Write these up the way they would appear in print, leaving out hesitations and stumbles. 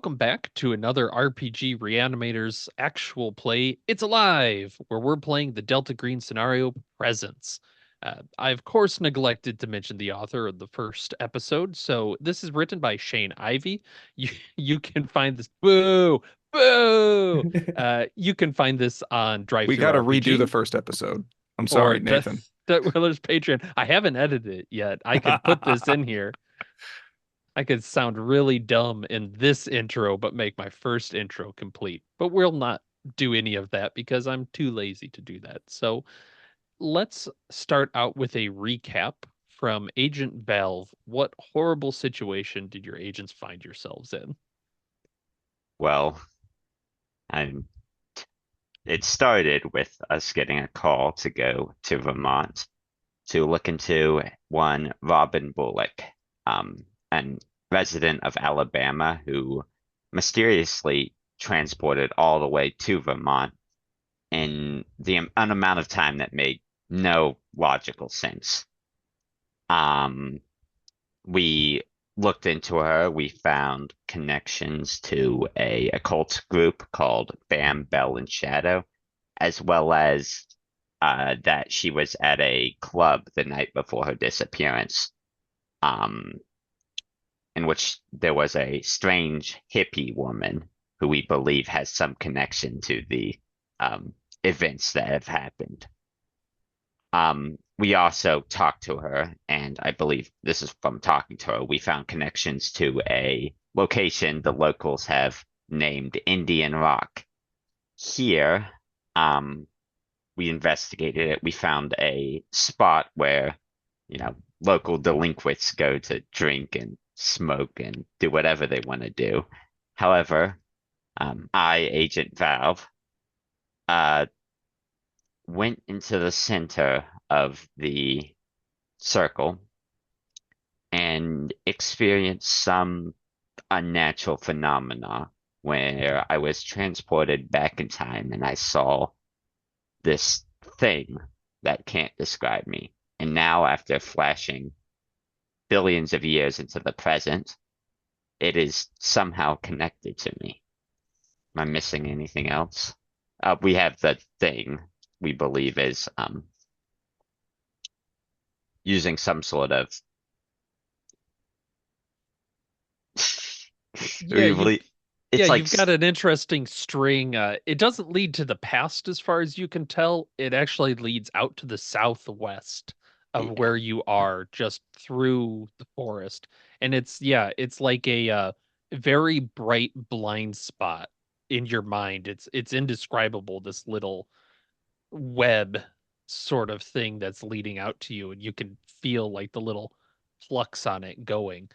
welcome back to another RPG Reanimators actual play. It's Alive, where we're playing the Delta Green scenario Presence. I, of course, neglected to mention the author of the first episode. So this is written by Shane Ivey. You can find this. Boo! Boo! You can find this on Drive We Through got to redo the RPG first episode. I'm or sorry, Nathan. Death Willer's Patreon. I haven't edited it yet. I could put this in here. I could sound really dumb in this intro, but make my first intro complete. But we'll not do any of that because I'm too lazy to do that. So let's start out with a recap from Agent Valve. What horrible situation did your agents find yourselves in? Well, I'm, it started with us getting a call to go to Vermont to look into one Robin Bullock, an resident of Alabama who mysteriously transported all the way to Vermont in an amount of time that made no logical sense. Um, we looked into her. We found connections to a occult group called Bam, Bell, and Shadow, as well as that she was at a club the night before her disappearance, um, in which there was a strange hippie woman who we believe has some connection to the um, events that have happened. We also talked to her, and I believe this is from talking to her. We found connections to a location the locals have named Indian Rock. Here, we investigated it. We found a spot where, local delinquents go to drink and smoke and do whatever they want to do. However, Agent Valve, uh, went into the center of the circle and experienced some unnatural phenomena where I was transported back in time and I saw this thing that can't describe me. And now, after flashing billions of years into the present, it is somehow connected to me. Am I missing anything else? We have the thing we believe is using some sort of Yeah, we you've believe yeah, it's like you've got an interesting string. It doesn't lead to the past as far as you can tell. It actually leads out to the southwest of yeah, where you are, just through the forest. And it's like a very bright blind spot in your mind. It's indescribable, this little web sort of thing that's leading out to you, and you can feel like the little flux on it going.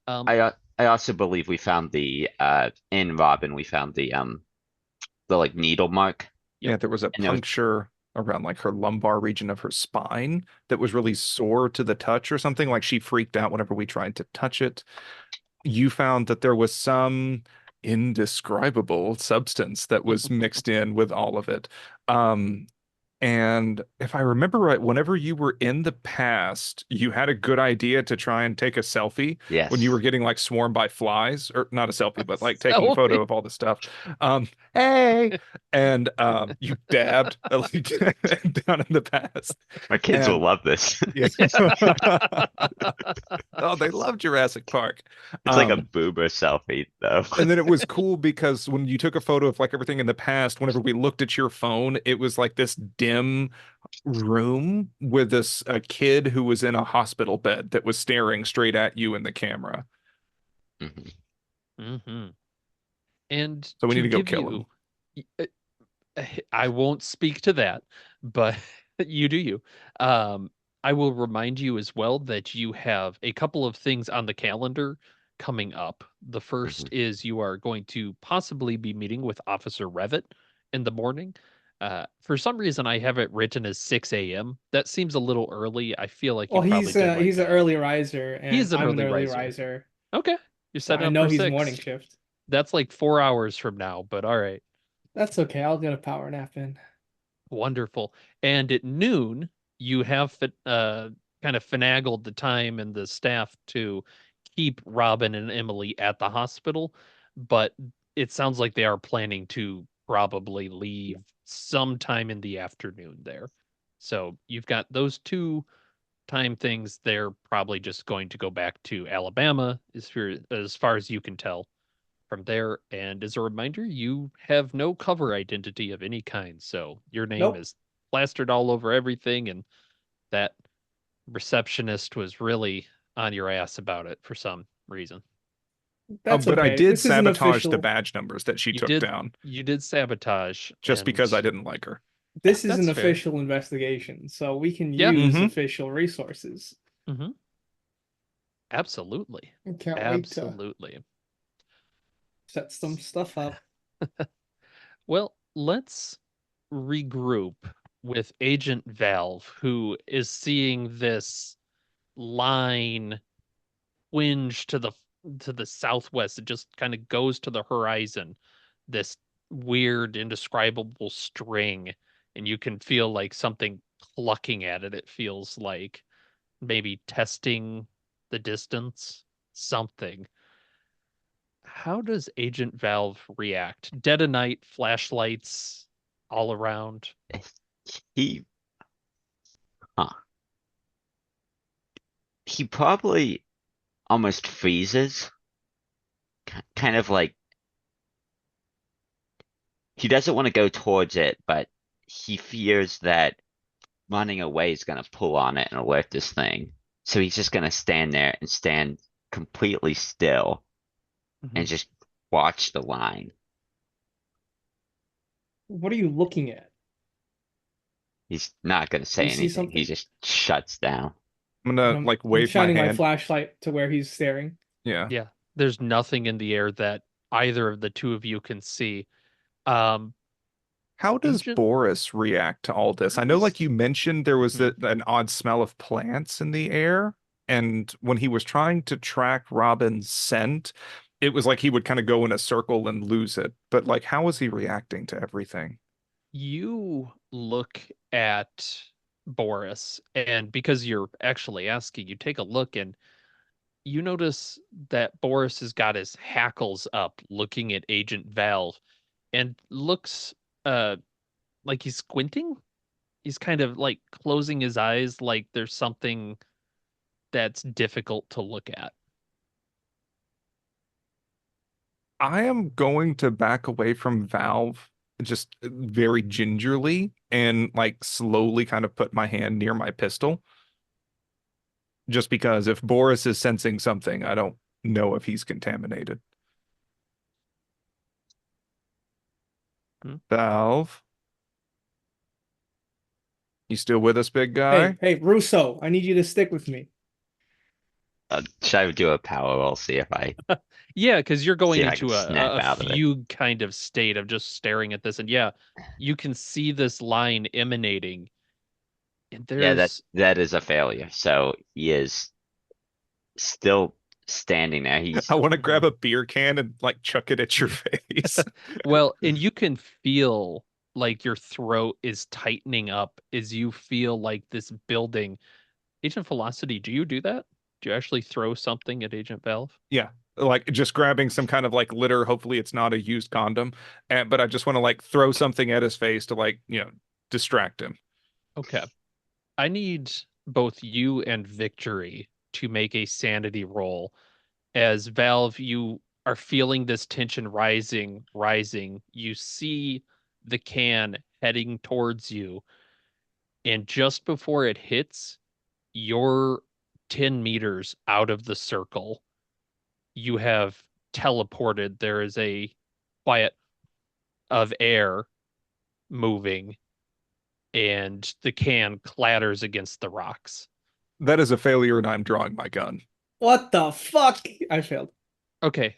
Um, I also believe we found the in Robin we found the like needle mark yep. Yeah, there was a and it was puncture around like her lumbar region of her spine that was really sore to the touch or something. Like she freaked out whenever we tried to touch it. You found that there was some indescribable substance that was mixed in with all of it. Um, And if I remember right, whenever you were in the past, you had a good idea to try and take a selfie when you yes. were getting like swarmed by flies, or not a selfie, but like taking a photo Selfie. of all the stuff. Hey, and you dabbed like down in the past, My kids will and love this. yeah, oh, they love Jurassic Park. It's like a Um, boomer selfie though. and then it was cool because when you took a photo of like everything in the past, whenever we looked at your phone, it was like this dim room with this a kid who was in a hospital bed that was staring straight at you in the camera. Mhm. Hmm. And So we need to to go give kill you, him. I won't speak to that, but you do you. Um, I will remind you as well that you have a couple of things on the calendar coming up. The first Mhm. is you are going to possibly be meeting with Officer Revitt in the morning. For some reason, I have it written as 6 a.m. That seems a little early. I feel like you Well, probably did like he's an early riser, and he's an I'm an early early riser. riser, Okay, you're so setting I up know for he's morning 6. shift. That's like 4 hours from now, but all right. That's okay. I'll get a power nap in. Wonderful. And at noon, you have kind of finagled the time and the staff to keep Robin and Emily at the hospital. but it sounds like they are planning to probably leave sometime in the afternoon there. So you've got those two time things. They're probably just going to go back to Alabama as far as you can tell from there. And as a reminder, you have no cover identity of any kind. So your name Nope. is plastered all over everything. And that receptionist was really on your ass about it for some reason. Oh, That's but I okay. did This is an sabotage the official. badge numbers that she You took did down you did sabotage just and because I didn't like her. This is an that's fair. official investigation, so we can Yeah. use Hmm. official resources. Hmm. Absolutely. I can't wait to Absolutely. set some stuff up. Well, let's regroup with Agent Valve, who is seeing this line twinge to the southwest. It just kind of goes to the horizon, this weird, indescribable string, and you can feel like something plucking at it. It feels like maybe testing the distance, something. How does Agent Valve react? Dead of night, flashlights all around. He, huh. He probably almost freezes, kind of like he doesn't want to go towards it, but he fears that running away is going to pull on it and alert this thing. So he's just going to stand there and stand completely still Mhm. and just watch the line. What are you looking at? He's not going to Do say you see anything. He something? just shuts down. I'm And gonna I'm like I'm wave my shining my hand. flashlight to where he's staring. Yeah. Yeah, there's nothing in the air that either of the two of you can see. Um, How does Agent, Boris react to all this? how I know, does like you mentioned, there was Mhm. an odd smell of plants in the air, and when he was trying to track Robin's scent, it was like he would kind of go in a circle and lose it. But like, how was he reacting to everything? You look at Boris, and because you're actually asking, you take a look and you notice that Boris has got his hackles up looking at Agent Valve and looks uh like he's squinting. He's kind of like closing his eyes like there's something that's difficult to look at. I am going to back away from Valve just very gingerly and like slowly kind of put my hand near my pistol. Just because if Boris is sensing something, I don't know if he's contaminated. Hmm? Valve, you still with us, big Hey, guy? hey, Russo, I need you to stick with me. Should I do a power roll? Yeah, because you're See going if I can into snap a out of it. fugue kind of state of just staring at this. And yeah, you can see this line emanating. And Yeah, that there's, that is a failure. So he is still standing there. I He's want to grab Mhm. a beer can and like chuck it at your face. Well, and you can feel like your throat is tightening up as you feel like this building. Agent Velocity, do you do that? Do you actually throw something at Agent Valve? Yeah, like just grabbing some kind of like litter. Hopefully, it's not a used condom. And but I just want to like throw something at his face to like distract him. Okay. I need both you and Victory to make a sanity roll. As Valve, you are feeling this tension rising, rising. You see the can heading towards you, and just before it hits, you're 10 meters out of the circle. You have teleported. There is a quiet of air moving, and the can clatters against the rocks. That is a failure, and I'm drawing my gun. What the fuck? I failed. Okay,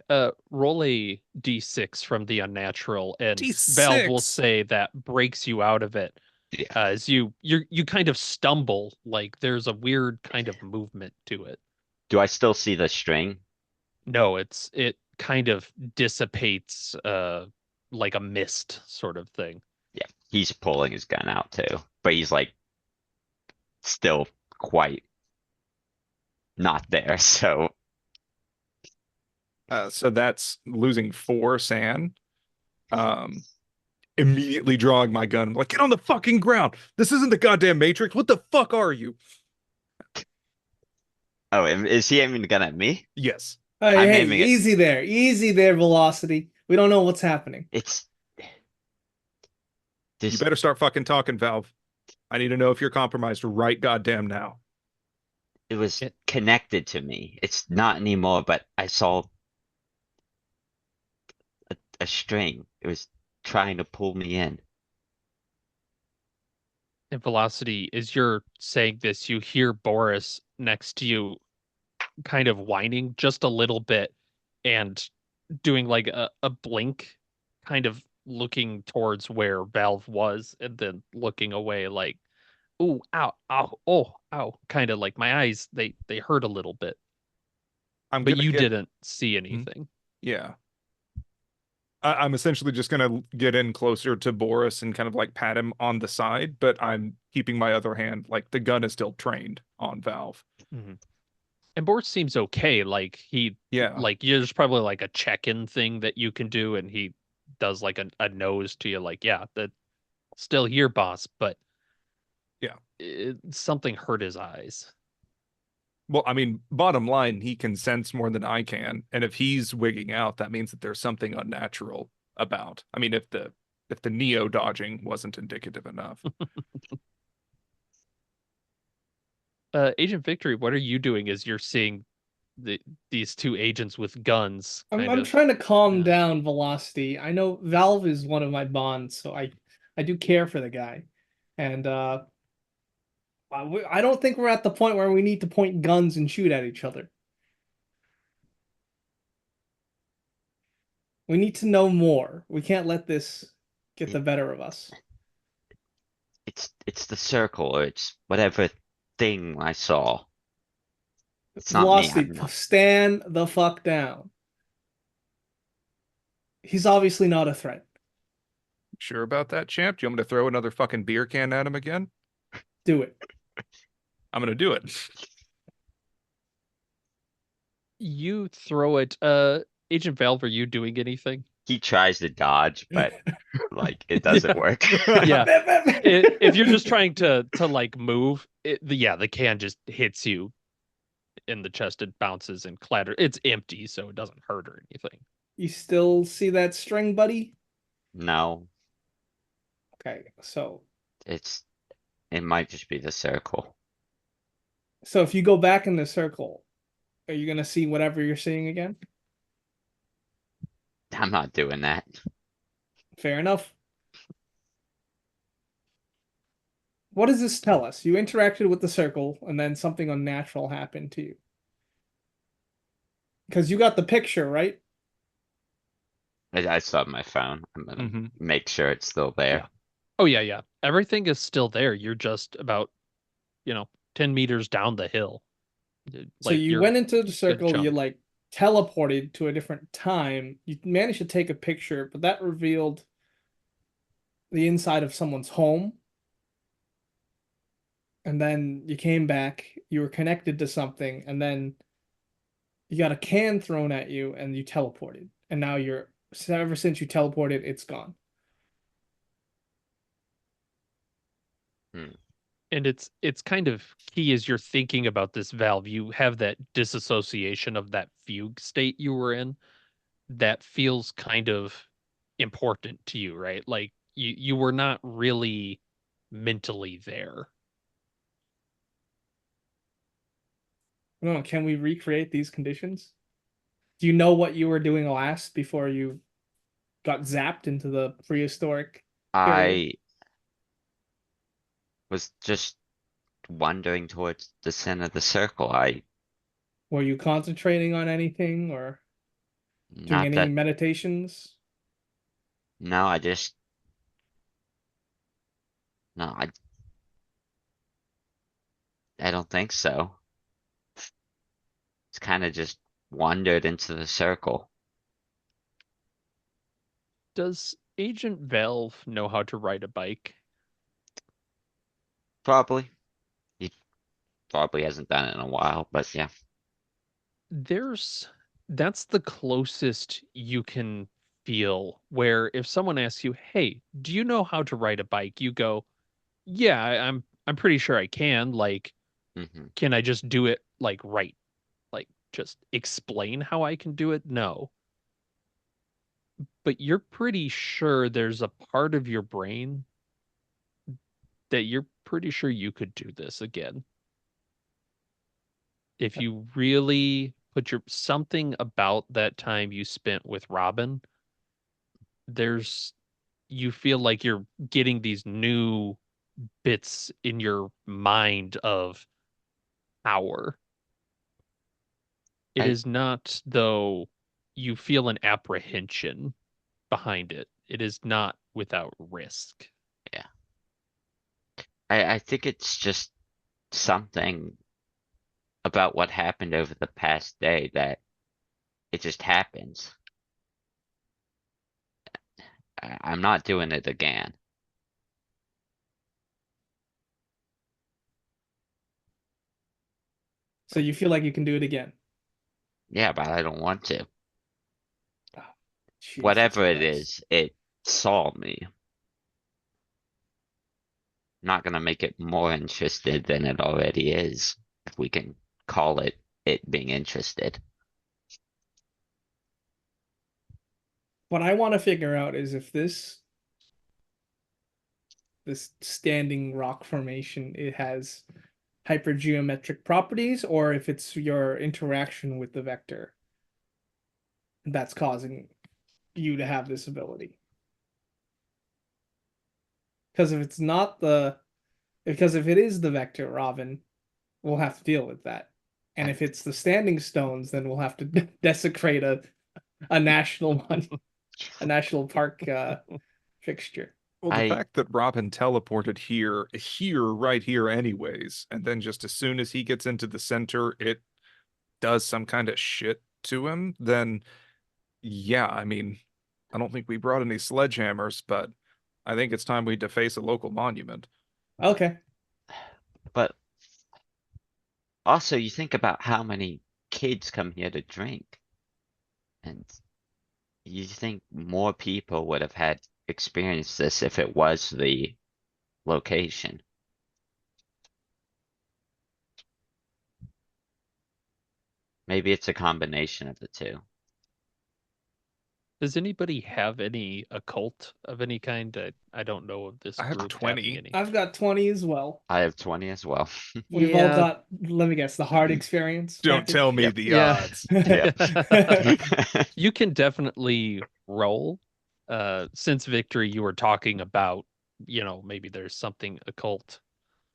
roll a d6 from the unnatural, and Valve will D6. say that breaks you out of it yeah. as you kind of stumble, like there's a weird kind of movement to it. Do I still see the string? No, it kind of dissipates, like a mist sort of thing. Yeah. He's pulling his gun out too, but he's like still quite not there. So So that's losing 4 sand. Um, Immediately drawing my gun. I'm like, get on the fucking ground. This isn't the goddamn Matrix. What the fuck are you? Oh, is he aiming the gun at me? Hey, I'm hey, aiming it. easy there, Velocity. We don't know what's happening. It's You this. better start fucking talking, Valve. I need to know if you're compromised right goddamn now. It was It, connected to me. It's not anymore, but I saw a string. It was trying to pull me in. in Velocity, as you're saying this, you hear Boris next to you kind of whining just a little bit and doing like a blink, kind of looking towards where Valve was and then looking away like, ooh, ow, ow, oh, ow. Kind of like my eyes, they hurt a little bit. I'm But gonna you get. didn't see Hmm? anything. Yeah. I'm essentially just gonna get in closer to Boris and kind of like pat him on the side, but I'm keeping my other hand like the gun is still trained on Valve. Mhm. And Boris seems okay. Like he Yeah. like there's probably like a check-in thing that you can do, and he does like a nose to you, like, yeah, that still here, boss, but Yeah. something hurt his eyes. Well, I mean, bottom line, he can sense more than I can, and if he's wigging out, that means that there's something unnatural about. I mean, if the Neo dodging wasn't indicative enough. Agent Victory, what are you doing as you're seeing these two agents with guns kind I'm of trying to calm uh, down Velocity. I know Valve is one of my bonds, so I do care for the guy. And I don't think we're at the point where we need to point guns and shoot at each other. We need to know more. We can't let this get It, the better of us. it's the circle, or it's whatever thing I saw. It's not me. Velocity, I'm not. stand the fuck down. He's obviously not a threat. Sure about that, champ? Do you want me to throw another fucking beer can at him again? Do it. I'm gonna do it. you throw it. Agent Valve, are you doing anything? He tries to dodge, but like it Yeah. doesn't work. Yeah. If you're just trying to like move, the can just hits you in the chest. It bounces and clatters. It's empty, so it doesn't hurt or anything. You still see that string, buddy? No, Okay, so it might just be the circle. if you go back in the circle, are you gonna see whatever you're seeing again? I'm not doing that. Fair enough. What does this tell us? You interacted with the circle and then something unnatural happened to you. Because you got the picture, right? I still have my phone. I'm gonna Hmm. make sure it's still Yeah. there. Oh yeah. Everything is still there. You're just about, 10 meters down the hill. So Like you you're went into the good circle, you chunk. like teleported to a different time. You managed to take a picture, but that revealed the inside of someone's home. And then you came back, you were connected to something, and then you got a can thrown at you and you teleported. And now ever since you teleported, it's gone. Hmm. And it's kind of key as you're thinking about this valve. You have that disassociation of that fugue state you were in that feels kind of important to you, right? Like you were not really mentally there. No, can we recreate these conditions? Do you know what you were doing last before you got zapped into the prehistoric period? I was just wandering towards the center of the circle. I Were you concentrating on anything or doing not any that meditations? no, I just no, I don't think so. It's kind of just wandered into the circle. Does Agent Valve know how to ride a bike? Probably. He probably hasn't done it in a while, but yeah. There's That's the closest you can feel, where if someone asks you, "Hey, do you know how to ride a bike?" You go, "Yeah, I'm pretty sure I can. Like, Hmm. can I just do it like right? Like just explain how I can do it?" No. But you're pretty sure there's a part of your brain that you're pretty sure you could do this again. If you really put your something about that time you spent with Robin, there's you feel like you're getting these new bits in your mind of power. It I is not, though, you feel an apprehension behind it. It is not without risk. yeah. I think it's just something about what happened over the past day that it just happens. I'm not doing it again. So you feel like you can do it again. Yeah, but I don't want to. Oh, Jesus Whatever it Christ. is, it saw me. Not gonna make it more interested than it already is, if we can call it being interested. What I want to figure out is if this standing rock formation, it has hypergeometric properties, or if it's your interaction with the vector that's causing you to have this ability. Because if it's not the because if it is the vector, Robin, we'll have to deal with that. And if it's the standing stones, then we'll have to desecrate a national one, a national park fixture. Well, the I fact that Robin teleported right here anyways, and then just as soon as he gets into the center, it does some kind of shit to him, then yeah, I mean, I don't think we brought any sledgehammers, but I think it's time we deface a local monument. Okay. but also you think about how many kids come here to drink, and you think more people would have had experienced this if it was the location. Maybe it's a combination of the two. Does anybody have any occult of any kind? I don't know of this I have group having 20. any. I've got 20 as well. I have 20 as well. We've all Yeah, got, let me guess, the hard experience Don't tell package. me Yep. the yeah. odds. Yep. You can definitely roll. Since Victory, you were talking about, maybe there's something occult.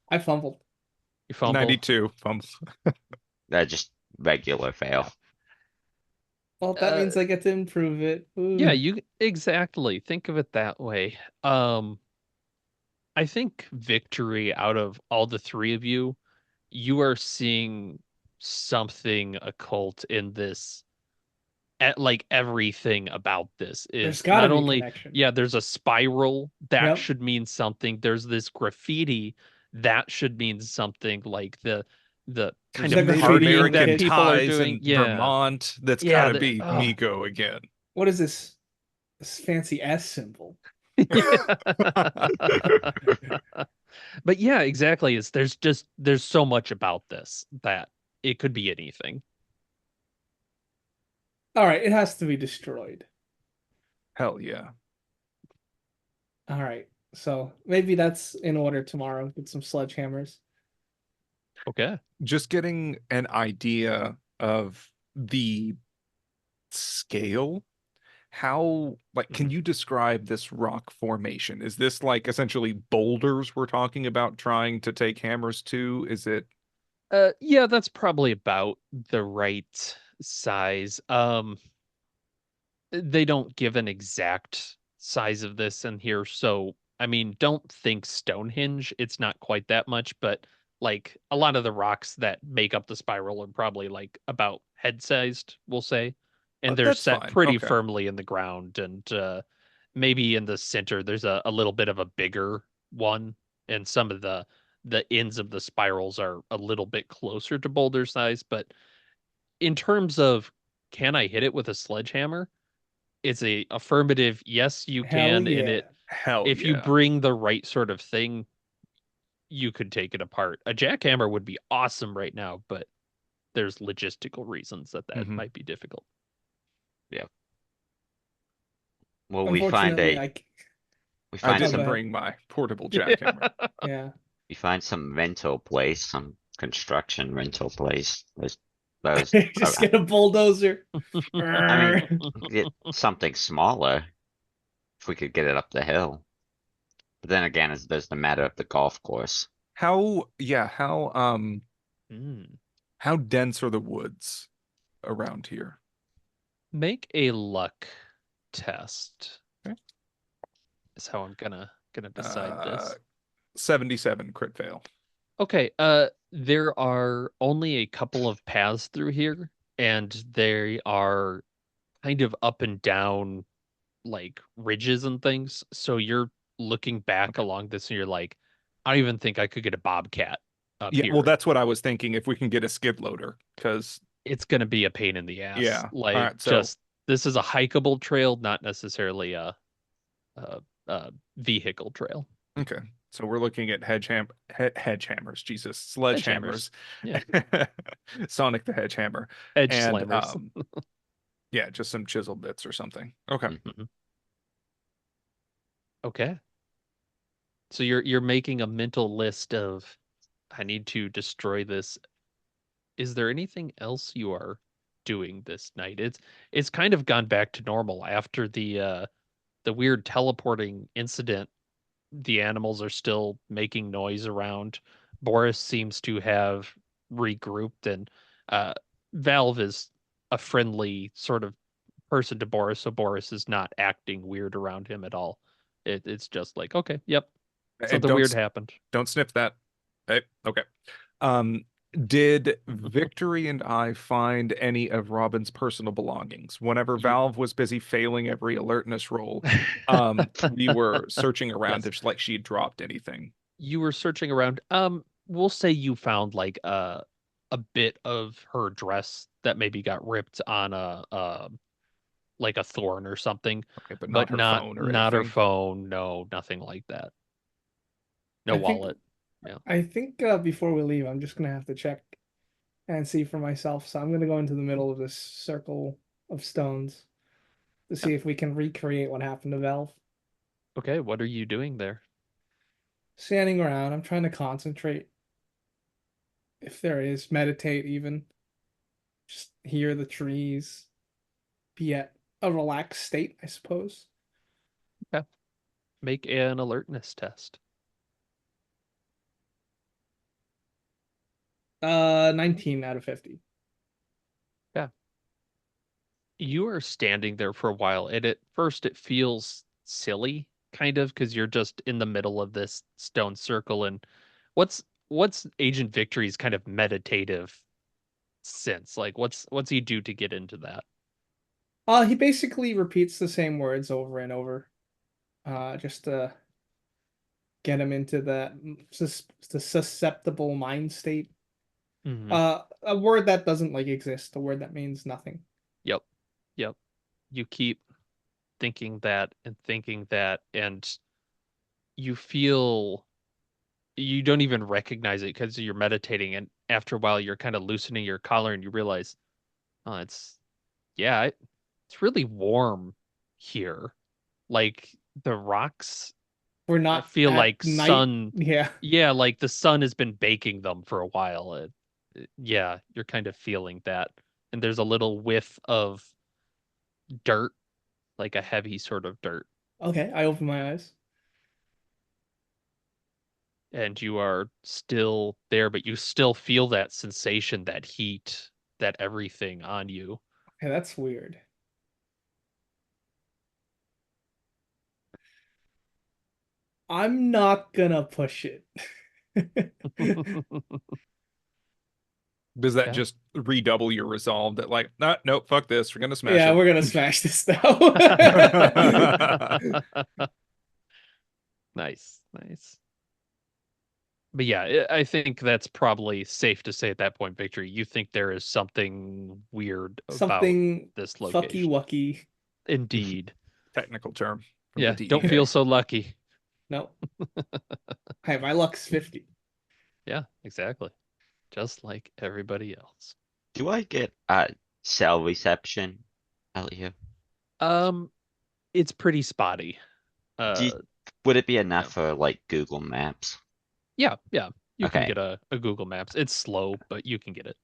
I fumbled. You fumble. 92. That just regular fail. Well, that Uh, means I get to improve it. yeah, Ooh. you exactly think of it that way. I think Victory, out of all the three of you, you are seeing something occult in this. Like everything about this There's is got to not be a only, connection. yeah, there's a spiral that Yep. should mean something. There's this graffiti that should mean something, like the kind There's The of Native graffiti partying from the that American kids. people are ties doing. in Yeah. Vermont. That's got Yeah, to be oh. Miko again. What is this fancy S symbol? Yeah. But yeah, exactly. There's so much about this that it could be anything. All right, it has to be destroyed. Hell yeah. All right. So maybe that's in order tomorrow. Get some sledgehammers. Okay. Just getting an idea of the scale. How, like, can Mhm. you describe this rock formation? Is this like essentially boulders we're talking about trying to take hammers to? Is it Yeah, that's probably about the right size. They don't give an exact size of this in here, so I mean, don't think Stonehenge. It's not quite that much, but like a lot of the rocks that make up the spiral are probably like about head sized, we'll say. And they're that's set fine. pretty Okay. firmly in the ground. And maybe in the center there's a little bit of a bigger one. And some of the ends of the spirals are a little bit closer to boulder size, but in terms of can I hit it with a sledgehammer? It's a affirmative, yes, you Hell can, and yeah. Hell if you yeah. bring the right sort of thing, you could take it apart. A jackhammer would be awesome right now, but there's logistical reasons that Mhm. might be difficult. Well, Unfortunately, we I find go didn't some ahead. bring my portable jackhammer. Yeah. we find some rental place, some construction rental place. Those Just get a bulldozer. I mean, get something smaller if we could get it up the hill. But then again, there's the matter of the golf course. How Hmm. how dense are the woods around here? Make a luck test. Okay. Is how I'm gonna decide this. 77 crit fail. Okay, there are only a couple of paths through here, and they are kind of up and down like ridges and things. So you're looking back Okay. along this and you're like, I don't even think I could get a bobcat up Yeah, well, here. that's what I was thinking. If we can get a skid loader, because It's gonna be a pain in the ass. yeah. All Like right, so just this is a hikeable trail, not necessarily a vehicle trail. okay. So we're looking at hedge hammers, Jesus, Sledgehammers. sledgehammers, Yeah. Sonic the Hedgehammer, Edge and slammers. yeah, just some chisel bits or something. Okay. Mhm. Okay. So you're making a mental list of I need to destroy this. Is there anything else you are doing this night? It's kind of gone back to normal after the weird teleporting incident. The animals are still making noise around. Boris seems to have regrouped, and uh, Valve is a friendly sort of person to Boris, so Boris is not acting weird around him at all. It's just like, okay, yep, And something weird happened. don't sniff that. Hey, okay. Um, did Victory and I find any of Robin's personal belongings? Whenever You, Valve was busy failing every alertness roll, we were searching around yes, if like she had dropped anything. you were searching around. We'll say you found like a bit of her dress that maybe got ripped on a like a thorn or something, Okay, but not but her not phone or not her anything. phone. No, nothing like that. No I think wallet. Yeah. I think before we leave, I'm just gonna have to check and see for myself. So I'm gonna go into the middle of this circle of stones to Yeah. see if we can recreate what happened to Valve. Okay, what are you doing there? Standing around, I'm trying to concentrate. If there is, meditate even. Just hear the trees, be at a relaxed state, I suppose. Okay. Make an alertness test. 19 out of 50. Yeah. You are standing there for a while, and at first it feels silly, kind of, because you're just in the middle of this stone circle. And what's Agent Victory's kind of meditative sense? Like, what's he do to get into that? He basically repeats the same words over and over, just to get him into the susceptible mind state. Hmm. A word that doesn't like exist, a word that means nothing. Yep. Yep. You keep thinking that, and you feel you don't even recognize it because you're meditating, and after a while you're kind of loosening your collar and you realize, oh, yeah, it's really warm here. Like the rocks We're not feel at like night. sun. Yeah. Yeah, like the sun has been baking them for a while. Yeah, you're kind of feeling that. And there's a little whiff of dirt, like a heavy sort of dirt. Okay, I open my eyes. And you are still there, but you still feel that sensation, that heat, that everything on you. Okay, that's weird. I'm not gonna push it. Does that Okay. just redouble your resolve that like, nah, nope, fuck this, we're gonna smash Yeah, it? we're gonna smash this now. Nice, nice. But yeah, I think that's probably safe to say at that point, Victory. You think there is something weird about Something this fucky location. wucky. Indeed. Technical term from the Yeah, don't feel DEA. so lucky. No. Hey, my luck's 50. Yeah, exactly. Just like everybody else. Do I get cell reception out here? Um, it's pretty spotty. Do Uh, you, would it be yeah. enough for like Google Maps? Yeah, yeah. You can Okay, get a Google Maps. It's slow, but you can get it.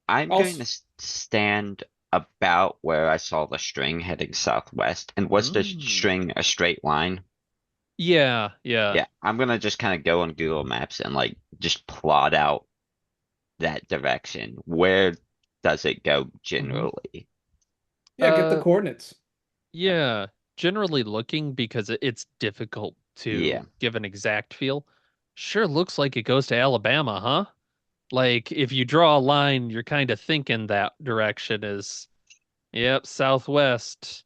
I'm going to Also, stand about where I saw the string heading southwest. And was the Mm. string a straight line? Yeah, yeah. Yeah, I'm gonna just kind of go on Google Maps and like just plot out that direction. Where does it go hmm generally? yeah, get the Uh, coordinates. yeah. Generally looking because it's difficult to Yeah, give an exact feel. Sure looks like it goes to Alabama, huh? Like if you draw a line, you're kind of thinking that direction is, yep, southwest.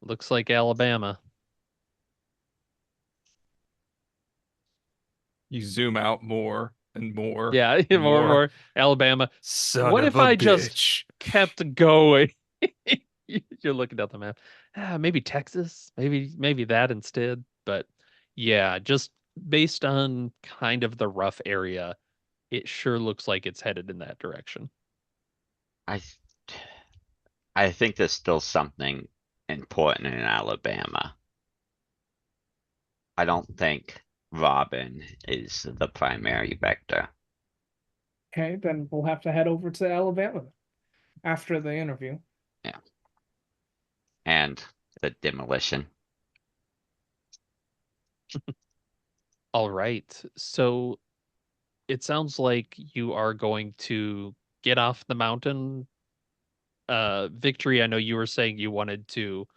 Looks like Alabama. You zoom out more and more Yeah, and more and more. more Alabama. Son What of if a I just bitch. kept going? You're looking at the map. Maybe Texas, maybe that instead. But yeah, just based on kind of the rough area, it sure looks like it's headed in that direction. I I think there's still something important in Alabama. I don't think Robin is the primary vector. Okay, then we'll have to head over to Alabama after the interview. Yeah, and the demolition. All right. So it sounds like you are going to get off the mountain. Victory, I know you were saying you wanted to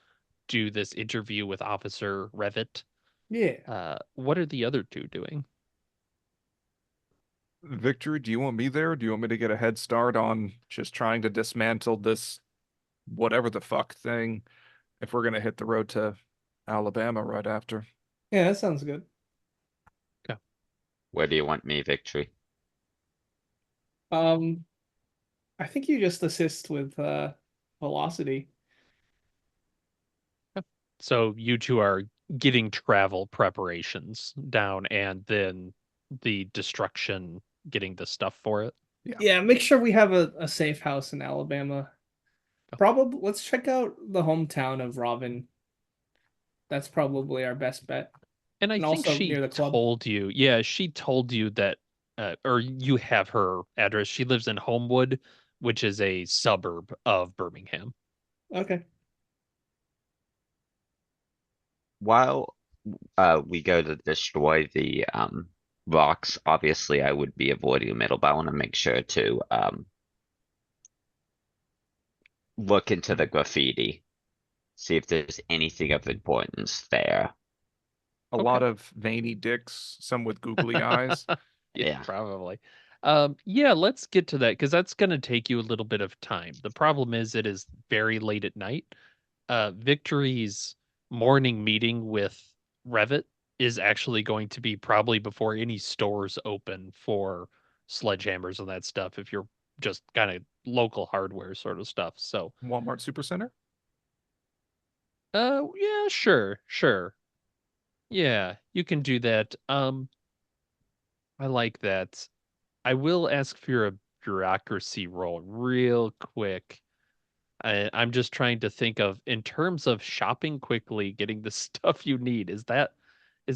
do this interview with Officer Revit. Yeah. What are the other two doing? Victory, do you want me there? Do you want me to get a head start on just trying to dismantle this whatever the fuck thing if we're gonna hit the road to Alabama right after? Yeah, that sounds good. Okay. Where do you want me, Victory? Um, I think you just assist with velocity. So you two are getting travel preparations down and then the destruction, getting the stuff for it. Yeah. Yeah, make sure we have a safe house in Alabama. Probably let's check out the hometown of Robin. That's probably our best bet. And I And think also she near the club. told you, yeah, she told you that, or you have her address. She lives in Homewood, which is a suburb of Birmingham. Okay. While we go to destroy the rocks, obviously I would be avoiding the middle, but I want to make sure to look into the graffiti, see if there's anything of importance there. A Okay. lot of veiny dicks, some with googly eyes. Yeah, Yeah. probably. Yeah, let's get to that because that's going to take you a little bit of time. The problem is it is very late at night. Victory's morning meeting with Revit is actually going to be probably before any stores open for sledgehammers and that stuff if you're just kind of local hardware sort of stuff. So, Walmart Supercenter? yeah, sure, sure. Yeah, you can do that. I like that. I will ask for your bureaucracy roll real quick. I'm just trying to think of in terms of shopping quickly, getting the stuff you need. Is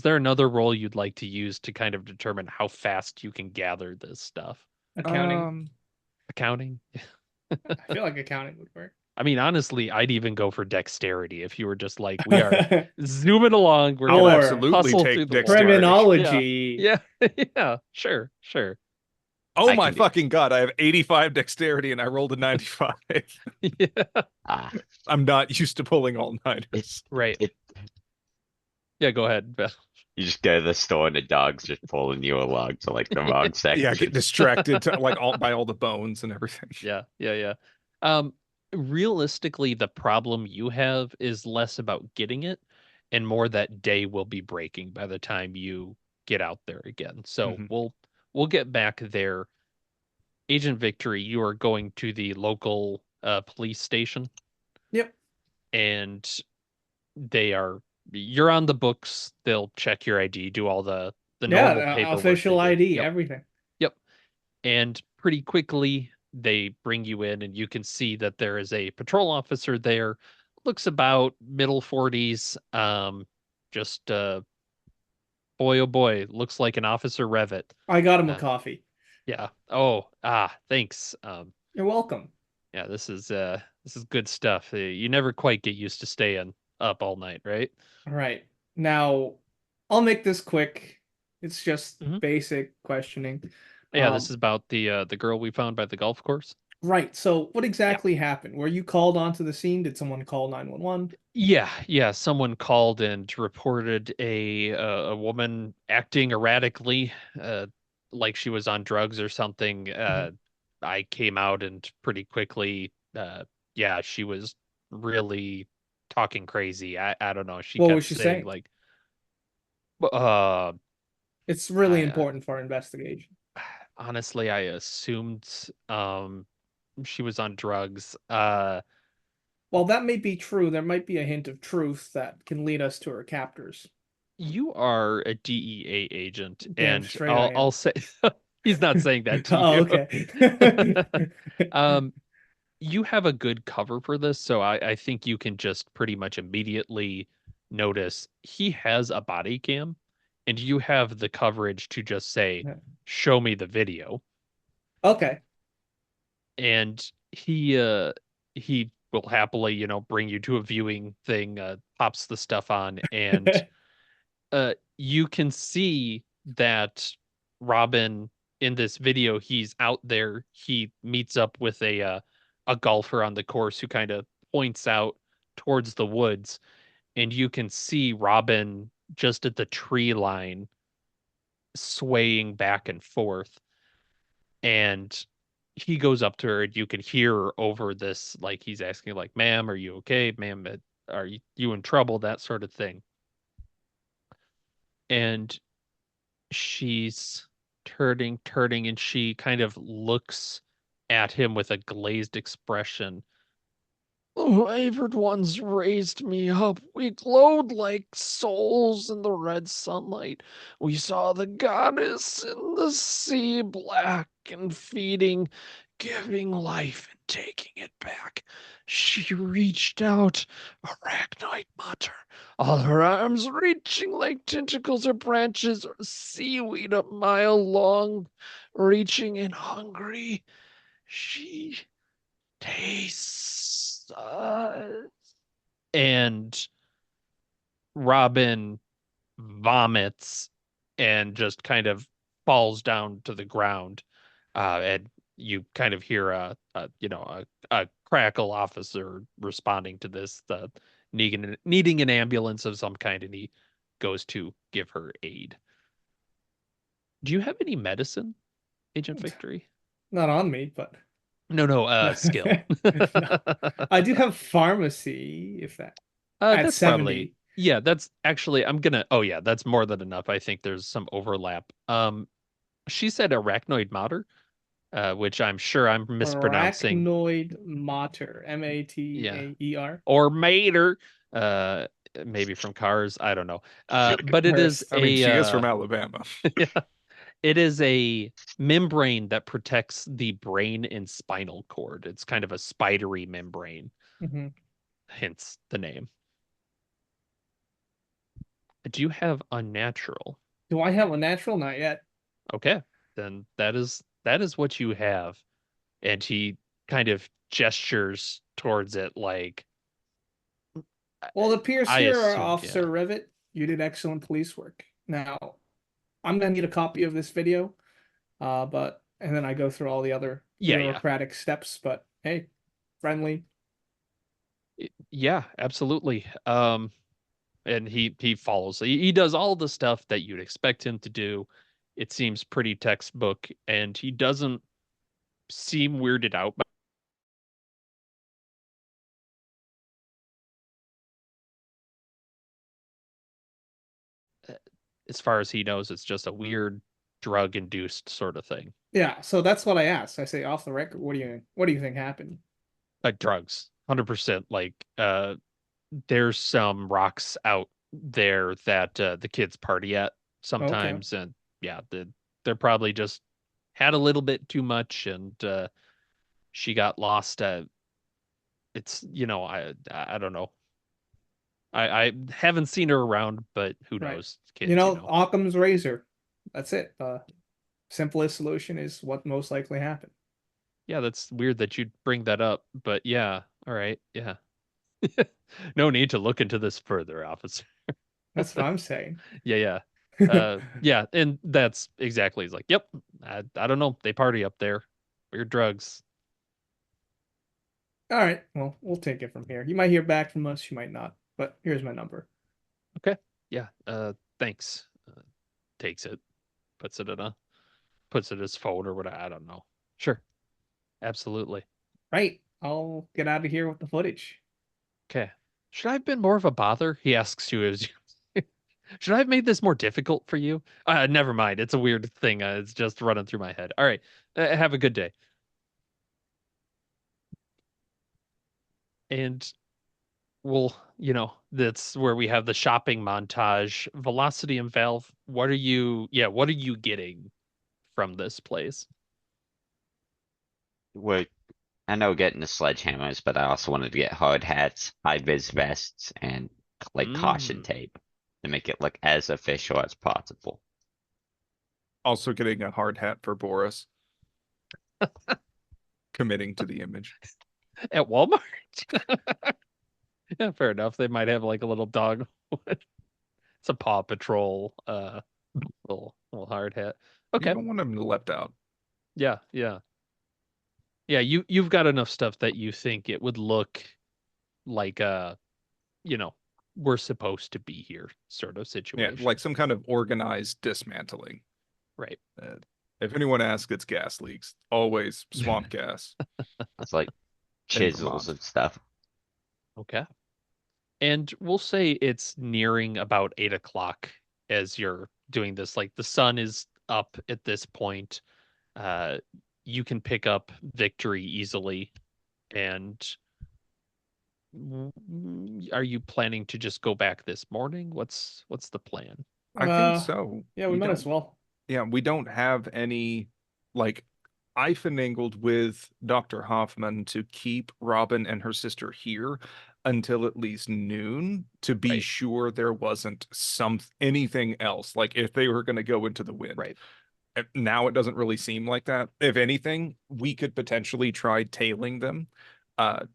there another role you'd like to use to kind of determine how fast you can gather this stuff? Accounting. Um, Accounting? I feel like accounting would work. I mean, honestly, I'd even go for dexterity if you were just like, we are zooming along, we're I'll gonna Or absolutely hustle through take the wall. dexterity. Yeah, criminology. yeah, yeah, sure, sure. Oh I my can do. fucking God, I have 85 dexterity and I rolled a 95. Yeah, Ah, I'm not used to pulling it all-nighters. right. it. Yeah, go ahead, Beth. You just go to the store and the dog's just pulling you along to like the wrong Yeah, get section. distracted to like all by all the bones and everything. Yeah, yeah, yeah. Um, realistically, the problem you have is less about getting it and more that day will be breaking by the time you get out there again. So Mhm. we'll get back there. Agent Victory, you are going to the local police station, Yep. and they are you're on the books. They'll check your ID, do all the Yeah, normal paperwork they official do. ID, Yep. everything. Yep. And pretty quickly they bring you in, and you can see that there is a patrol officer there. Looks about middle 40s. Just boy oh boy, looks like an Officer Revit. I got him a Uh, coffee. yeah. Oh, thanks. You're welcome. Yeah, this is good stuff. You never quite get used to staying up all night, right? All right. Now, I'll make this quick. It's just Hmm. basic questioning. Yeah, this Um, is about the girl we found by the golf course. right. So what Yeah. exactly happened? Were you called onto the scene? Did someone call 911? Yeah. Someone called and reported a woman acting erratically, like she was on drugs or something. Mhm. I came out and pretty quickly, yeah, she was really talking crazy. I don't know. She What was kept she saying saying? like, uh, It's really I important for our investigation. honestly I assumed she was on drugs. While that may be true, there might be a hint of truth that can lead us to her captors. You are a DEA agent, Damn and straight I I'll am. say he's not saying that to Oh, you. okay. Um, you have a good cover for this, so I think you can just pretty much immediately notice he has a body cam, and you have the coverage to just say, "Show me the video." Okay. And he will happily, bring you to a viewing thing, pops the stuff on, and you can see that Robin in this video, he's out there. He meets up with a golfer on the course who kind of points out towards the woods, and you can see Robin just at the tree line swaying back and forth. And he goes up to her, and you can hear over this, like he's asking, like, "Ma'am, are you okay? Ma'am, are you in trouble?" That sort of thing. And she's turning, and she kind of looks at him with a glazed expression. "Oh, favored ones raised me up. We glowed like souls in the red sunlight. We saw the goddess in the sea, black and feeding, giving life and taking it back. She reached out, arachnoid mater, all her arms reaching like tentacles or branches or seaweed a mile long, reaching and hungry. She tastes us." And Robin vomits and just kind of falls down to the ground. And you kind of hear a crackle officer responding to this, needing an ambulance of some kind, and he goes to give her aid. Do you have any medicine, Agent Victory? Not on me, but No, no. skill. No. I do have pharmacy, if that at That's probably 70. yeah, that's actually oh yeah, that's more than enough. I think there's some overlap. She said arachnoid mater, which I'm sure I'm mispronouncing. Arachnoid mater. Yeah. Mater. Or mater, uh maybe from Cars, I don't know. But it is First. I mean, she is from Alabama. yeah, it is a membrane that protects the brain and spinal cord. It's kind of a spidery membrane, Mhm. hence the name. Do you have unnatural? Do I have a natural? Not yet. Okay, then that is what you have. And he kind of gestures towards it like Well, it appears I here, assumed, Officer yeah. Rivet, you did excellent police work. Now, I'm gonna need a copy of this video, but and then I go through all the other Yeah. bureaucratic steps. But hey, friendly. Yeah, absolutely. And he follows. He does all the stuff that you'd expect him to do. It seems pretty textbook, and he doesn't seem weirded out by as far as he knows, it's just a weird drug-induced sort of thing. Yeah, so that's what I asked. I say off the record, what do you think happened? Like drugs, 100%. Like, there's some rocks out there that the kids party at Okay. sometimes, and yeah, they're probably just had a little bit too much, and she got lost. It's I don't know. I haven't seen her around, but who Right. knows? Kids, you know. Occam's razor. That's it. The simplest solution is what most likely happened. Yeah, that's weird that you'd bring that up, but yeah, all right, yeah. No need to look into this further, officer. That's what I'm saying. Yeah, yeah. Yeah, and that's exactly, it's like, yep, I don't know. They party up there. Weird drugs. All right. Well, we'll take it from here. You might hear back from us, you might not. But here's my number. Okay. Yeah. Thanks. Takes it, puts it in a puts it in his phone or whatever. I don't know. Sure. Absolutely. Right. I'll get out of here with the footage. Okay. Should I have been more of a bother? He asks you as should I have made this more difficult for you? Never mind. It's a weird thing. It's just running through my head. All right. Have a good day. And well, that's where we have the shopping montage. Velocity and Valve, what are you getting from this place? We're, I know getting the sledgehammers, but I also wanted to get hard hats, high vis vests, and like caution Mm. tape to make it look as official as possible. Also getting a hard hat for Boris. Committing to the image. At Walmart? Yeah, fair enough. They might have like a little dog. It's a Paw Patrol little hard hat. You Okay. don't want him left out. Yeah, yeah. Yeah, you've got enough stuff that you think it would look like you know, we're supposed to be here sort of Yeah, situation. like some kind of organized dismantling. Right. If anyone asks, it's gas leaks. Always swamp gas. It's like chisels Vermont. and stuff. Okay. And we'll say it's nearing about 8 o'clock as you're doing this. Like the sun is up at this point. Uh, you can pick up victory easily. And are you planning to just go back this morning? What's the plan? I think so. Yeah, we might as well. Yeah, we don't have any like I finagled with Dr. Hoffman to keep Robin and her sister here until at least noon to be Right. sure there wasn't anything else. Like if they were going to go into the wind. Right. Now it doesn't really seem like that. If anything, we could potentially try tailing them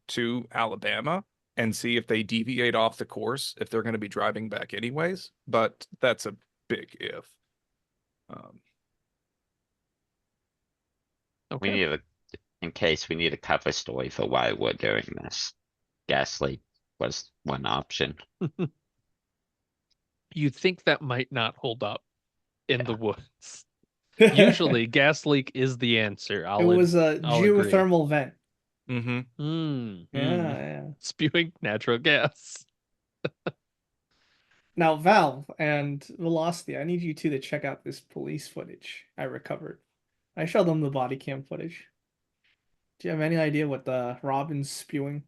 to Alabama and see if they deviate off the course if they're going to be driving back anyways. But that's a big if. We Okay. need in case we need a cover story for why we're doing this. Gas leak was one option. You think that might not hold up in the Yeah. woods. Usually gas leak is the answer. It was a I'll agree. geothermal vent. Mm-hmm. Yeah. Spewing natural gas. Now, Valve and Velocity, I need you two to check out this police footage I recovered. I showed them the body cam footage. Do you have any idea what the Robin's spewing?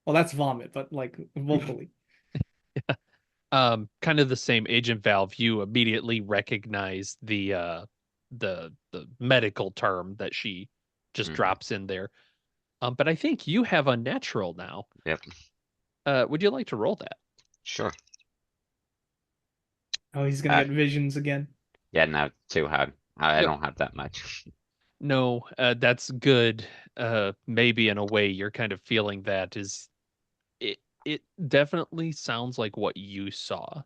Well, that's vomit, but like vocally. Kind of the same. Agent Valve, you immediately recognize the medical term that she just drops in there. But I think you have unnatural now. Yep. Would you like to roll that? Sure. Oh, he's gonna get visions again. Yeah, no, too hard. I Yep. don't have that much. No, that's good. Maybe in a way you're kind of feeling that is it definitely sounds like what you saw,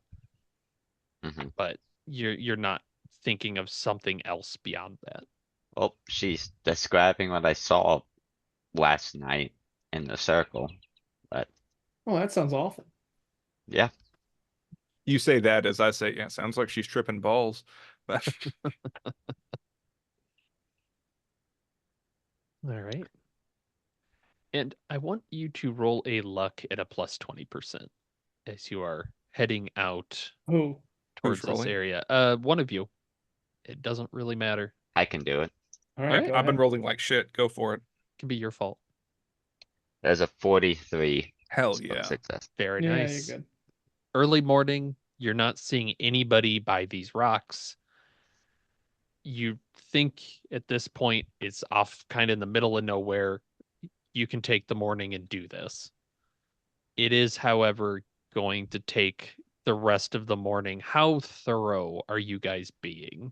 but you're not thinking of something else beyond that. Well, she's describing what I saw last night in the circle, but Oh, that sounds awful. yeah, You say that as I say, yeah, sounds like she's tripping balls. All right. And I want you to roll a luck at a plus 20% as you are heading out Oh, towards this rolling? area. One of you. It doesn't really matter. I can do it. All All right, right. go I've been ahead. rolling like shit. Go for it. It can be your fault. There's a 43 Hell yeah. success. Very Yeah, nice. you're good. Early morning, you're not seeing anybody by these rocks. You think at this point it's off kind of in the middle of nowhere. You can take the morning and do this. It is, however, going to take the rest of the morning. How thorough are you guys being?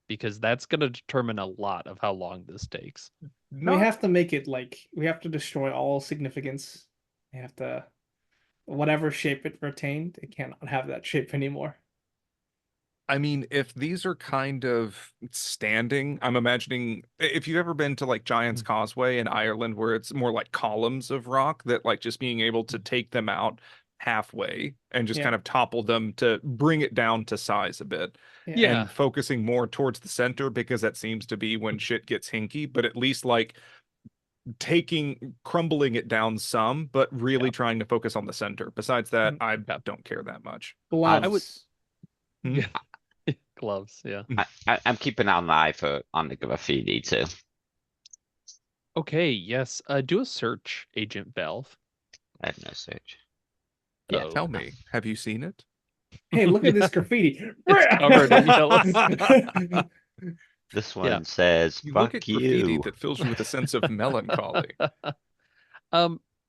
Because that's going to determine a lot of how long this takes. We Not have to make it like we have to destroy all significance. We have to whatever shape it retained, it cannot have that shape anymore. I mean, if these are kind of standing, I'm imagining if you've ever been to like Giant's Causeway in Ireland, where it's more like columns of rock, that like just being able to take them out halfway and just Yeah. kind of topple them to bring it down to size a bit Yeah. and focusing more towards the center because that seems to be when shit gets hinky, but at least like crumbling it down some, but really trying to focus on the center. Besides that, I Yeah. don't care that much. Gloves. Hmm? Gloves, yeah. I'm keeping an eye on the graffiti too. Okay, yes. Do a search, Agent Valve. I have no search. Yeah. Oh, Tell me, have you seen it? Hey, look at this graffiti. It's covered in yellow. this one Yeah. says You look "fuck at graffiti you." that fills you with a sense of melancholy.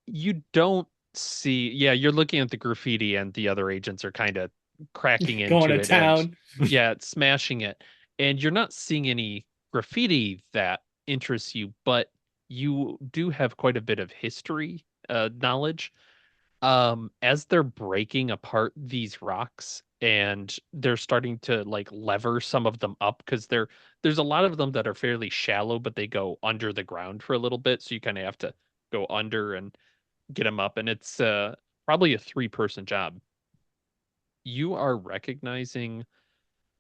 You don't see, yeah, you're looking at the graffiti and the other agents are kind of cracking Going into to it town. and yeah, smashing it. And you're not seeing any graffiti that interests you, but you do have quite a bit of history knowledge. As they're breaking apart these rocks and they're starting to like lever some of them up because there's a lot of them that are fairly shallow, but they go under the ground for a little bit, so you kind of have to go under and get them up, and it's probably a three-person job. You are recognizing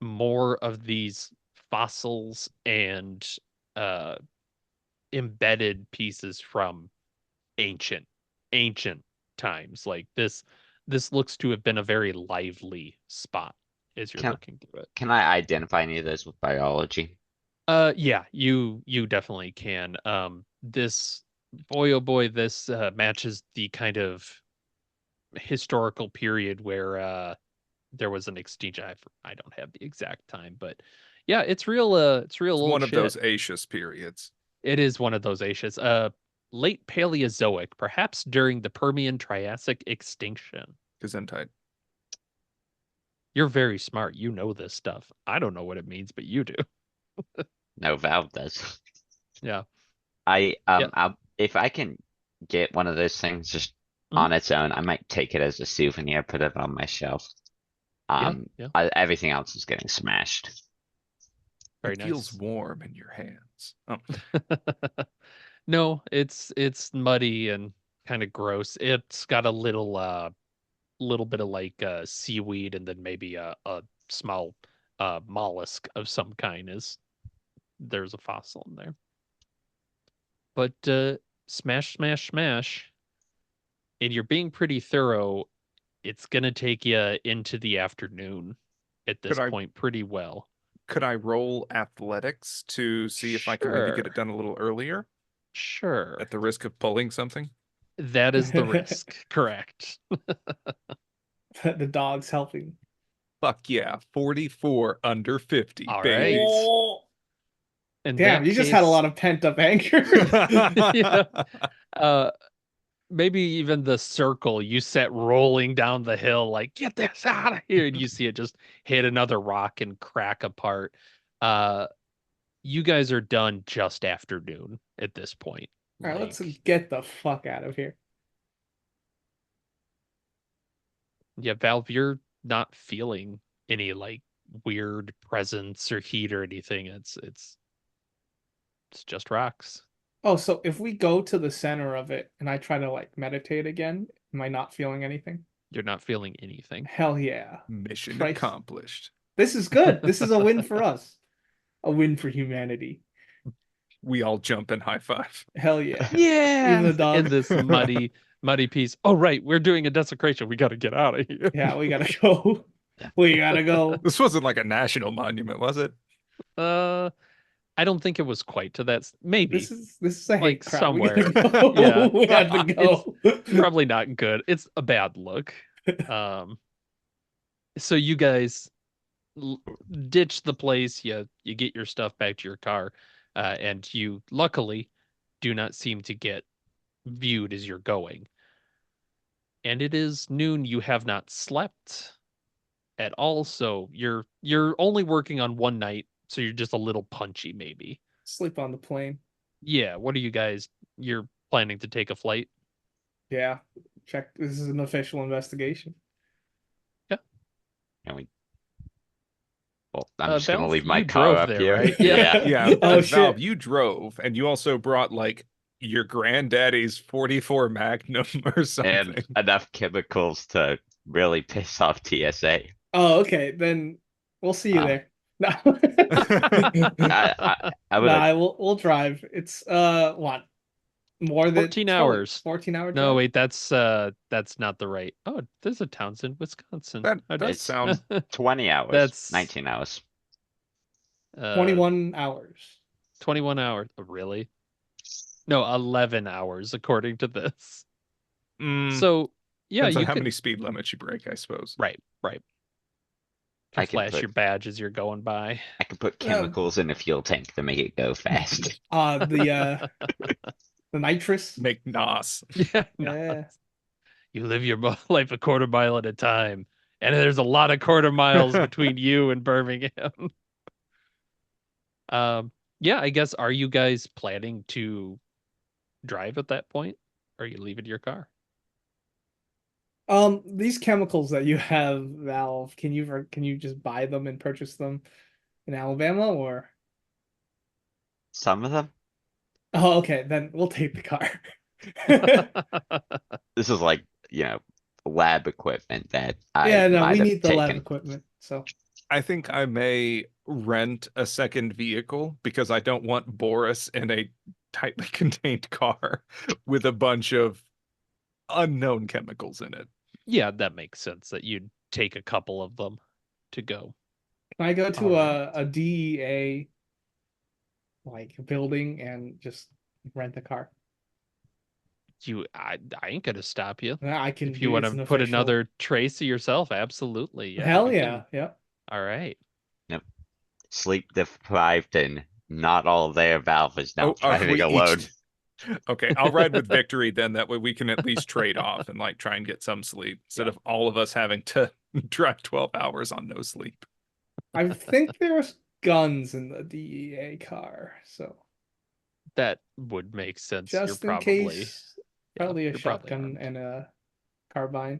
more of these fossils and uh embedded pieces from ancient ancient times. Like this looks to have been a very lively spot as you're Can looking through it. can I identify any of those with biology? Yeah, you definitely can. This boy, oh boy, this matches the kind of historical period where there was an extinction. I don't have the exact time, but yeah, it's real It's old one of shit. those Aetius periods. It is one of those ages. Late Paleozoic, perhaps during the Permian Triassic extinction. Gesundheit. You're very smart. You know this stuff. I don't know what it means, but you do. No, Valve does. Yeah. Yeah. If I can get one of those things just Mhm. on its own, I might take it as a souvenir, put it on my shelf. Yeah. Yeah. Everything else is getting smashed. Very It feels nice. warm in your hands. Oh, No, it's muddy and kind of gross. It's got a little bit of like seaweed and then maybe a small mollusk of some kind is there's a fossil in there. But smash, smash, smash. And you're being pretty thorough. It's gonna take you into the afternoon at this could I point pretty well. could I roll athletics to see if I can maybe get Sure. it done a little earlier Sure. at the risk of pulling something? That is the risk. Correct. The dog's helping. Fuck yeah, 44 under 50, All baby. right. Oh, In damn, that you just had a case- lot of pent up anger. Yeah. Maybe even the circle you set rolling down the hill, like, get this out of here. And you see it just hit another rock and crack apart. Uh, you guys are done just after noon at this point. All right, let's Like, get the fuck out of here. yeah, Valve, you're not feeling any like weird presence or heat or anything. It's just rocks. Oh, so if we go to the center of it and I try to like meditate again, am I not feeling anything? You're not feeling anything. Hell yeah. Mission Christ. accomplished. This is good. This is a win for us. A win for humanity. We all jump and high five. Hell yeah. Yeah. Even the dog. In this muddy piece. Oh, right. We're doing a desecration. We got to get out of here. Yeah, we gotta go. We gotta go. This wasn't like a national monument, was it? Uh, I don't think it was quite to that. Maybe This is a hate like crime. We somewhere. gotta go. Yeah, We have to it's go. probably not good. It's a bad look. Um, so you guys ditch the place. You get your stuff back to your car, and you luckily do not seem to get viewed as you're going. And it is noon. You have not slept at all, so you're only working on one night, so you're just a little punchy, maybe. Sleep on the plane. Yeah. What are you guys? You're planning to take a flight? Yeah. Check. This is an official investigation. Yeah. And well, I'm just gonna Valve, leave my you car drove up there, here. right? Yeah. Yeah, Oh Valve, shit. you drove, and you also brought like your granddaddy's 44 Magnum or And something. enough chemicals to really piss off TSA. Oh, okay. Then we'll see you Uh, there. No. I would have Nah, we'll drive. It's what? More than 14 it's probably hours. 14-hour No, drive. wait, that's not the right. Oh, there's a Townsend, Wisconsin. That does it's sound 20 hours, That's 19 hours. 21 hours. 21 hours. Really? No, 11 hours according to this. mm, So, yeah, depends on you how could many speed limits you break, I suppose. right. Can I can flash put your badge as you're going by. I can put Uh, chemicals in a fuel tank to make it go fast. The nitrous. Make NOS. Yeah, no. Yeah. You live your life a quarter mile at a time, and there's a lot of quarter miles between you and Birmingham. Yeah, I guess are you guys planning to drive at that point? Or are you leaving your car? These chemicals that you have, Valve, can you just buy them and purchase them in Alabama or? Some of them. Oh, okay, then we'll take the car. This is like, lab equipment that I Yeah, no, we might have need the lab taken. equipment. So I think I may rent a second vehicle because I don't want Boris in a tightly contained car with a bunch of unknown chemicals in it. Yeah, that makes sense that you'd take a couple of them to go. can I go All to right. a DEA like building and just rent the car? I ain't gonna stop you. I can If you do want it's to an put official. another trace of yourself, absolutely. Yeah, Hell you yeah, can. yep. All right. Yep. Sleep deprived and not all there. Valve is now Oh, are driving we alone. each? Okay, I'll ride with Victory then. That way we can at least trade off and like try and get some sleep instead Yeah. of all of us having to drive 12 hours on no sleep. I think there's guns in the DEA car, so That would make sense. just in case, Yeah, probably a you're probably shotgun armed. and a carbine.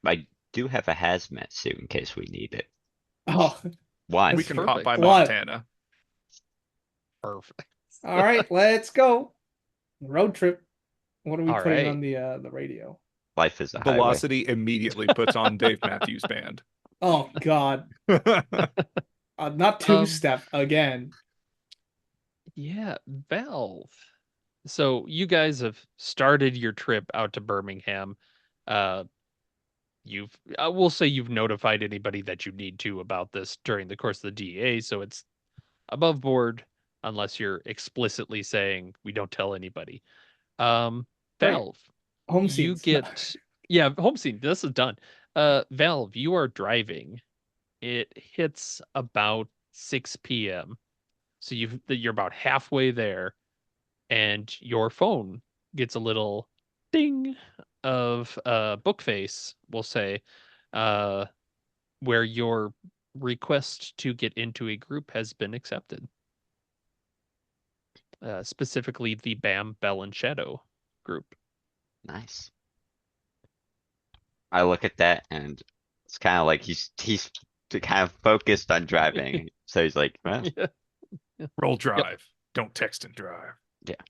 I do have a hazmat suit in case we need it. Oh, One. We That's can perfect. hop by What? Montana. Perfect. all right, let's go. Road trip. What are we All putting right. on the radio? Life is a highway. Velocity immediately puts on Dave Matthews Band. Oh God, not two Um, step again. yeah, Valve. So you guys have started your trip out to Birmingham. Uh, I will say you've notified anybody that you need to about this during the course of the DEA, so it's above board unless you're explicitly saying we don't tell anybody. Great. Valve, Home you scenes. No. get yeah, home scene. This is done. Valve, you are driving. It hits about 6 p.m. So you're about halfway there, and your phone gets a little ding of book face, we'll say, uh, where your request to get into a group has been accepted. Specifically the Bam, Bell, and Shadow group. Nice. I look at that and it's kind of like he's kind of focused on driving. So he's like, well, Yeah. Roll Yep. drive. Don't text and drive.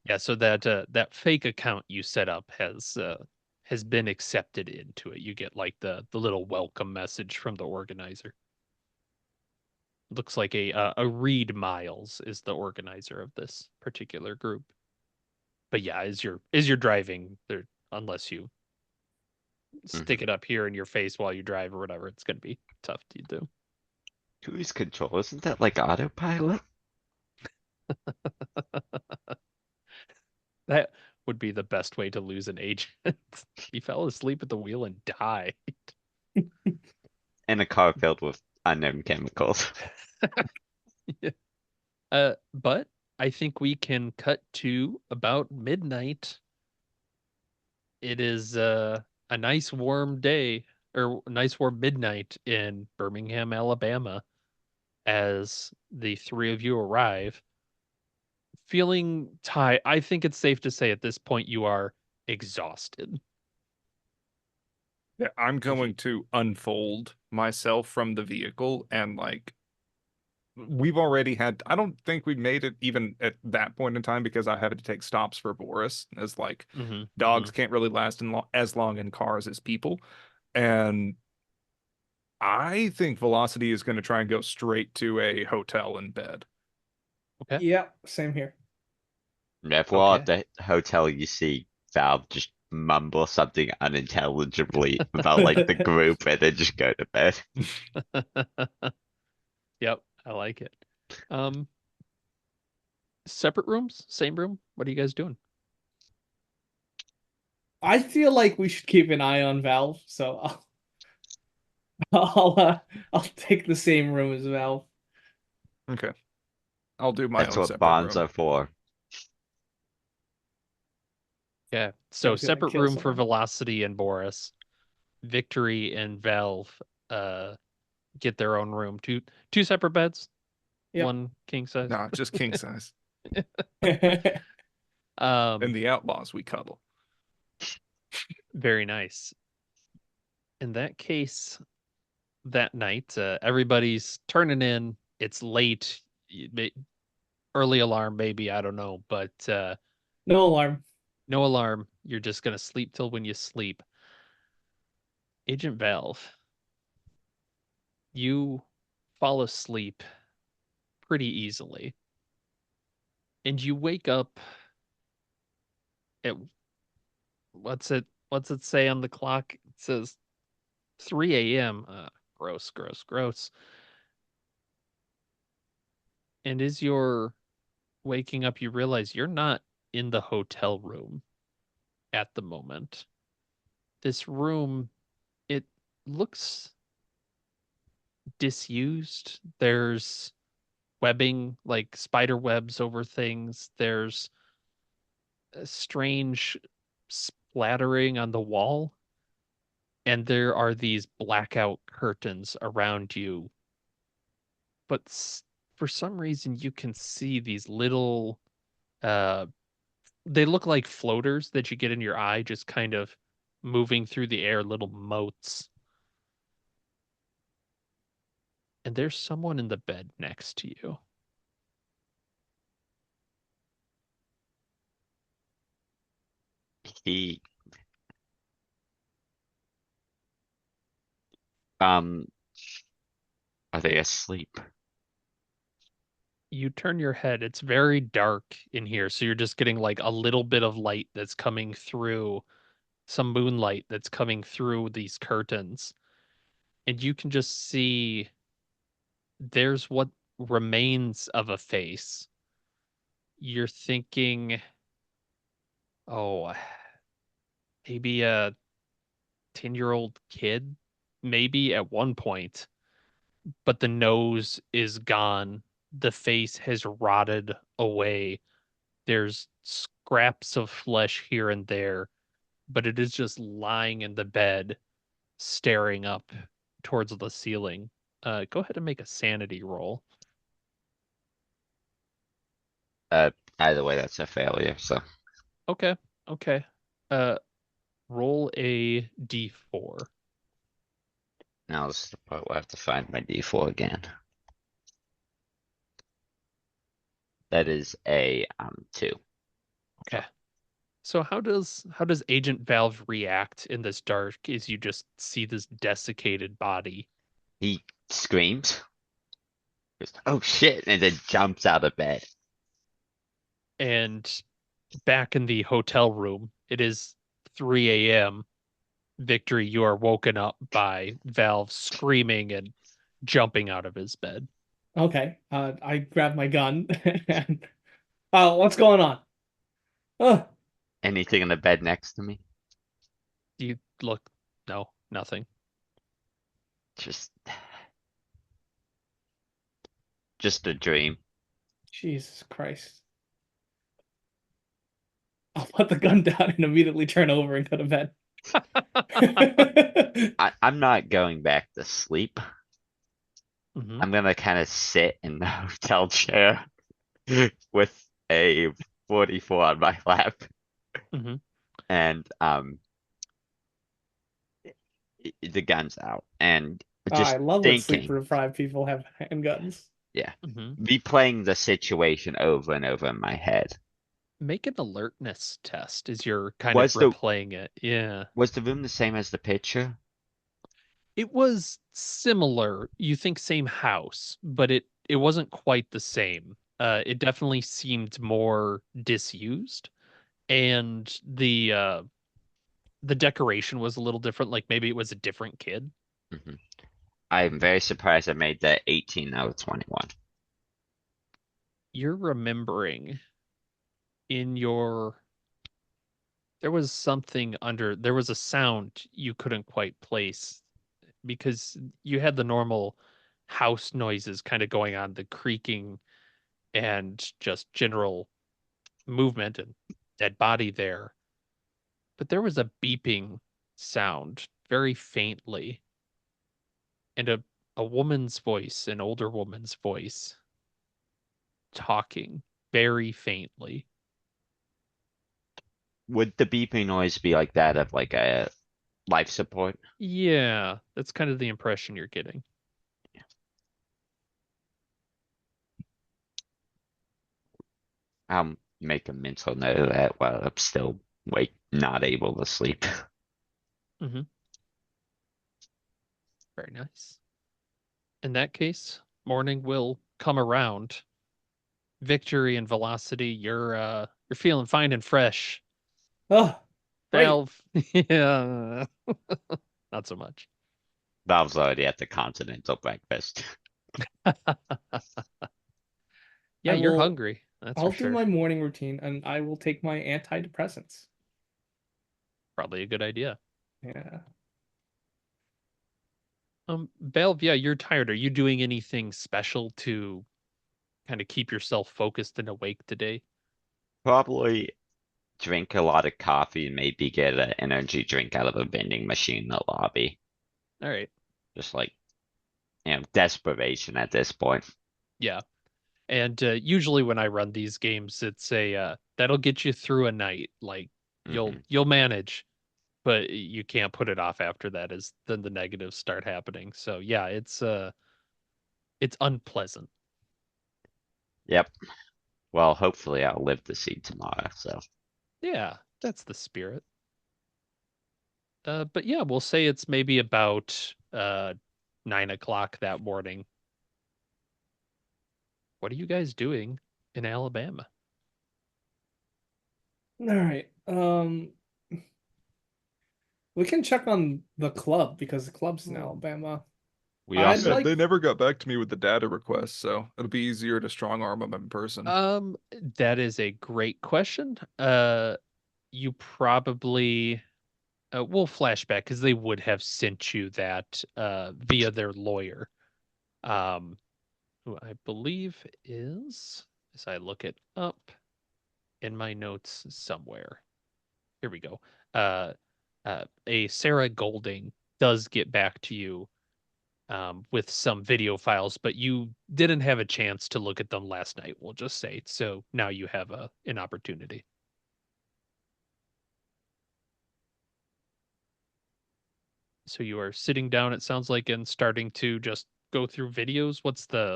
Yeah, so that fake account you set up has been accepted into it. You get like the little welcome message from the organizer. Looks like a Reed Miles is the organizer of this particular group. But yeah, is your driving there unless you stick it up here in your face while you drive or whatever. It's gonna be tough to do. Cruise control, isn't that like autopilot? That would be the best way to lose an agent. He fell asleep at the wheel and died. In a car filled with unknown chemicals. Yeah. But I think we can cut to about midnight. It is a nice warm day, or a nice warm midnight in Birmingham, Alabama, as the three of you arrive. Feeling tired. I think it's safe to say at this point you are exhausted. Yeah, I'm going to unfold myself from the vehicle and like we've already had I don't think we made it even at that point in time because I had to take stops for Boris as like dogs can't really last as long in cars as people. And I think Velocity is going to try and go straight to a hotel in bed. Okay. Yeah, same here. If we're at Okay. the hotel, you see Valve just mumble something unintelligibly about like the group and then just go to bed. Yep, I like it. Um, Separate rooms, same room. What are you guys doing? I feel like we should keep an eye on Valve, so I'll take the same room as Valve. Okay. I'll do my That's own what separate bonds room. are for. Yeah. So Someone's gonna separate kill room for someone. Velocity and Boris. Victory and Valve get their own room. Two separate beds, Yep. one king size. Nah, just king size. Um, And the outlaws we cuddle. very nice. In that case, that night, everybody's turning in. It's late. Early alarm, maybe, I don't know, but No alarm. no alarm. You're just gonna sleep till when you sleep. Agent Valve, you fall asleep pretty easily. And you wake up at what's it say on the clock? It says 3 a.m. Gross, gross, gross. And as you're waking up, you realize you're not in the hotel room at the moment. This room, it looks disused. There's webbing, like spider webs over things. There's a strange splattering on the wall. And there are these blackout curtains around you. But for some reason, you can see these little, uh, they look like floaters that you get in your eye, just kind of moving through the air, little motes. And there's someone in the bed next to you. He um are they asleep? You turn your head. It's very dark in here, so you're just getting like a little bit of light that's coming through, some moonlight that's coming through these curtains. And you can just see there's what remains of a face. You're thinking, oh, maybe a 10-year-old kid, maybe at one point, but the nose is gone. The face has rotted away. There's scraps of flesh here and there, but it is just lying in the bed, staring up towards the ceiling. Go ahead and make a sanity roll. Uh Either way, that's a failure, so Okay, okay. Uh, roll a d4. now this is the part where I have to find my D4 again. That is a 2. Okay. So how does Agent Valve react in this dark as you just see this desiccated body? He screams, goes, "Oh shit," and then jumps out of bed. And back in the hotel room, it is 3 a.m. Victory, you are woken up by Valve screaming and jumping out of his bed. Okay. I grab my gun and what's going on? Oh, Anything in the bed next to me? You look, no, nothing. Just just a dream. Jesus Christ. I'll put the gun down and immediately turn over and go to bed. I'm not going back to sleep. Hmm. I'm gonna kind of sit in the hotel chair with a 44 on my lap Hmm. and the gun's out and I just love when sleep thinking, deprived people have handguns. yeah, Hmm. replaying the situation over and over in my head. Make an alertness test as you're kind of Was the replaying it. Yeah. was the room the same as the picture? It was similar. You think same house, but it wasn't quite the same. It definitely seemed more disused, and the decoration was a little different. Like maybe it was a different kid. Hmm. I'm very surprised I made that 18 out of 21. You're remembering in your there was something under there was a sound you couldn't quite place because you had the normal house noises kind of going on, the creaking and just general movement and dead body there. But there was a beeping sound very faintly and a woman's voice, an older woman's voice, talking very faintly. Would the beeping noise be like that of like a life support? Yeah, that's kind of the impression you're getting. I'll make a mental note of that while I'm still wake, not able to sleep. Hmm. Very nice. In that case, morning will come around. Victory and velocity, you're feeling fine and fresh. Oh, great. Valve, yeah, not so much. Valve's already at the continental breakfast. Yeah, I you're will hungry. That's for I'll do sure. my morning routine and I will take my antidepressants. Probably a good idea. Yeah. Valve, yeah, you're tired. Are you doing anything special to kind of keep yourself focused and awake today? Probably drink a lot of coffee and maybe get an energy drink out of a vending machine in the lobby. All right. Just like, desperation at this point. Yeah. And usually when I run these games, it's a that'll get you through a night. Like Hmm. you'll manage, but you can't put it off after that as then the negatives start happening. So yeah, it's unpleasant. Yep. Well, hopefully I'll live to see tomorrow. So Yeah, that's the spirit. But yeah, we'll say it's maybe about 9 o'clock that morning. What are you guys doing in Alabama? All right. We can check on the club because the club's in Alabama. we I'd also Yeah, they like never got back to me with the data request, so it'll be easier to strong arm them in person. That is a great question. You probably we'll flashback because they would have sent you that via their lawyer, um, who I believe is, as I look it up in my notes somewhere. Here we go. Uh, a Sarah Golding does get back to you with some video files, but you didn't have a chance to look at them last night, we'll just say. So now you have an opportunity. So you are sitting down, it sounds like, and starting to just go through videos.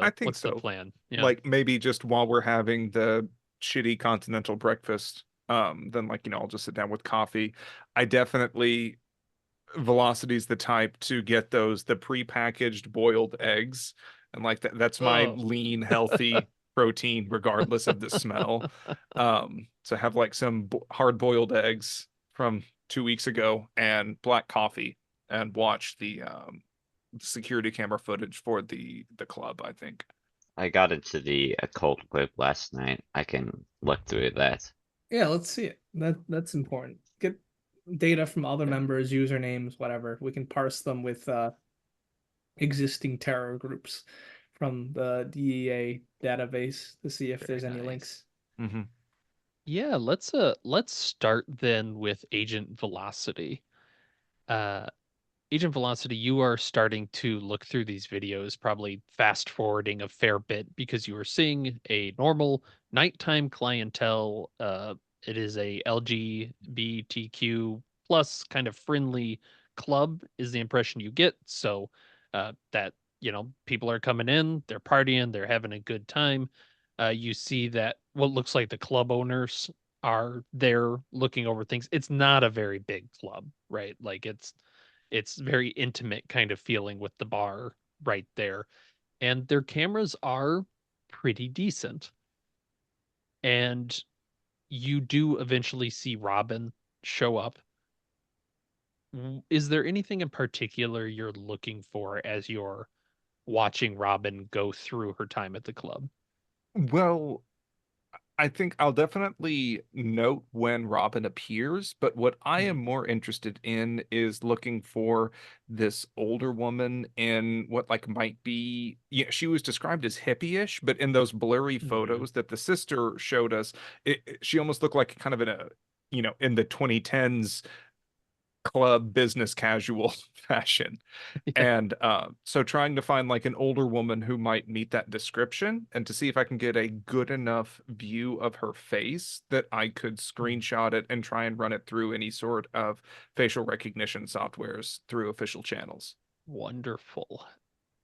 I think What's the so. plan? Yeah. Like maybe just while we're having the shitty continental breakfast, then like, I'll just sit down with coffee. I definitely Velocity's the type to get the prepackaged boiled eggs. And like that's my Oh. lean, healthy protein, regardless of the smell. So have like some hard boiled eggs from 2 weeks ago and black coffee and watched the security camera footage for the club, I think. I got into the occult group last night. I can look through that. Yeah, let's see it. That's important. Get data from other members, usernames, whatever. We can parse them with existing terror groups from the DEA database to see if Very there's any nice. links. Mm-hmm. Yeah, let's start then with Agent Velocity. Uh Agent Velocity, you are starting to look through these videos, probably fast forwarding a fair bit because you are seeing a normal nighttime clientele. It is a LGBTQ plus kind of friendly club, is the impression you get. So, that, people are coming in, they're partying, they're having a good time. You see that what looks like the club owners are there looking over things. It's not a very big club, right? Like it's very intimate kind of feeling with the bar right there. And their cameras are pretty decent. And you do eventually see Robin show up. Is there anything in particular you're looking for as you're watching Robin go through her time at the club? Well, I think I'll definitely note when Robin appears, but what I am Mhm. more interested in is looking for this older woman in what like might be, yeah, she was described as hippie-ish, but in those blurry Mhm. photos that the sister showed us, she almost looked like kind of in a, in the 2010s club business casual fashion. Yeah. And so trying to find like an older woman who might meet that description and to see if I can get a good enough view of her face that I could Mhm. screenshot it and try and run it through any sort of facial recognition softwares through official channels. Wonderful.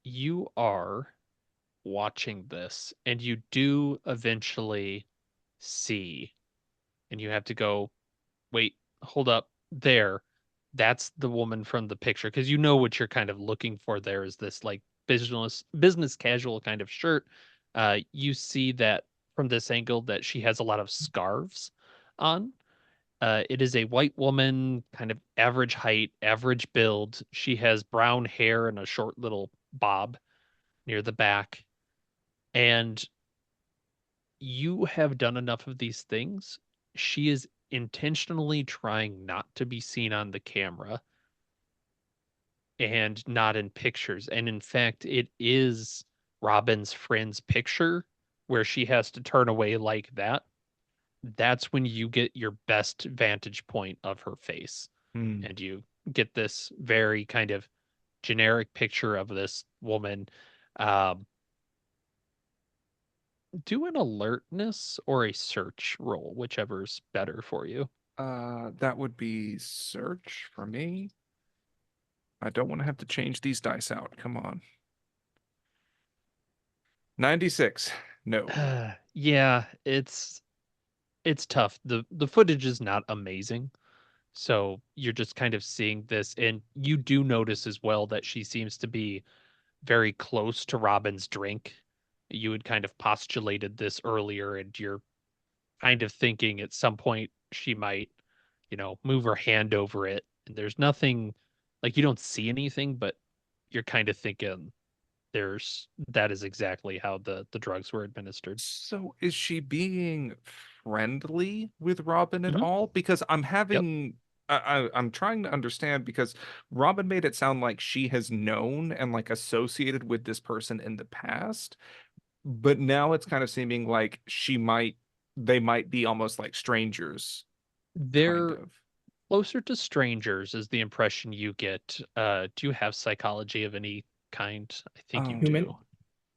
You are watching this, and you do eventually see, and you have to go, wait, hold up, there. That's the woman from the picture, because you know what you're kind of looking for there is this like business casual kind of shirt. You see that from this angle that she has a lot of scarves on. It is a white woman, kind of average height, average build. She has brown hair and a short little bob near the back. And you have done enough of these things. She is intentionally trying not to be seen on the camera and not in pictures. And in fact, it is Robin's friend's picture where she has to turn away like that. That's when you get your best vantage point of her face. Hmm. And you get this very kind of generic picture of this woman. Um, do an alertness or a search roll, whichever's better for you. That would be search for me. I don't want to have to change these dice out. Come on. 96. No. Yeah, it's tough. The footage is not amazing. So you're just kind of seeing this, and you do notice as well that she seems to be very close to Robin's drink. You had kind of postulated this earlier, and you're kind of thinking at some point she might, move her hand over it. And there's nothing like you don't see anything, but you're kind of thinking that is exactly how the drugs were administered. So is she being friendly with Robin at Hmm. all? Because I'm Yep. having I'm trying to understand because Robin made it sound like she has known and like associated with this person in the past, but now it's kind of seeming like they might be almost like strangers, kind They're of. closer to strangers is the impression you get. Do you have psychology of any kind? I think you Um, Human? do.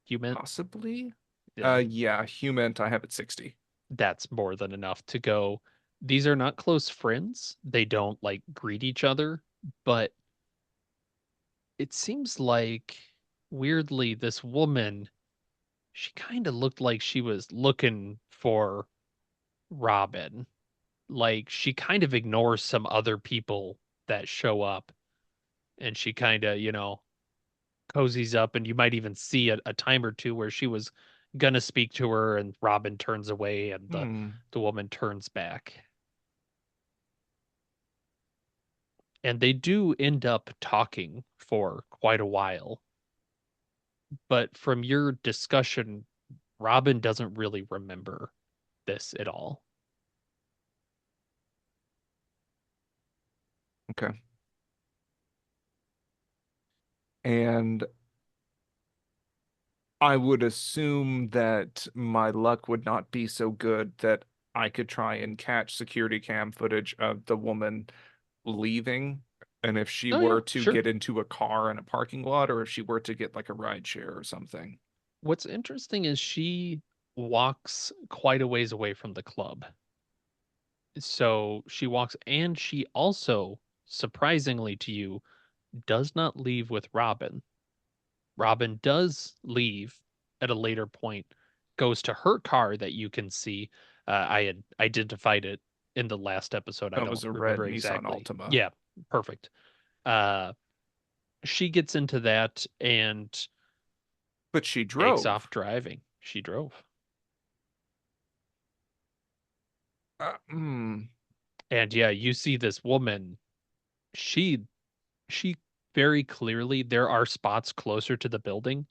Human? Possibly. Then Yeah, human. I have it 60. that's more than enough to go. These are not close friends. They don't like greet each other, but it seems like weirdly this woman, she kind of looked like she was looking for Robin. Like she kind of ignores some other people that show up, and she kind of, cozies up, and you might even see a time or two where she was gonna speak to her and Robin turns away and the Hmm. the woman turns back. And they do end up talking for quite a while. But from your discussion, Robin doesn't really remember this at all. Okay. And I would assume that my luck would not be so good that I could try and catch security cam footage of the woman leaving. And if she Oh, yeah, were to sure. get into a car in a parking lot, or if she were to get like a ride share or something. What's interesting is she walks quite a ways away from the club. So she walks, and she also, surprisingly to you, does not leave with Robin. Robin does leave at a later point, goes to her car that you can see. I had identified it in the last episode. I That don't was a red remember Nissan exactly. Altima. Yeah, perfect. Uh, she gets into that and But she takes off drove. driving. She drove. Uh, mm, And yeah, you see this woman, she she very clearly, there are spots closer to the building.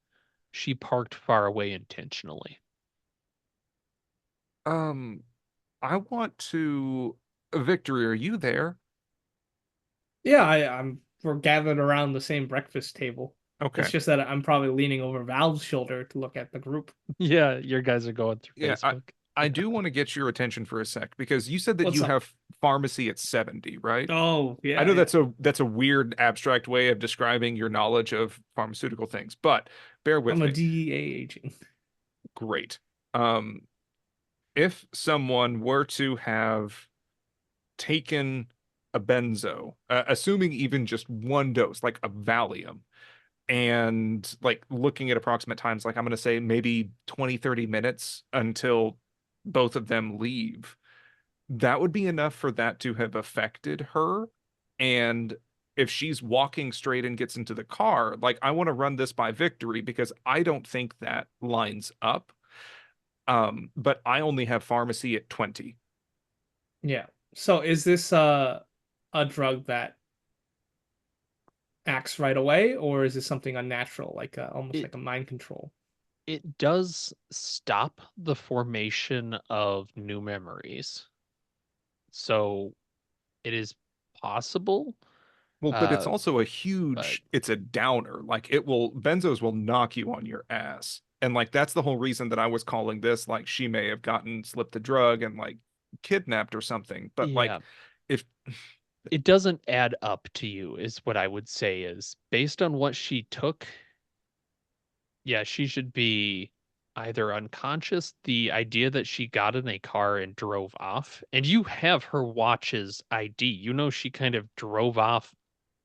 She parked far away intentionally. um, I want to. Victory, are you there? Yeah, I'm we're gathered around the same breakfast table. It's Okay. just that I'm probably leaning over Val's shoulder to look at the group. Yeah, your guys are going through Yeah, Facebook. I do want to get your attention for a sec because you said that What's you up? have pharmacy at 70, right? Oh, I yeah, know yeah. that's a weird abstract way of describing your knowledge of pharmaceutical things, but bear I'm with a me. DEA agent. Great. Um, if someone were to have taken a benzo, assuming even just one dose, like a Valium, and like looking at approximate times, like I'm going to say maybe 20, 30 minutes until both of them leave, that would be enough for that to have affected her. And if she's walking straight and gets into the car, like I want to run this by Victory because I don't think that lines up. But I only have pharmacy at 20. Yeah. So is this a drug that acts right away, or is this something unnatural, like almost It like a mind control? it does stop the formation of new memories. So it is possible, Well, but it's uh, also a but it's a downer. Like benzos will knock you on your ass. And like that's the whole reason that I was calling this like she may have gotten slipped a drug and like kidnapped or something. But like yeah, if it doesn't add up to you is what I would say is based on what she took. Yeah, she should be either unconscious, the idea that she got in a car and drove off, and you have her watch's ID. You know she kind of drove off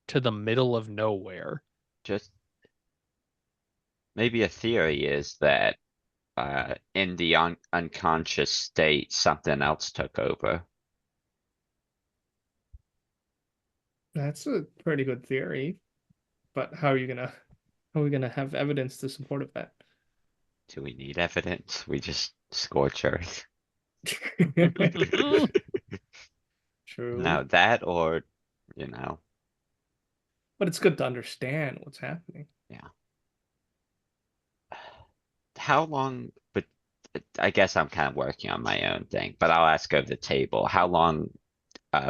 to the middle of nowhere. Just maybe a theory is that in the unconscious state, something else took over. That's a pretty good theory, but how are we gonna have evidence to support of that? Do we need evidence? We just scorch earth. True. Now that or, you know, But it's good to understand what's happening. yeah. How long, but I guess I'm kind of working on my own thing, but I'll ask over the table. How long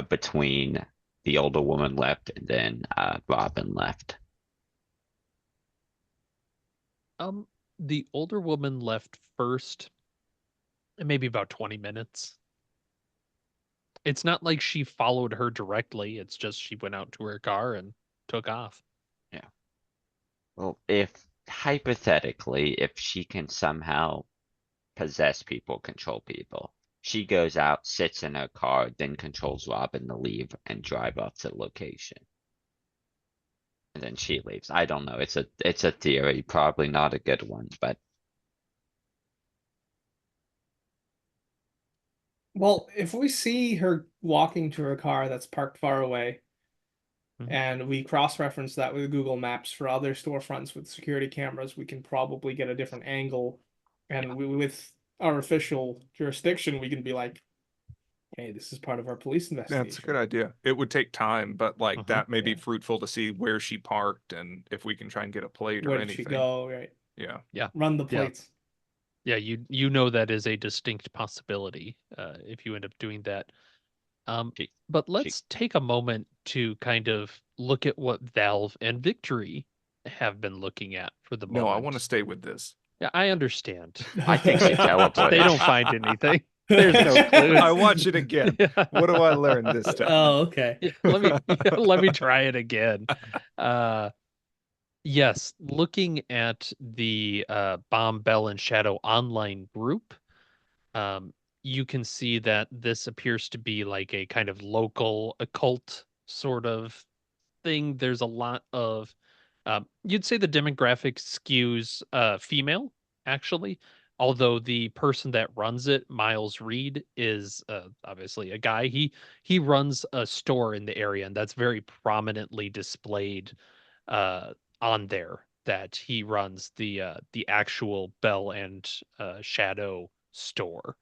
between the older woman left and then Robin left? Um, the older woman left first, maybe about 20 minutes. It's not like she followed her directly. It's just she went out to her car and took off. Yeah. Well, if hypothetically, if she can somehow possess people, control people, she goes out, sits in her car, then controls Robin to leave and drive off to the location. And then she leaves. I don't know. It's a theory, probably not a good one, but Well, if we see her walking to her car that's parked far away, Mhm. and we cross-reference that with Google Maps for other storefronts with security cameras, we can probably get a different angle. yeah. And with our official jurisdiction, we can be like, Hey, this is part of our police investigation. That's a good idea. It would take time, but like that may be Yeah. fruitful to see where she parked and if we can try and get a plate Where or did she anything. go? Right. Yeah. Yeah. Run the Yeah. plates. Yeah, you know that is a distinct possibility if you end up doing that. She, But she, let's take a moment to kind of look at what Valve and Victory have been looking at for the No, I want to moment. stay with this. Yeah, I understand. I think she teleported. They don't find anything. There's no clues. I watch it again. What do I learn this time? Oh, okay. Yeah, let me try it again. Yes, looking at the Bomb Bell and Shadow online group, you can see that this appears to be like a kind of local occult sort of thing. There's a lot of you'd say the demographic skews female, actually. Although the person that runs it, Miles Reed, is obviously a guy. He runs a store in the area, and that's very prominently displayed uh, on there that he runs the actual Bell and Shadow store.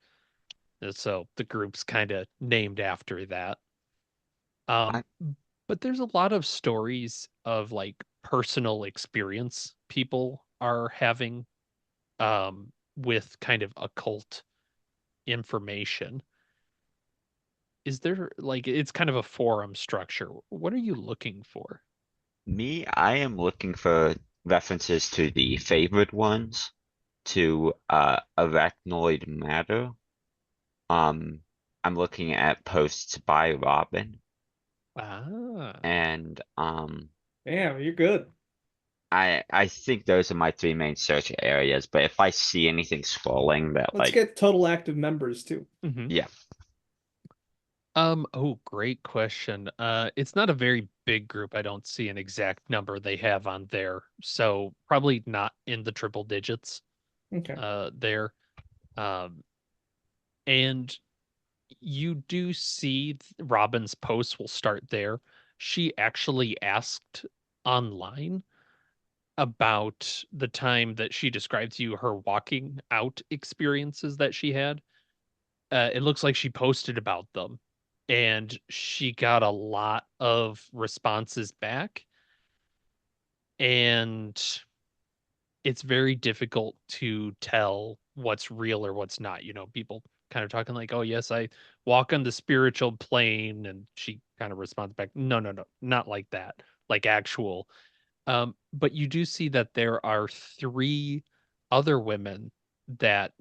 So the group's kind of named after that. I, Um, but there's a lot of stories of like personal experience people are having with kind of occult information. Is there like it's kind of a forum structure? What are you looking for? I am looking for references to the favorite ones, to arachnoid matter. Um, I'm looking at posts by Robin, Ah, and Damn, you're good. I think those are my three main search areas. But if I see anything scrolling that Let's like, get total active members too. hmm. yeah, Oh, great question. It's not a very big group. I don't see an exact number they have on there, so probably not in the triple digits Okay. there. Um, and you do see Robin's posts will start there. She actually asked online about the time that she described to you her walking out experiences that she had. It looks like she posted about them and she got a lot of responses back. And it's very difficult to tell what's real or what's not. You know, people kind of talking like, oh, yes, I walk on the spiritual plane. And she kind of responds back, no, no, no, not like that, like actual. But you do see that there are three other women that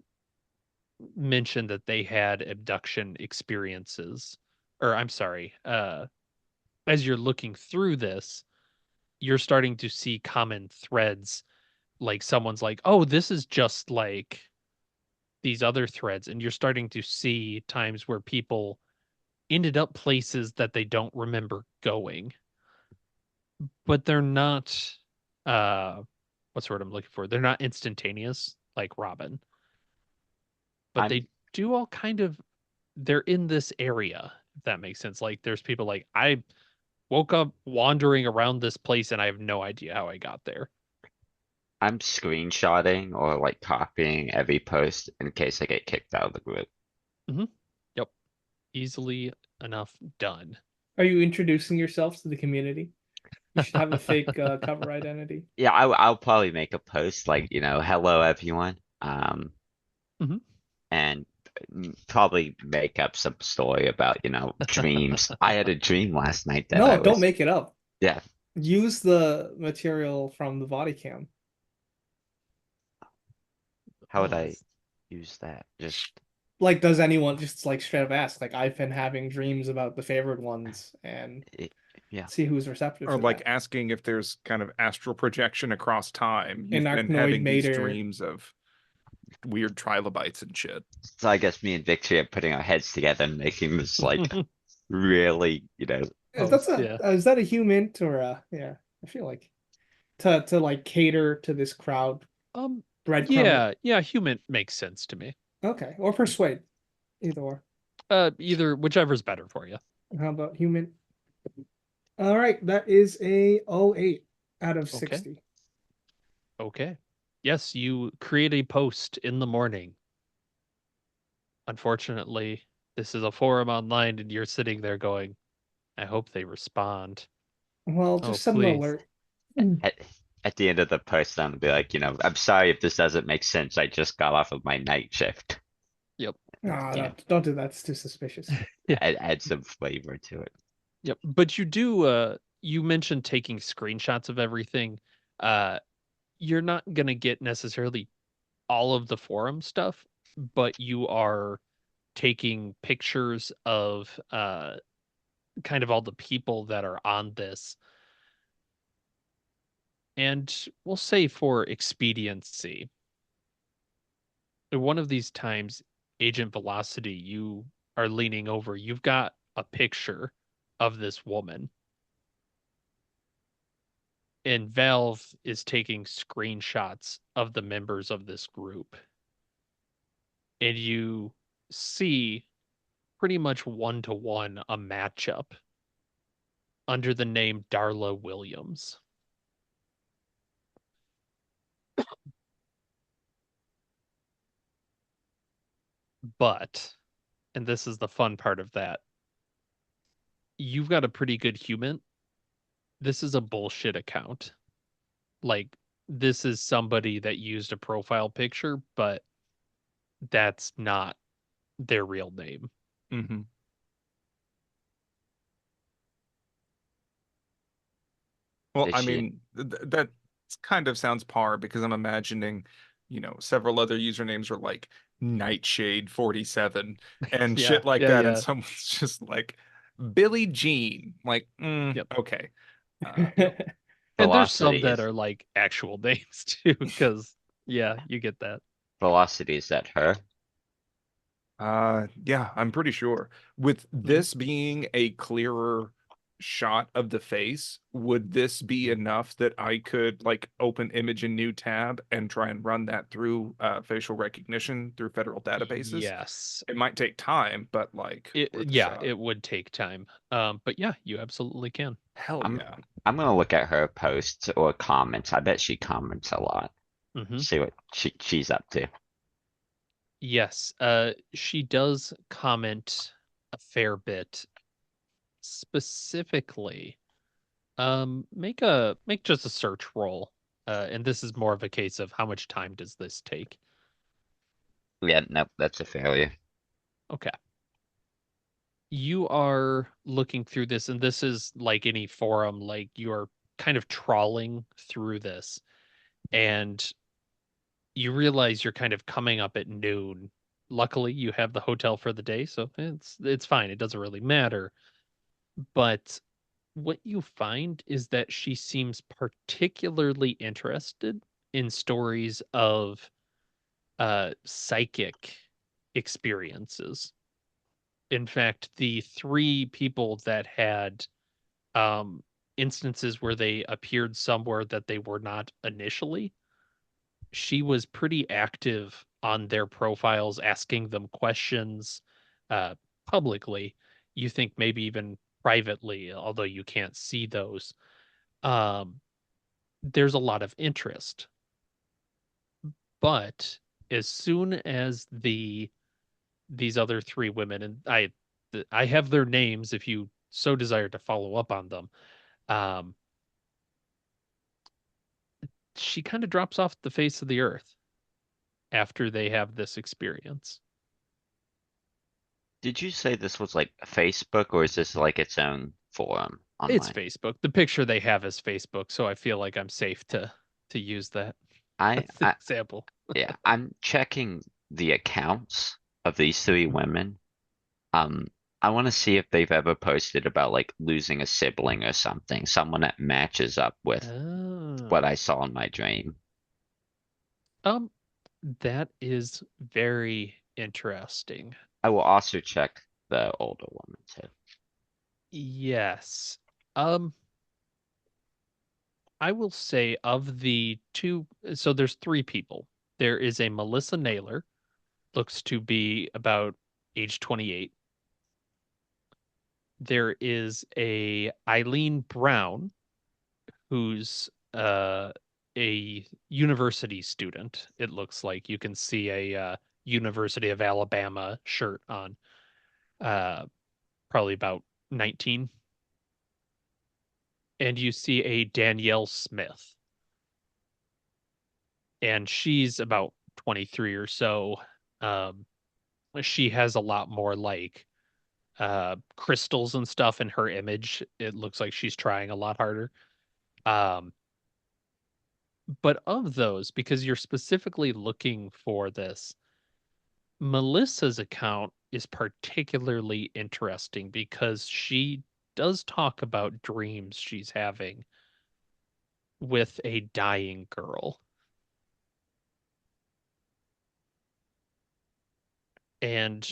mentioned that they had abduction experiences. Or I'm sorry, as you're looking through this, you're starting to see common threads. Like someone's like, oh, this is just like these other threads. And you're starting to see times where people ended up places that they don't remember going, but they're not, uh, what's the word I'm looking for? They're not instantaneous like Robin, but I'm they do all kind of, they're in this area, if that makes sense. Like there's people like, I woke up wandering around this place and I have no idea how I got there. I'm screenshotting or like copying every post in case I get kicked out of the group. Hmm. Yep. Easily enough done. Are you introducing yourself to the community? You should have a fake cover identity. Yeah, I'll probably make a post like, hello everyone. Hmm. And probably make up some story about, dreams. I had a dream last night that I No, don't was, make it up. yeah, Use the material from the body cam. how would I use that? Just, Like, does anyone just like straight up ask? Like, I've been having dreams about the favored ones, and it, yeah. see who's receptive Or to like that. asking if there's kind of astral projection across time. An You've been arachnoid having these mater. dreams of weird trilobites and shit. So I guess me and Victory are putting our heads together and making this like really, Post, yeah. Is that a human or a yeah? I feel like to like cater to this crowd, breadcrumb it. Yeah, human makes sense to me. Okay, or persuade, either or. Either whichever's better for you. How about human? All right, that is a 08 out of Okay. 60. Okay. Yes, you create a post in the morning. Unfortunately, this is a forum online and you're sitting there going, I hope they respond. Well, Oh, just send an please. alert. Mm. At, at the end of the post, I'm gonna be like, I'm sorry if this doesn't make sense. I just got off of my night shift. Yep. Ah, Yeah, don't do that. It's too suspicious. Yeah. add some flavor to it. Yep. But you do you mentioned taking screenshots of everything. Uh you're not gonna get necessarily all of the forum stuff, but you are taking pictures of kind of all the people that are on this. And we'll say for expediency, one of these times, Agent Velocity, you are leaning over, you've got a picture of this woman, and Valve is taking screenshots of the members of this group. And you see pretty much one to one a matchup under the name Darla Williams. But, and this is the fun part of that, you've got a pretty good human. This is a bullshit account. Like, this is somebody that used a profile picture, but that's not their real name. Hmm. Well, Did I she? mean, that kind of sounds par because I'm imagining, several other usernames are like Nightshade 47 and Yeah, shit like yeah, that, and yeah. someone's just like Billie Jean. Like, Yep. okay. Yep. And there's some Velocity that is are like actual names too, because yeah, you get that. velocity is that her? Yeah, I'm pretty sure. With Mhm. this being a clearer shot of the face, would this be enough that I could like open image in new tab and try and run that through facial recognition through federal databases? Yes. It might take time, but like worth a Yeah, shot. it would take time. But yeah, you absolutely can. Hell I'm yeah. I'm gonna look at her posts or comments. I bet she comments a lot. Hmm. See what she's up to. Yes, she does comment a fair bit. Specifically, make just a search roll. And this is more of a case of how much time does this take? Yeah, nope, that's a failure. Okay. You are looking through this, and this is like any forum, like you're kind of trawling through this, and you realize you're kind of coming up at noon. Luckily, you have the hotel for the day, so it's fine. It doesn't really matter. But what you find is that she seems particularly interested in stories of psychic experiences. In fact, the three people that had um instances where they appeared somewhere that they were not initially, she was pretty active on their profiles, asking them questions uh, publicly. You think maybe even privately, although you can't see those. Um, there's a lot of interest. But as soon as these other three women, and I have their names if you so desire to follow up on them, um, she kind of drops off the face of the earth after they have this experience. Did you say this was like Facebook or is this like its own forum It's online? Facebook. The picture they have is Facebook, so I feel like I'm safe to use that I, as an I, example. yeah, I'm checking the accounts of these three women. Um, I want to see if they've ever posted about like losing a sibling or something, someone that matches up with what I Oh. saw in my dream. Um, that is very interesting. I will also check the older woman too. Yes. Um, I will say of the two, so there's three people. There is a Melissa Naylor, looks to be about age 28. There is a Eileen Brown, who's a university student. It looks like you can see a University of Alabama shirt on. probably about 19. And you see a Danielle Smith. And she's about 23 or so. Um, she has a lot more like crystals and stuff in her image. It looks like she's trying a lot harder. Um, but of those, because you're specifically looking for this, Melissa's account is particularly interesting because she does talk about dreams she's having with a dying girl. And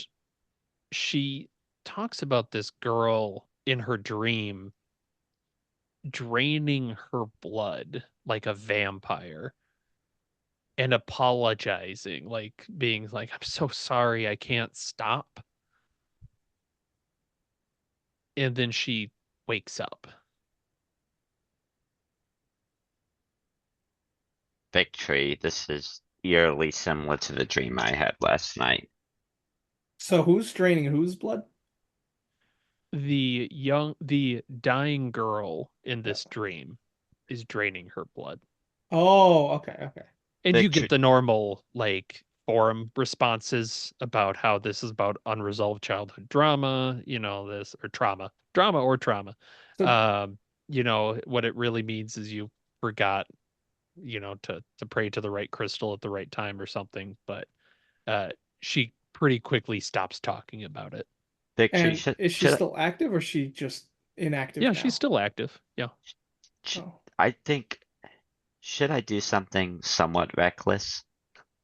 she talks about this girl in her dream draining her blood like a vampire and apologizing, like being like, I'm so sorry, I can't stop. And then she wakes up. Victory. This is eerily similar to the dream I had last night. So who's draining whose blood? The dying girl in this dream is draining her blood. Oh, okay. And you get Victory. the normal like forum responses about how this is about unresolved childhood drama, this or drama or trauma. So Um, what it really means is you forgot, to pray to the right crystal at the right time or something, but she pretty quickly stops talking about it. Victory. and Should is she should still active or is she just inactive Yeah, she's now? still active. Yeah. Sh- Oh, I think, should I do something somewhat reckless?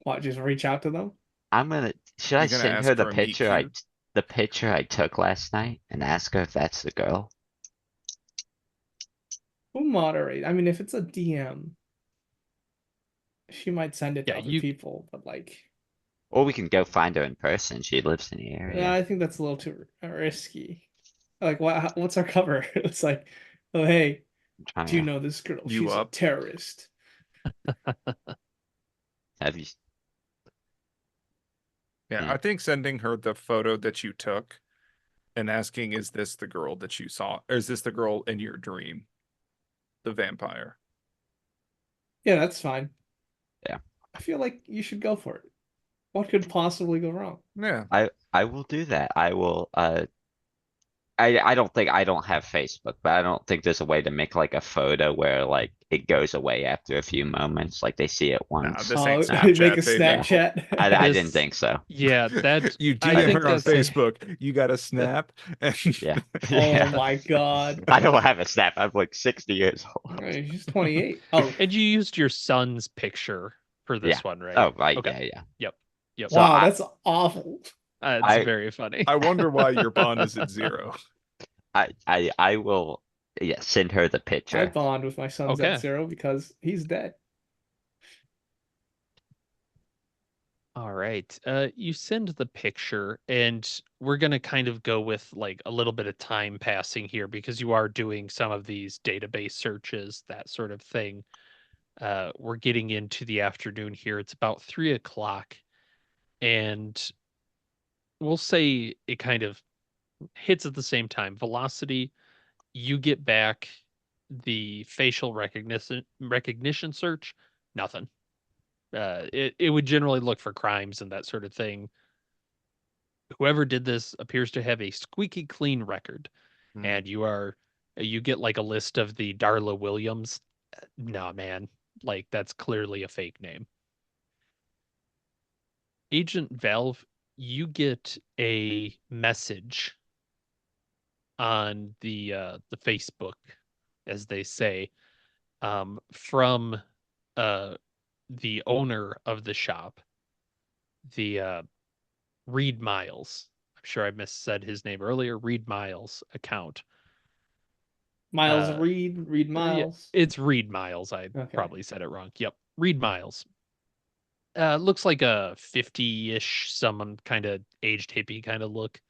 what? Just reach out to them? Should I You're gonna send her ask for a meet cute? the picture I took last night and ask her if that's the girl? Who moderate? I mean, if it's a DM, she might send it Yeah, to other people, but like, Or we can go find her in person. She lives in the area. I think that's a little too risky. Like, what's our cover? It's like, oh, hey, I'm trying do you to know this girl? You She's a up? terrorist. have you. Yeah, Hmm. I think sending her the photo that you took and asking, is this the girl that you saw? Or is this the girl in your dream? The vampire. Yeah, that's fine. Yeah. I feel like you should go for it. What could possibly go wrong? Yeah. I will do that. I will I don't have Facebook, but I don't think there's a way to make like a photo where like it goes away after a few moments, like they see it Nah, once. this ain't Oh, make a Snapchat, baby. Yeah. I Snapchat. didn't this think so. yeah, that You I DM think her on that's Facebook, you got a snap, and Yeah. Oh Yeah. my God. I don't have a snap. I'm like 60 years old. Right, she's 28. Oh, and you used your son's picture for Yeah. this one, right? Oh, right. Okay. Yeah, yeah. Yep. Yep. So wow, that's awful. It's I very funny. I wonder why your bond is at 0. I will, yeah, send her the I picture. bond with my son's at Okay. 0 because he's dead. All right. You send the picture, and we're gonna kind of go with like a little bit of time passing here because you are doing some of these database searches, that sort of thing. We're getting into the afternoon here. It's about 3 o'clock, and we'll say it kind of hits at the same time. Velocity, you get back the facial recognition search, nothing. It would generally look for crimes and that sort of thing. Whoever did this appears to have a squeaky clean record, Hmm. and you get like a list of the Darla Williams. Nah, man, like that's clearly a fake name. Agent Valve, you get a message on the Facebook, as they say, from uh the owner of the shop, the Reed Miles. I'm sure I missaid his name earlier. Reed Miles account. Miles Uh, Reed yeah, Miles. it's Reed Miles. I Okay. probably said it wrong. Yep, Reed Miles. Looks like a 50-ish, someone kind of aged hippie kind of look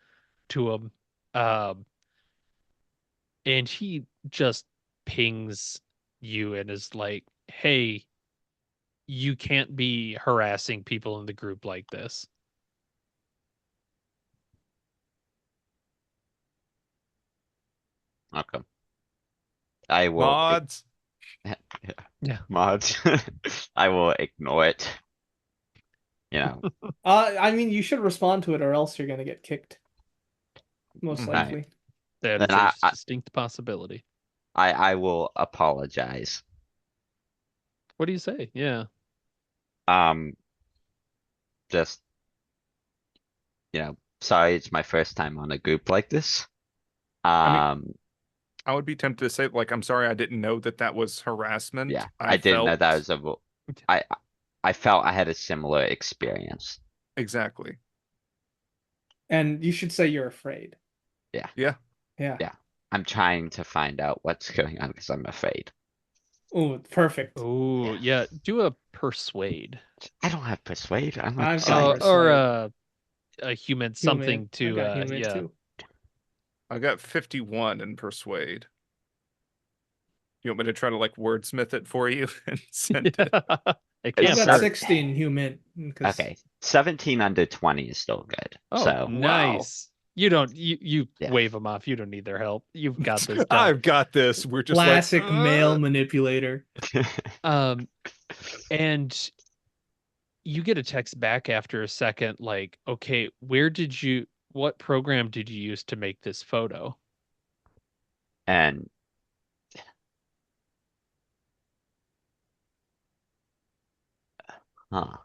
to him. Um, and he just pings you and is like, "Hey, you can't be harassing people in the group like this." Okay. I will Mods. Yeah. mods. I will ignore it. You know, I mean, you should respond to it, or else you're gonna get kicked. Most Mhm. likely. That then is a distinct possibility. I will apologize. What do you say? Yeah. Um, just, sorry, it's my first time on a group like this. I mean, Um, I would be tempted to say, like, I'm sorry, I didn't know that that was harassment. yeah, I I didn't know felt that was I I felt I had a similar experience. exactly. And you should say you're afraid. Yeah, Yeah. Yeah. yeah. I'm trying to find out what's going on because I'm afraid. Oh, perfect. Oh, Yeah. yeah. Do a persuade. I don't have persuade. I'm a I've got scientist. Or persuade. a human Human. something I've to got human yeah. too. I got 51 in persuade. You want me to try to like wordsmith it for you and send it? Yeah. It It's I've can't got hurt. 16 human because Okay, 17 under 20 is still good. Oh, So nice. You don't you yeah, wave them off. You don't need their help. You've got this done. I've got this. We're just like, classic male manipulator. Um, and you get a text back after a second, like, okay, what program did you use to make this photo? and huh.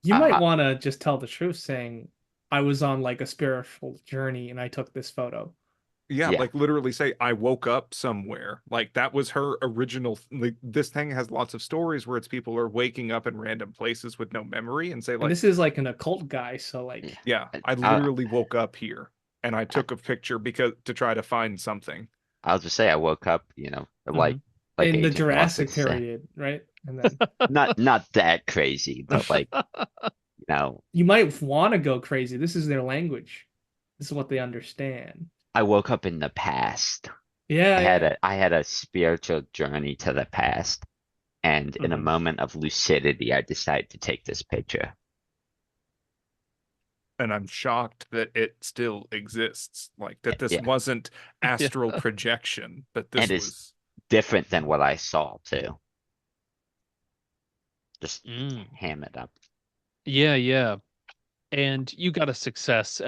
You might Uh, want to just tell the truth, saying I was on like a spiritual journey and I took this photo. yeah, yeah, like literally say, I woke up somewhere. Like that was her original. Like this thing has lots of stories where it's people are waking up in random places with no memory and say, And like, this is like an occult guy, so yeah. like yeah, I I, literally woke up here and I I, took a picture because to try to find something. I'll just say I woke up, Mhm. like in the Agent Norton Jurassic said. period, right? And then Not that crazy, but like, you know, you might want to go crazy. This is their language. This is what they understand. I woke up in the past. Yeah, yeah. I had a spiritual journey to the past, and in a Mhm. moment of lucidity, I decided to take this picture. And I'm shocked that it still exists. Like that this Yeah, wasn't Yeah. astral projection, but and this it's was different than what I saw too. Just Mm. ham it up. Yeah, yeah. And you got a success.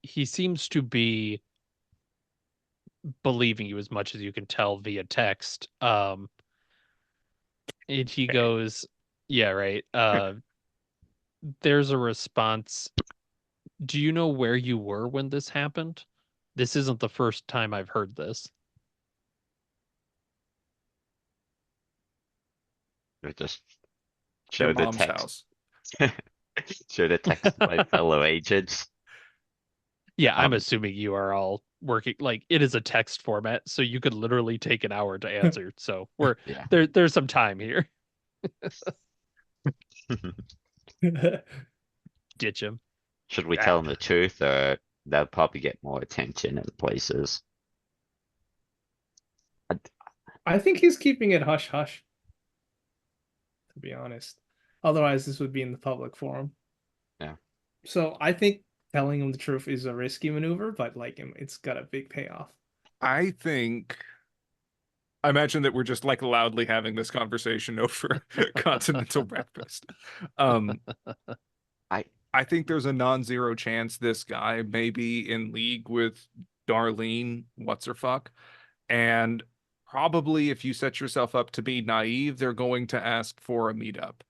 He seems to be believing you as much as you can tell via text. And he okay. goes, yeah, right. There's a response. Do you know where you were when this happened? This isn't the first time I've heard this. Or just Your show the mom's text. house. Show the text to my fellow agents. Yeah, I'm Um, assuming you are all working like it is a text format, so you could literally take an hour to answer. So we're yeah. there's some time here. Ditch him. Should we Ah, tell them the truth, or they'll probably get more attention in places? I- I think he's keeping it hush hush, to be honest. Otherwise, this would be in the public forum. Yeah. So I think telling him the truth is a risky maneuver, but like it's got a big payoff. I think I imagine that we're just like loudly having this conversation over continental breakfast. Um, I I think there's a non-zero chance this guy may be in league with Darlene, what's her fuck, and probably if you set yourself up to be naive, they're going to ask for a meetup.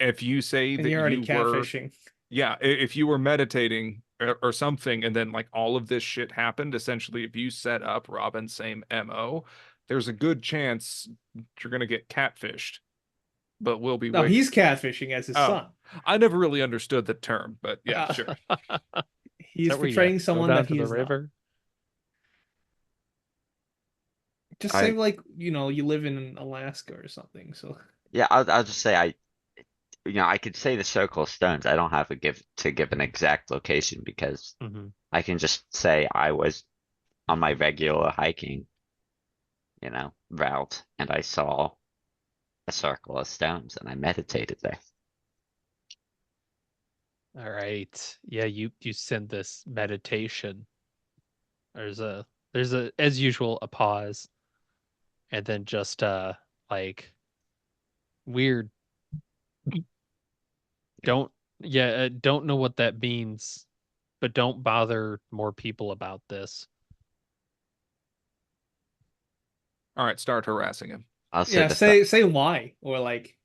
If you say And that you're already you were, catfishing. yeah, if you were meditating or something, and then like all of this shit happened, essentially, if you set up Robin's same MO, there's a good chance you're gonna get catfished. But we'll be No, waiting. he's catfishing as his Oh, son. I never really understood the term, but yeah, Uh, sure. Is he's that where you portraying go someone down that to he the is not. river? Just say I like, you live in Alaska or something. So yeah, I'll just say I could say the circle of stones. I don't have to give an exact location because Hmm. I can just say I was on my regular hiking, route, and I saw a circle of stones and I meditated there. All right. Yeah, you send this meditation. There's a There's as usual, a pause, and then just like weird. Don't don't know what that means, but don't bother more people about this. All right, start harassing him. Also, Yeah, the th say why, or like,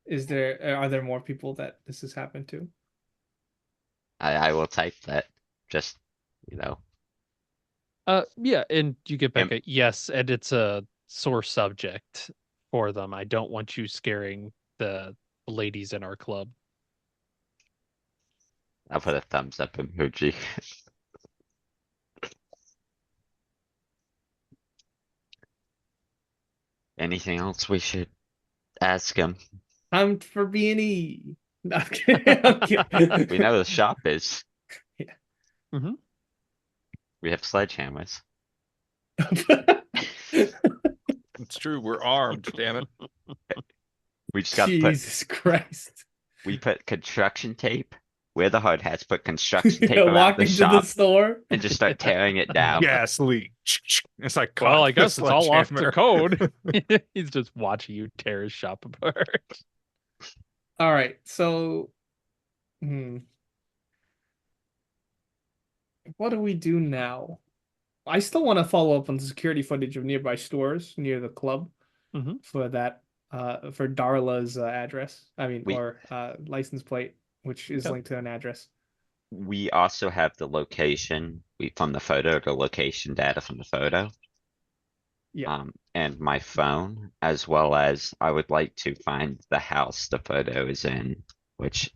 are there more people that this has happened to? I will type that. Just, you know, Yeah, and you get back im a yes, and it's a sore subject for them. I don't want you scaring the ladies in our club. I'll put a thumbs up emoji. Anything else we should ask him? Time for B&E. No, I'm kidding. I'm We kidding. know the shop is. Yeah. Hmm. We have sledgehammers. It's true, we're armed, damn it. We just got to put, Jesus Christ. we put construction tape. We're the hard hats, put construction tape Yeah, around walk the into the shop store. and just start tearing it down. Gas leak. It's like Well, cock I the guess it's all off the sledgehammer. code. He's just watching you tear his shop apart. All right, so hmm, what do we do now? I still want to follow up on the security footage of nearby stores near the club Hmm. for that for Darla's address. I mean, We or license plate, which is Yep. linked to an address. we also have the location from the photo, the location data from the photo. Yeah. And my phone, as well as I would like to find the house the photo is in, which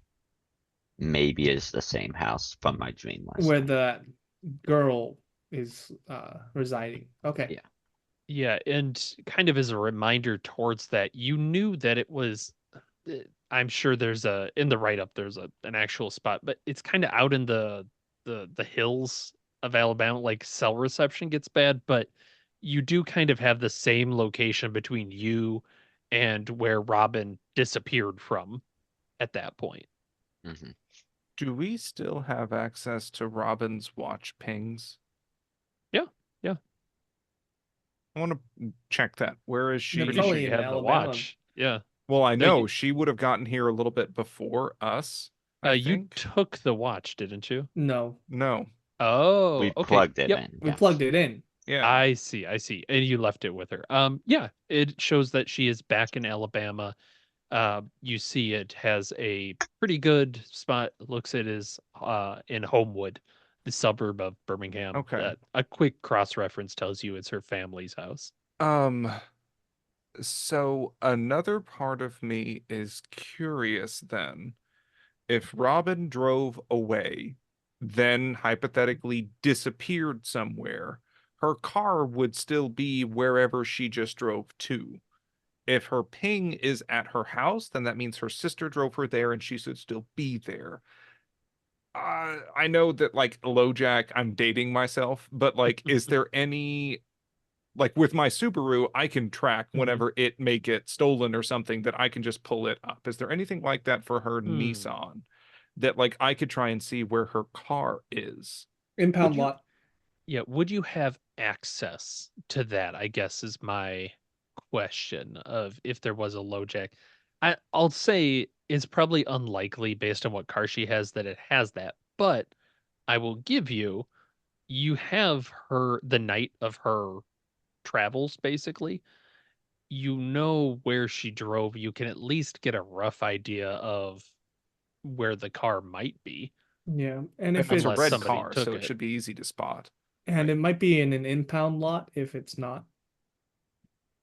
maybe is the same house from my dream last Where night. the girl is residing. Okay. Yeah. Yeah, and kind of as a reminder towards that, you knew that it was. I'm sure there's a in the write up. There's an actual spot, but it's kind of out in the hills of Alabama. Like cell reception gets bad, but you do kind of have the same location between you and where Robin disappeared from at that point. Hmm. Do we still have access to Robin's watch pings? Yeah, yeah. I want to check that. Where is They're Pretty she? sure probably you in have the Alabama. watch. Yeah. Well, I No, know she would have gotten here a little bit before us, I you think. took the watch, didn't you? No, No. Oh, We okay. plugged it Yep. in, we yes. plugged it in. Yeah. I see, I see. And you left it with her. Yeah, it shows that she is back in Alabama. You see it has a pretty good spot. Looks it is in Homewood, the suburb of Birmingham. Okay. That a quick cross reference tells you it's her family's house. Um, so another part of me is curious then. If Robin drove away, then hypothetically disappeared somewhere, her car would still be wherever she just drove to. If her ping is at her house, then that means her sister drove her there and she should still be there. I know that like LoJack, I'm dating myself, but like, is there any like with my Subaru, I can track Mhm. whenever it may get stolen or something that I can just pull it up. Is there anything like that for her Hmm. Nissan that like I could try and see where her car is? Would Impound you? lot. Yeah. Would you have access to that? I guess is my question of if there was a low jack. I'll say it's probably unlikely based on what car she has that it has that, but I will give you you have her the night of her travels basically. You know where she drove. You can at least get a rough idea of where the car might be, Yeah, and And if it's a unless red it's somebody car, so took it it. should be easy to spot. and Right. it might be in an impound lot if it's not,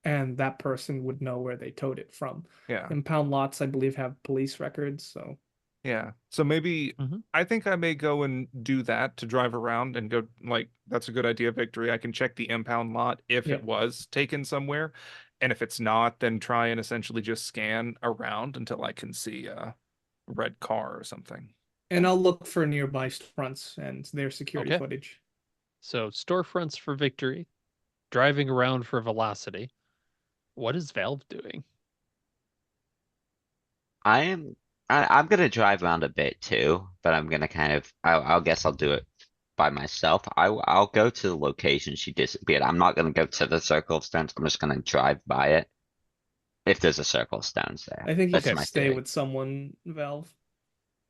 and that person would know where they towed it from. Yeah. Impound lots, I believe, have police records, so Yeah. So maybe Mhm. I think I may go and do that to drive around and go like that's a good idea, Victory. I can check the impound lot if yeah. it was taken somewhere. And if it's not, then try and essentially just scan around until I can see a red car or something. And I'll look for nearby fronts and their security Okay. footage. So storefronts for victory, driving around for velocity. What is Valve doing? I am, I'm gonna drive around a bit too, but I'm gonna kind of, I'll guess I'll do it by myself, I'll go to the location she disappeared. I'm not gonna go to the Circle of Stones. I'm just gonna drive by it if there's a Circle of Stones there. I think you That's should my stay theory. with someone, Valve,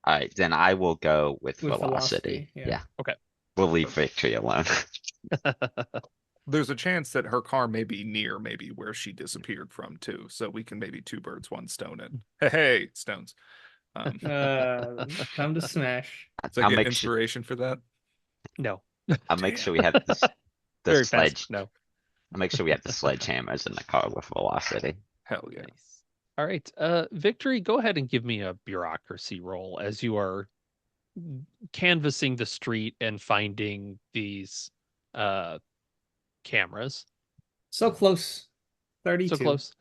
All right, then I will go with with velocity. velocity. Yeah. Yeah, Okay. we'll leave Victory alone. There's a chance that her car may be near maybe where she disappeared from too. So we can maybe two birds, one stone it. Hey, stones. Time to smash. So I I'll get make sure inspiration for that. No. I'll make sure Damn. we have this the Very sledge. fast. No. I'll make sure we have the sledgehammers in the car with velocity. Hell yeah. Nice. All right. Victory, go ahead and give me a bureaucracy roll as you are canvassing the street and finding these cameras. So close. 32 So close.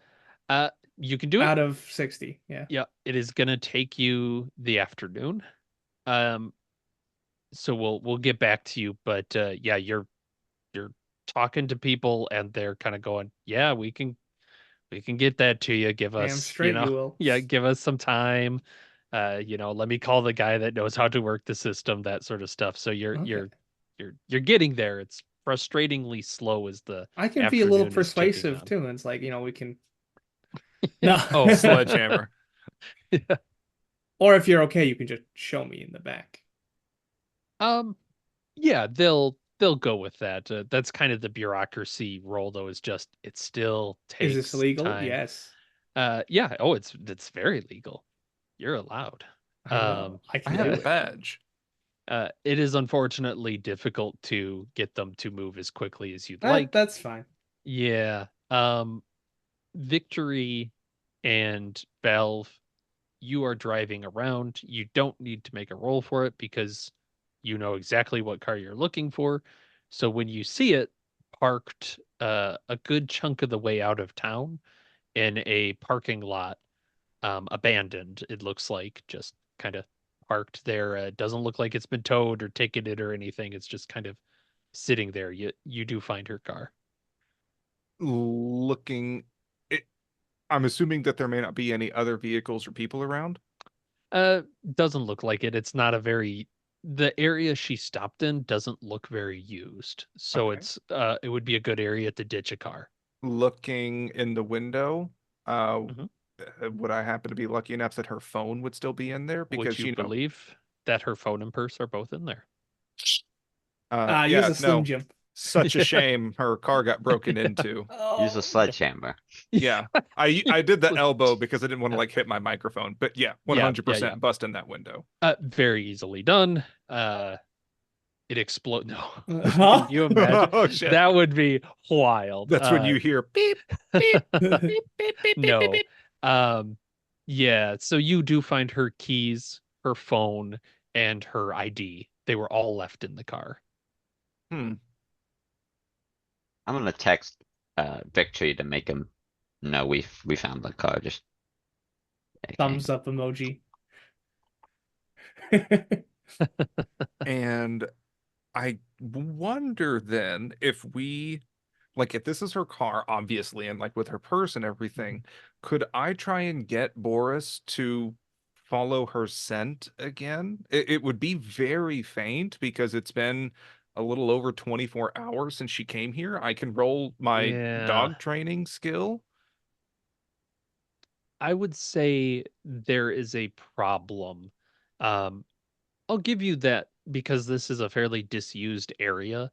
You can do it. out of 60. Yeah. Yeah, it is gonna take you the afternoon. So we'll get back to you, but yeah, you're talking to people and they're kind of going, yeah, we can get that to you. Give Damn us, straight you will. yeah, give us some time. Let me call the guy that knows how to work the system, that sort of stuff. So Okay. you're getting there. It's frustratingly slow as the I can be a little afternoon is ticking persuasive on. too. And it's like, we can. No. Oh, sledgehammer. Or if you're okay, you can just show me in the back. Yeah, they'll go with that. That's kind of the bureaucracy role, though. Is just it still Is takes this legal? time. Yes. Yeah. Oh, it's very legal. You're allowed. I know. I I can have do a it. badge. It is unfortunately difficult to get them to move as quickly as you'd like. That's fine. Yeah. Victory and Valve, you are driving around. You don't need to make a roll for it because you know exactly what car you're looking for. So when you see it parked a good chunk of the way out of town in a parking lot, abandoned, it looks like, just kind of parked there. It doesn't look like it's been towed or ticketed or anything. It's just kind of sitting there. You do find her car. Looking, I'm assuming that there may not be any other vehicles or people around. Doesn't look like it. It's not a very the area she stopped in doesn't look very used. So Okay. it would be a good area to ditch a car. Looking in the window, Mhm. would I happen to be lucky enough that her phone would still be in there? Would Because you believe that her phone and purse are both in there? Use yeah, a Slim no, Jim. such a Yeah. shame her car got broken Yeah. into. Use Oh, a sledgehammer. Yeah, I did the Let's- elbow because I didn't want to like hit my microphone. But yeah, Yeah, 100% bust in that window. Very easily done. It explode. No. Huh? Can you imagine? Oh shit! That would be wild. That's when you hear beep beep beep beep beep beep No. beep. Yeah, so you do find her keys, her phone, and her ID. They were all left in the car. Hmm. I'm gonna text Victory to make him know we found the car. Just okay. Thumbs up emoji. And I wonder then if if this is her car, obviously, and like with her purse and everything, could I try and get Boris to follow her scent again? It would be very faint because it's been a little over 24 hours since she came here. I can roll my Yeah. dog training skill. I would say there is a problem. I'll give you that because this is a fairly disused area.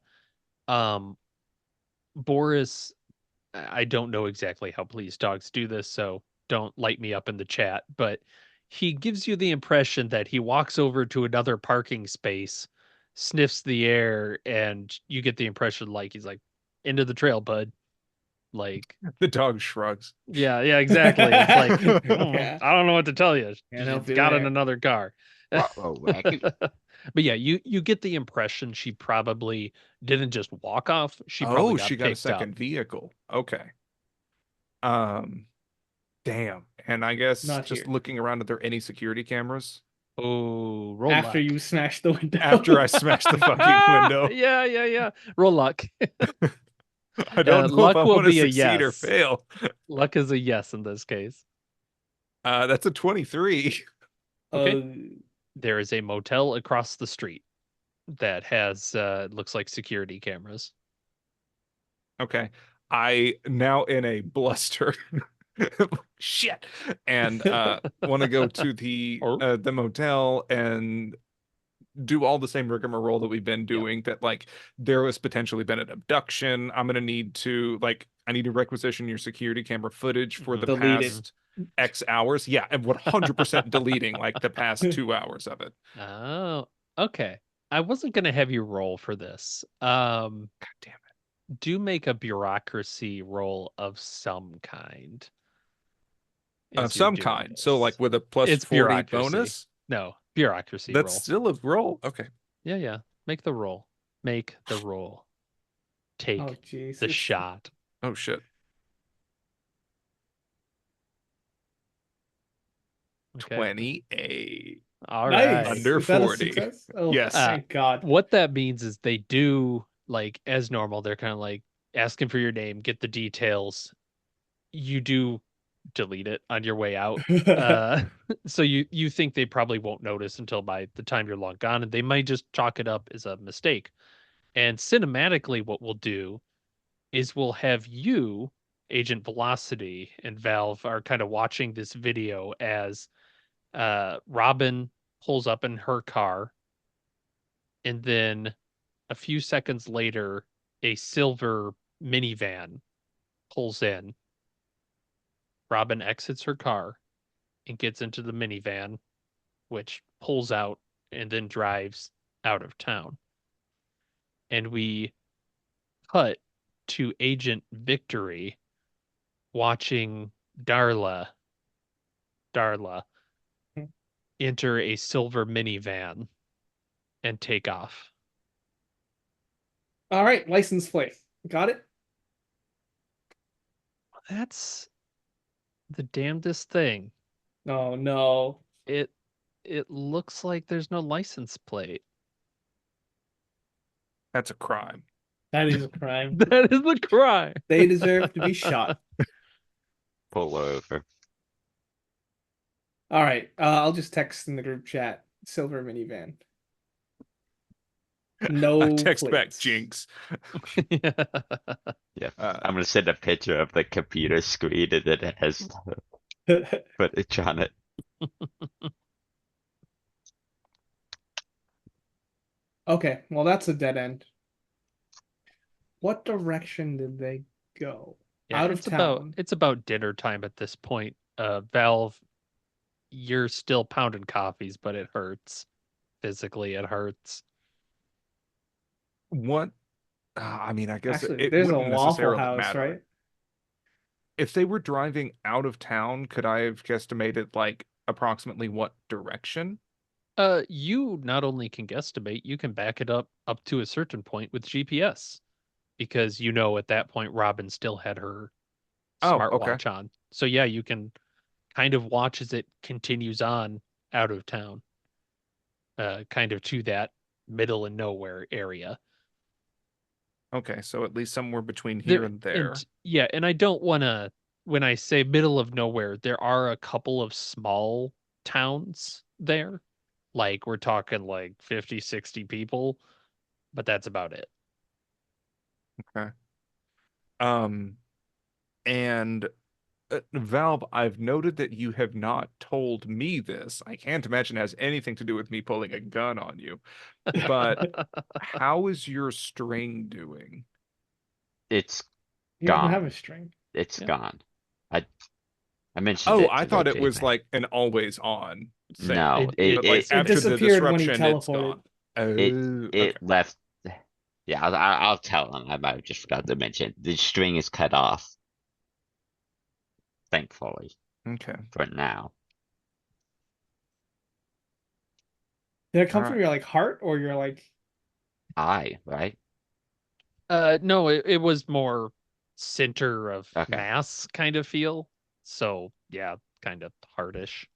Boris, I don't know exactly how police dogs do this, so don't light me up in the chat, but he gives you the impression that he walks over to another parking space, sniffs the air, and you get the impression like he's like, into the trail, bud. Like, The dog shrugs. yeah, exactly. It's like, Yeah. I don't know what to tell you. Can't help It's you got in there. another car. Uh-oh, Wacky. But yeah, you get the impression she probably didn't just walk off. She probably Oh, got she got a picked up. second vehicle. Okay. Damn. And I guess Not just here. looking around, are there any security cameras? Oh, roll After luck. you smash the window. After I smashed the fucking window. Yeah. Roll luck. I don't know if luck I will want to be a succeed or yes. fail. Luck is a yes in this case. That's a 23. Okay. There is a motel across the street. that has looks like security cameras. Okay. I now in a bluster. Shit. And want to go to the motel and do all the same rigmarole that we've been doing, that like there has potentially been an abduction. I'm gonna need to like I need to requisition your security camera footage for the Delete it. past X hours. Yeah, and 100% deleting like the past 2 hours of it. Oh, okay. I wasn't gonna have you roll for this. God damn it. Do make a bureaucracy roll of some kind Of as you're some doing kind. So like this. with a plus It's 40 bureaucracy. bonus. No, bureaucracy That's roll. still a roll. Okay. Yeah, yeah. Make the roll. Make the roll. Take Oh, jeez. the shot. Oh shit. Okay. 28. All Nice. right. Under Is that a 40. success? Oh, Yes. thank God. What that means is they do, like, as normal, they're kind of like asking for your name, get the details. You do delete it on your way out. So you think they probably won't notice until by the time you're long gone, and they might just chalk it up as a mistake. And cinematically, what we'll do is we'll have you, Agent Velocity, and Valve are kind of watching this video as Robin pulls up in her car, and then a few seconds later, a silver minivan pulls in. Robin exits her car and gets into the minivan, which pulls out and then drives out of town. And we cut to Agent Victory watching Darla enter a silver minivan and take off. All right, license plate. Got it? That's the damnedest thing. Oh, no. It looks like there's no license plate. That's a crime. That is a crime. That is the crime. They deserve to be shot. Pull over. All right, I'll just text in the group chat. Silver minivan. No Text back plates. Jinx. Yeah. Yeah. I'm gonna send a picture of the computer screen and then it has footage on it. Okay, well, that's a dead end. What direction did they go? Yeah, Out of town. it's about dinner time at this point. Valve, you're still pounding coffees, but it hurts. Physically, it hurts. What? I mean, I guess Actually, it there's a wouldn't Waffle necessarily House, matter. right? If they were driving out of town, could I have guesstimated like approximately what direction? You not only can guesstimate, you can back it up to a certain point with GPS, because you know at that point Robin still had her Oh, okay. smartwatch on. So yeah, you can kind of watch as it continues on out of town, kind of to that middle and nowhere area. Okay, so at least somewhere between here and there. Yeah, and I don't want to, when I say middle of nowhere, there are a couple of small towns there. Like we're talking like 50, 60 people, but that's about it. Okay. And Valve, I've noted that you have not told me this. I can't imagine it has anything to do with me pulling a gun on you. But how is your string doing? It's You don't gone. have a string. It's Yeah. gone. I mentioned Oh, it I to thought the it was team. like an always on thing. No, But like It after the disappeared when he disruption, it's teleported. gone. Oh, it okay. left. Yeah, I'll tell him. I might have just forgot to mention the string is cut off. Thankfully, Okay. for now. Did it come All from right. your like heart or your like? Right? No, it was more center of Okay. mass kind of feel. So yeah, kind of hardish.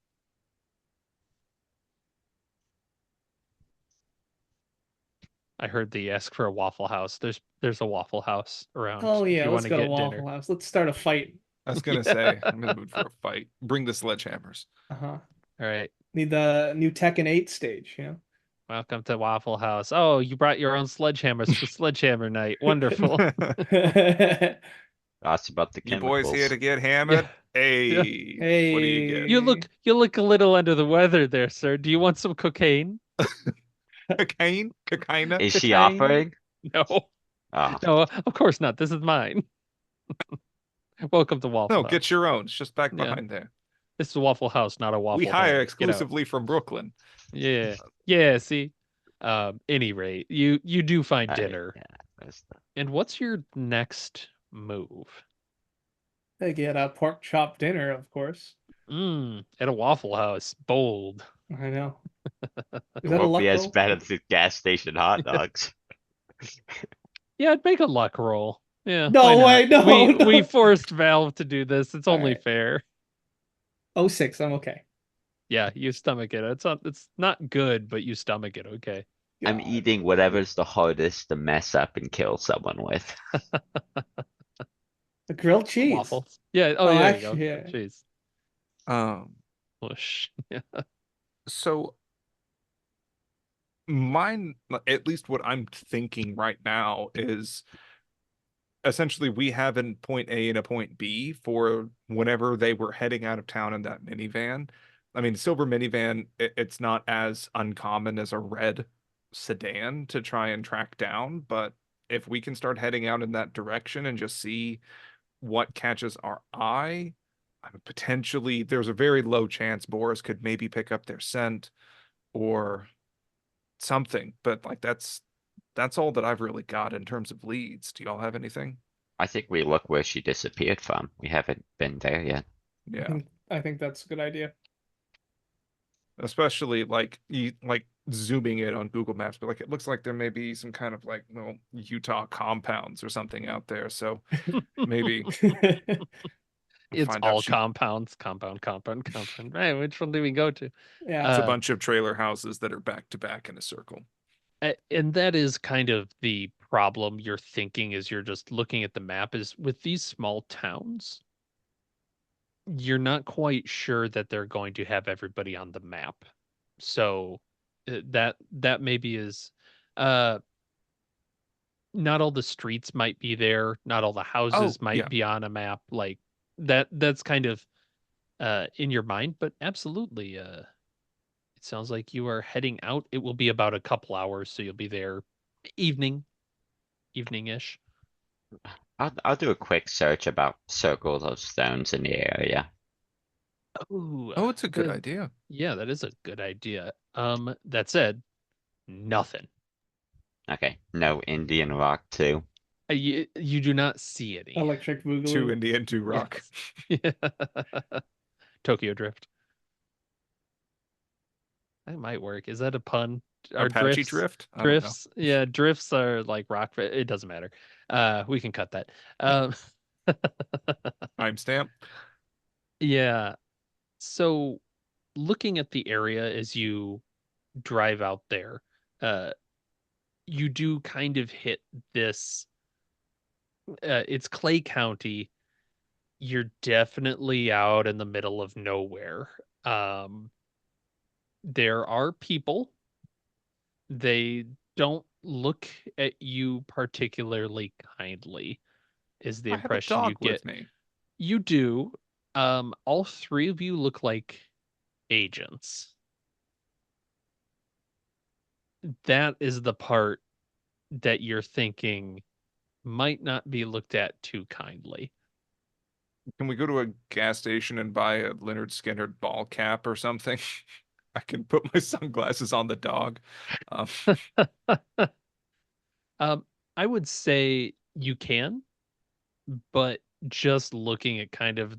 I heard the ask for a Waffle House. There's a Waffle House around Oh if yeah, you want let's to go to get Waffle dinner. House. Let's start a fight. I was gonna Yeah. say I'm in the mood for a fight. Bring the sledgehammers. Uh-huh. All right. Need the new Tekken 8 stage, you know? Welcome to Waffle House. Oh, you brought your own sledgehammers for sledgehammer night. Wonderful. Ask about the You boys here chemicals. to get Yeah. hammered? Yeah. Hey, what do you get? You look a little under the weather there, sir. Do you want some cocaine? Cocaine? Cocaina? Is she Cocaine? offering? No. Oh, No, of course not. This is mine. Welcome to Waffle No, House. get your own. It's just back Yeah. behind there. This is Waffle House, not a We Waffle hire Hole. Get out. exclusively from Brooklyn. Yeah. Yeah, see. Any rate, you do find right, dinner. yeah, that's the- And what's your next move? They get a pork chop dinner, of course. At a Waffle House. Bold. I know. It Is that a won't be luck as roll? bad as the gas station hot dogs. Yeah, I'd make a luck roll. Yeah. No why not? way, no, We no. forced Valve to do this. It's All only right. fair. 06, I'm okay. Yeah, you stomach it. It's not good, but you stomach it, okay. I'm God. eating whatever's the hardest to mess up and kill someone with. The grilled cheese. Waffles. Yeah, Oh, there you go. actually, yeah. Jeez. Whoosh. Yeah. So mine, at least what I'm thinking right now is essentially we have a point A and a point B for whenever they were heading out of town in that minivan. I mean, silver minivan, it's not as uncommon as a red sedan to try and track down, but if we can start heading out in that direction and just see what catches our eye, I mean, potentially there's a very low chance Boris could maybe pick up their scent or something, but like that's all that I've really got in terms of leads. Do y'all have anything? I think we look where she disappeared from. We haven't been there yet. Yeah. I think that's a good idea. Especially like zooming in on Google Maps, but like it looks like there may be some kind of like Utah compounds or something out there. So maybe It's find all out compounds. Compound. Right, which one do we go to? Yeah. it's a bunch of trailer houses that are back to back in a circle. And that is kind of the problem you're thinking as you're just looking at the map is with these small towns, you're not quite sure that they're going to have everybody on the map. So that maybe is uh not all the streets might be there, not all the houses might yeah. be on a map like that's kind of in your mind, but absolutely it sounds like you are heading out. It will be about a couple hours, so you'll be there evening-ish. I'll do a quick search about circles of stones in the area. Oh, it's a good idea. Yeah, that is a good idea. That said, nothing. Okay, no Indian rock too. You do not see any. Electric Two Boogaloo. Indian, two rock. Yeah. Tokyo Drift. That might work. Is that a pun? Are Apache drifts drift? I don't know. drifts? Yeah, drifts are like rock. It doesn't matter. We can cut that. Timestamp. Yeah. So looking at the area as you drive out there, you do kind of hit this. It's Clay County. You're definitely out in the middle of nowhere. There are people. They don't look at you particularly kindly, is the I have a impression you dog get. with me. You do. All three of you look like agents. That is the part that you're thinking might not be looked at too kindly. Can we go to a gas station and buy a Leonard Skinner ball cap or something? I can put my sunglasses on the dog. I would say you can, but just looking at kind of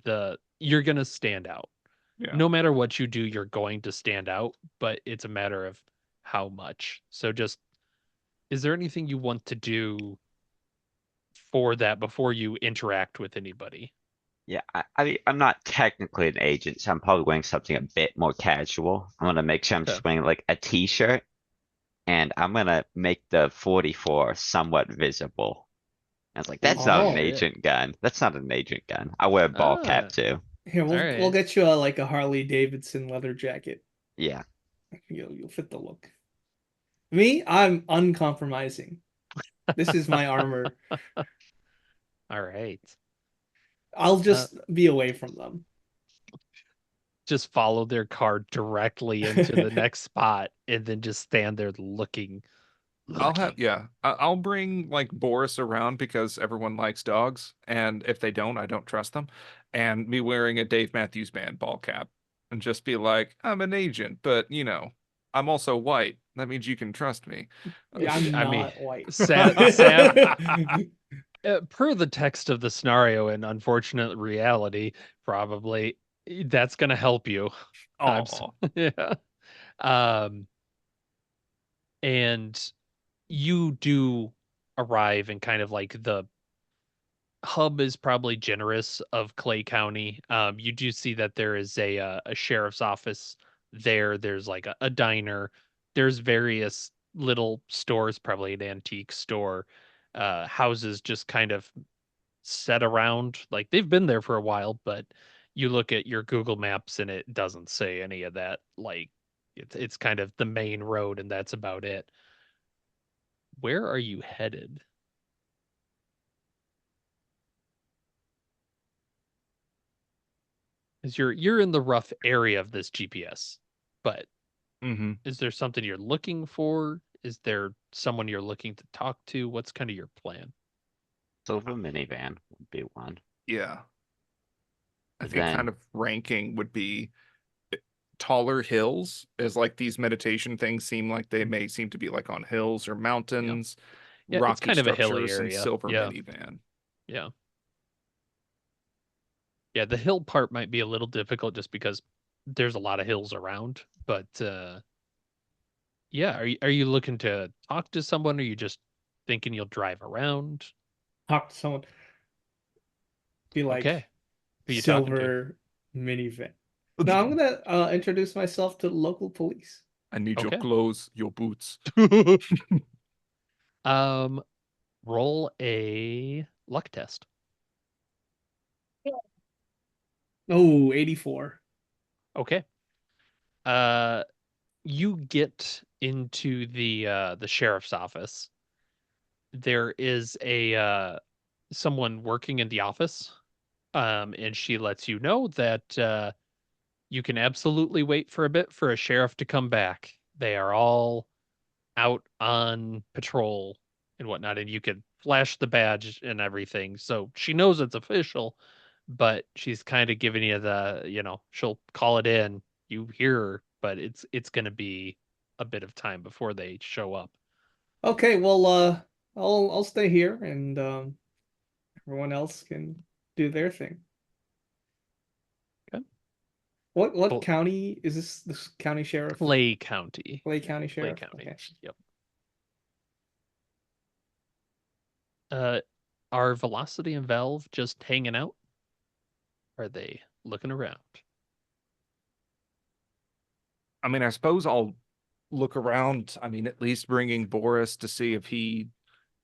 you're going to stand out. Yeah. No matter what you do, you're going to stand out, but it's a matter of how much. So just, is there anything you want to do for that before you interact with anybody? Yeah, I'm not technically an agent, so I'm probably wearing something a bit more casual. I'm gonna make sure I'm just Okay. wearing like a t-shirt, and I'm gonna make the 44 somewhat visible. I was like, that's not an Oh. agent gun. That's not an agent gun. I wear a ball cap too. Here, we'll Alright. get you like a Harley Davidson leather jacket. Yeah. You'll fit the look. Me, I'm uncompromising. This is my armor. All right. I'll Uh, just be away from them. just follow their car directly into the next spot and then just stand there looking. I'll bring like Boris around because everyone likes dogs, and if they don't, I don't trust them. And me wearing a Dave Matthews Band ball cap and just be like, I'm an agent, but I'm also white. That means you can trust me. Yeah, I'm I mean, not white. sad. Per the text of the scenario and unfortunate reality, probably that's gonna help you. Oh, Yeah. Um, and you do arrive in kind of like the hub is probably generous of Clay County. You do see that there is a sheriff's office there. There's like a diner. There's various little stores, probably an antique store, houses just kind of set around. Like they've been there for a while, but you look at your Google Maps and it doesn't say any of that. Like it's kind of the main road and that's about it. Where are you headed? Because you're in the rough area of this GPS, but mm-hmm. is there something you're looking for? Is there someone you're looking to talk to? What's kind of your plan? Silver minivan would be one. Yeah. I But think kind then, of ranking would be taller hills, as like these meditation things seem like they may seem to be like on hills or Yeah. mountains, Yeah, it's rocky kind of a hilly structures, and area. silver Yeah. minivan. Yeah. Yeah, the hill part might be a little difficult just because there's a lot of hills around, but yeah, are you looking to talk to someone or are you just thinking you'll drive around? Talk to someone. Be Okay. like Who you talking silver minivan. Now I'm gonna introduce myself to the local police. I need your to? clothes, your boots. Okay. Um, roll a luck test. Oh, 84. Okay. Uh, you get into the sheriff's office. There is a someone working in the office. And she lets you know that you can absolutely wait for a bit for a sheriff to come back. They are all out on patrol and whatnot, and you could flash the badge and everything. So she knows it's official, but she's kind of giving you she'll call it in. You hear her, but it's gonna be a bit of time before they show up. Okay, well, I'll stay here, and everyone else can do their thing. Okay. What Well, county is this? This county sheriff? Clay County. Clay County Clay Sheriff? County. Okay. Yep. Uh, are Velocity and Valve just hanging out? Are they looking around? I mean, I suppose I'll look around. I mean, at least bringing Boris to see if he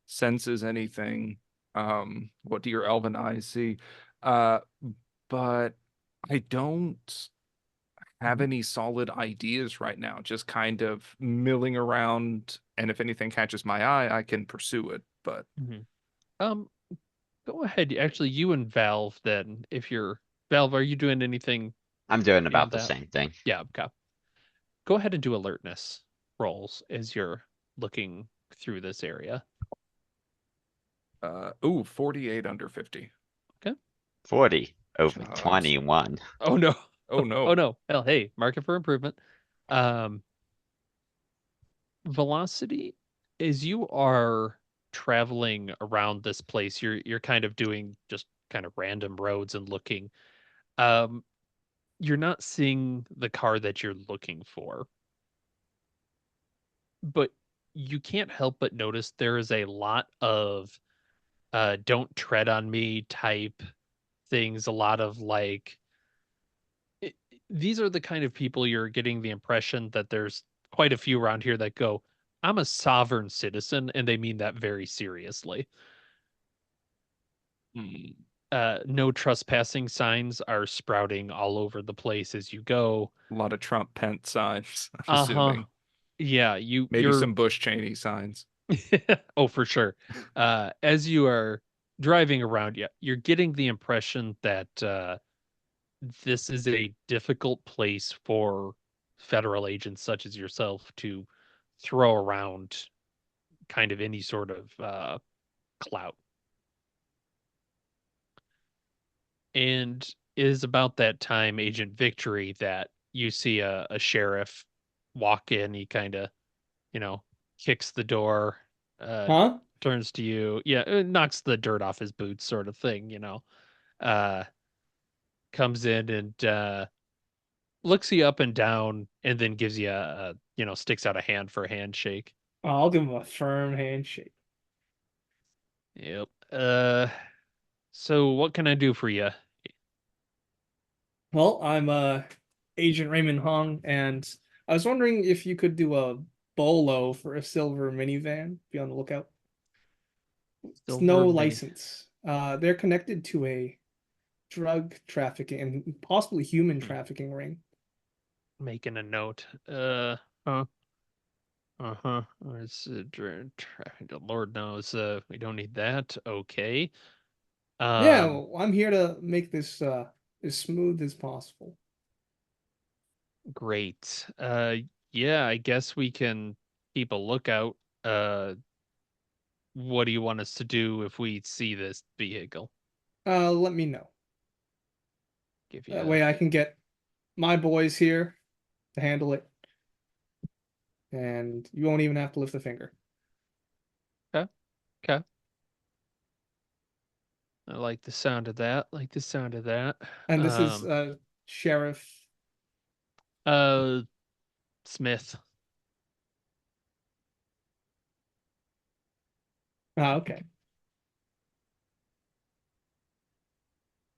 senses anything. What do your elven eyes see? Uh, but I don't have Mhm. any solid ideas right now. Just kind of milling around, and if anything catches my eye, I can pursue it. But Mhm. Um, Go ahead. Actually, you and Valve then, if you're Valve, are you doing anything I'm doing about beyond the that? same thing. Yeah, okay. Go ahead and do alertness rolls as you're looking through this area. 48 under 50. Okay. 40 over Shucks. 21. Oh no. Oh Oh no. no. Hell, hey, market for improvement. Um, Velocity, as you are traveling around this place, you're kind of doing just kind of random roads and looking. Um, you're not seeing the car that you're looking for, but you can't help but notice there is a lot of don't tread on me type things, a lot of like these are the kind of people you're getting the impression that there's quite a few around here that go, I'm a sovereign citizen, and they mean that very seriously. Hmm. No trespassing signs are sprouting all over the place as you go. A lot of Trump Pence signs, I'm Uh-huh. assuming. yeah, Maybe you're some Bush Cheney signs. oh for sure. As you are driving around, yeah, you're getting the impression that this is a difficult place for federal agents such as yourself to throw around kind of any sort of clout. And it is about that time, Agent Victory, that you see a sheriff walk in. He kind of, you know, kicks the door, uh, Huh? turns to you. Yeah, knocks the dirt off his boots, sort of thing, Uh, comes in and looks you up and down and then gives you sticks out a hand for a handshake. I'll give him a firm handshake. Yep. So what can I do for you? Well, I'm Agent Raymond Hong, and I was wondering if you could do a bolo for a silver minivan. Be on the lookout. It's no Silver mini. license. They're connected to a drug trafficking and possibly human Hmm, trafficking ring. making a note. Huh. Uh-huh. Lord knows, we don't need that. Okay. Yeah, Um, well, I'm here to make this as smooth as possible. great. Yeah, I guess we can keep a lookout. Uh, what do you want us to do if we see this vehicle? Let me know. Give That you way I can get my boys here to handle it, and you won't even have to lift a finger. okay, okay. I like the sound of that. Like the sound of that. And this is Um, Sheriff. uh, Smith. Ah, okay.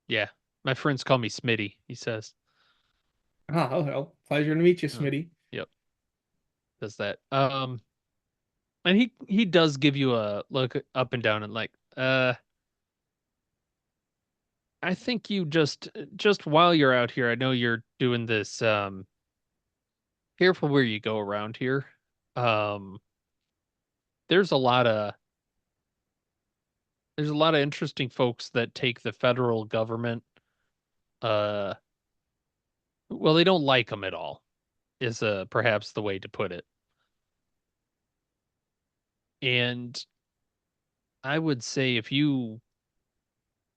Yeah, my friends call me Smitty. He says. Ah, oh well. Pleasure to meet you, Oh, Smitty. yep, does that. And he does give you a look up and down and like, I think you just while you're out here, I know you're doing this. Careful where you go around here. Um, there's a lot of there's a lot of interesting folks that take the federal government. Uh, well, they don't like them at all. Is perhaps the way to put it. And I would say if you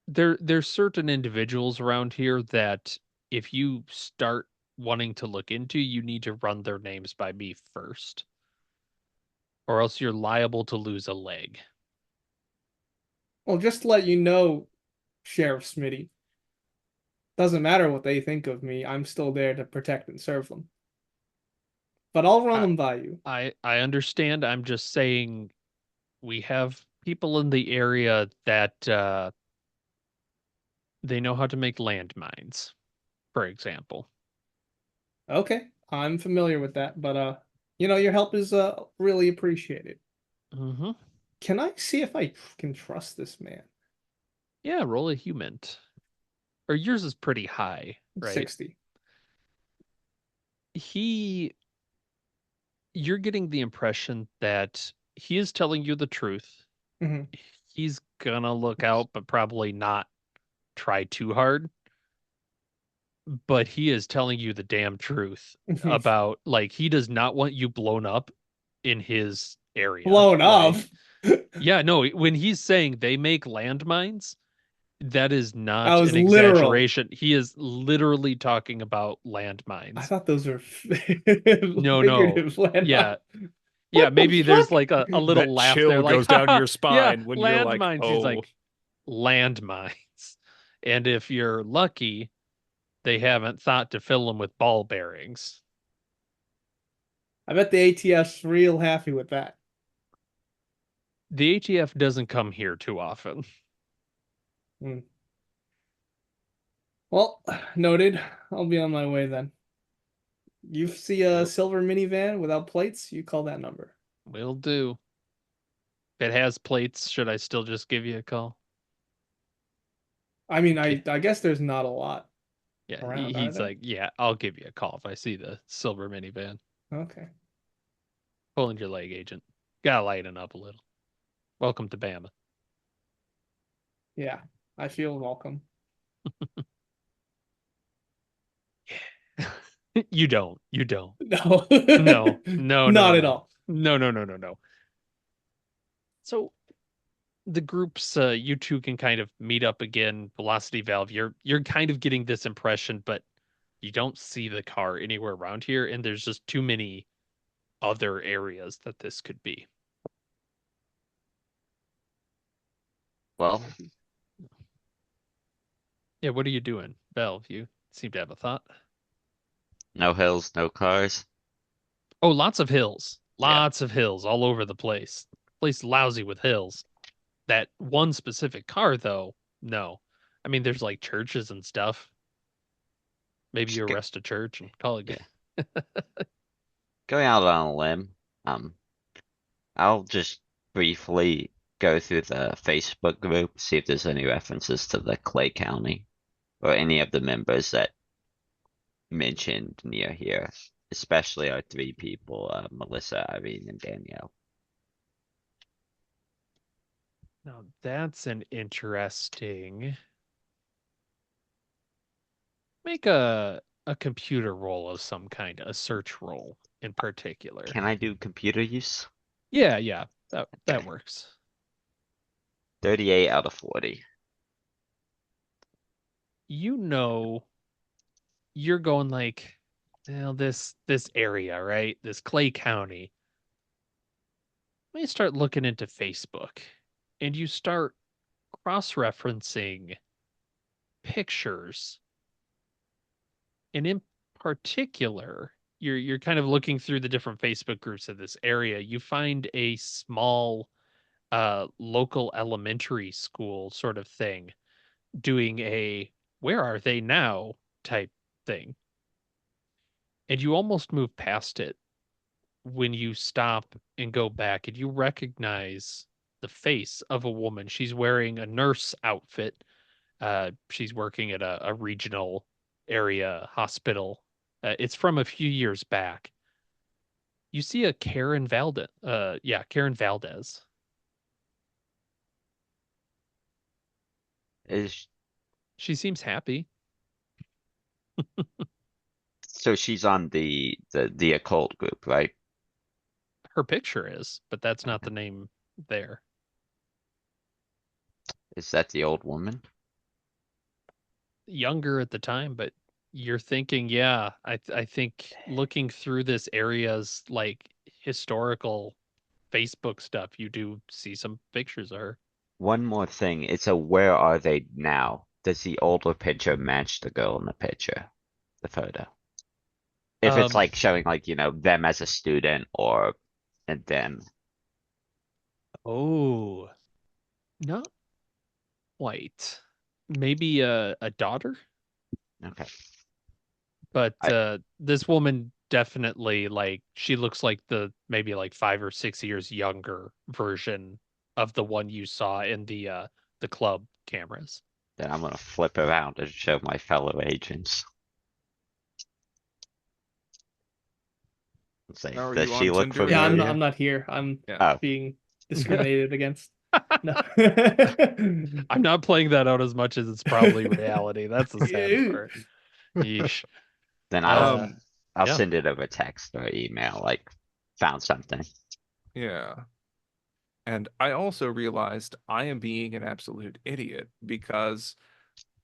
there's certain individuals around here that if you start wanting to look into, you need to run their names by me first, or else you're liable to lose a leg. Well, just to let you know, Sheriff Smitty, doesn't matter what they think of me, I'm still there to protect and serve them. But I'll run I them by you. I understand. I'm just saying we have people in the area that they know how to make landmines, for example. Okay, I'm familiar with that, but your help is really appreciated. Hmm. Can I see if I can trust this man? Yeah, roll a human. Or yours is pretty high, right? 60. He You're getting the impression that he is telling you the truth. Hmm. He's gonna look out, but probably not try too hard. But he is telling you the damn truth about like he does not want you blown up in his area. Blown up. Like, yeah, no, when he's saying they make landmines, that is I not was an literal. exaggeration. He is literally talking about I landmines. thought those were No, no. figurative landmine. Yeah, yeah, What the maybe there's fuck? like a little That laugh there, chill like, goes down haha, your yeah, spine when you're like, landmines. He's oh, like, landmines. And if you're lucky, they haven't thought to fill them with ball bearings. I bet the ATF's real happy with that. The ATF doesn't come here too often. Hmm. Well, noted. I'll be on my way then. You see a Will silver minivan without plates, you call that number. will do. If it has plates, should I still just give you a call? I mean, Okay. I guess there's not a lot Yeah, around, are he's there? like, yeah, I'll give you a call if I see the silver minivan. Okay. Pulling your leg, Agent. Gotta lighten up a little. Welcome to Bama. Yeah, I feel welcome. You don't. You don't. No. No. No, no, Not no, at no. all. No, no, no, no, no. So the groups, you two can kind of meet up again. Velocity Valve, you're kind of getting this impression, but you don't see the car anywhere around here, and there's just too many other areas that this could be. Well, Yeah, what are you doing, Valve? You seem to have a thought. no hills, no cars. Oh, lots of hills. Yeah. Lots of hills all over the place. Place lousy with hills. That one specific car, though, no. I mean, there's like churches and stuff. Maybe Just you go, arrest a church and call it good. yeah. Going out on a limb. Um, I'll just briefly go through the Facebook group, see if there's any references to the Clay County or any of the members that mentioned near here, especially our three people, Melissa, Irene, and Danielle. Now that's an interesting. Make a computer roll of some kind, a search roll in particular. Can I do computer use? Yeah, yeah, that Okay. works. 38 out of 40. You know, you're going like, well, this area, right? This Clay County. Let me start looking into Facebook, and you start cross-referencing pictures, and in particular, you're kind of looking through the different Facebook groups of this area. You find a small local elementary school sort of thing doing a where are they now type thing. And you almost move past it when you stop and go back and you recognize the face of a woman. She's wearing a nurse outfit. She's working at a regional area hospital. It's from a few years back. You see a Karen Valdez. Yeah, Karen Valdez. Is She seems happy. so she's on the occult group, right? Her picture is, but that's not Okay. the name there. Is that the old woman? Younger at the time, but you're thinking, yeah, I think looking through this area's like historical Facebook stuff, you do see some pictures of her. One more thing. It's a where are they now? Does the older picture match the girl in the picture? The photo. If it's Um, like showing like, them as a student or and then oh, not quite. Maybe a daughter, okay. but I this woman definitely like she looks like the maybe like 5 or 6 years younger version of the one you saw in the club cameras. then I'm gonna flip around and show my fellow agents. And say, Are does you she on look Tinder? Yeah, familiar? I'm not here. I'm Yeah. Oh, being discriminated against. No. I'm not playing that out as much as it's probably reality. That's the sad part. Yeesh. then Uh, I'll yeah. send it over text or email, like found something. Yeah. And I also realized I am being an absolute idiot because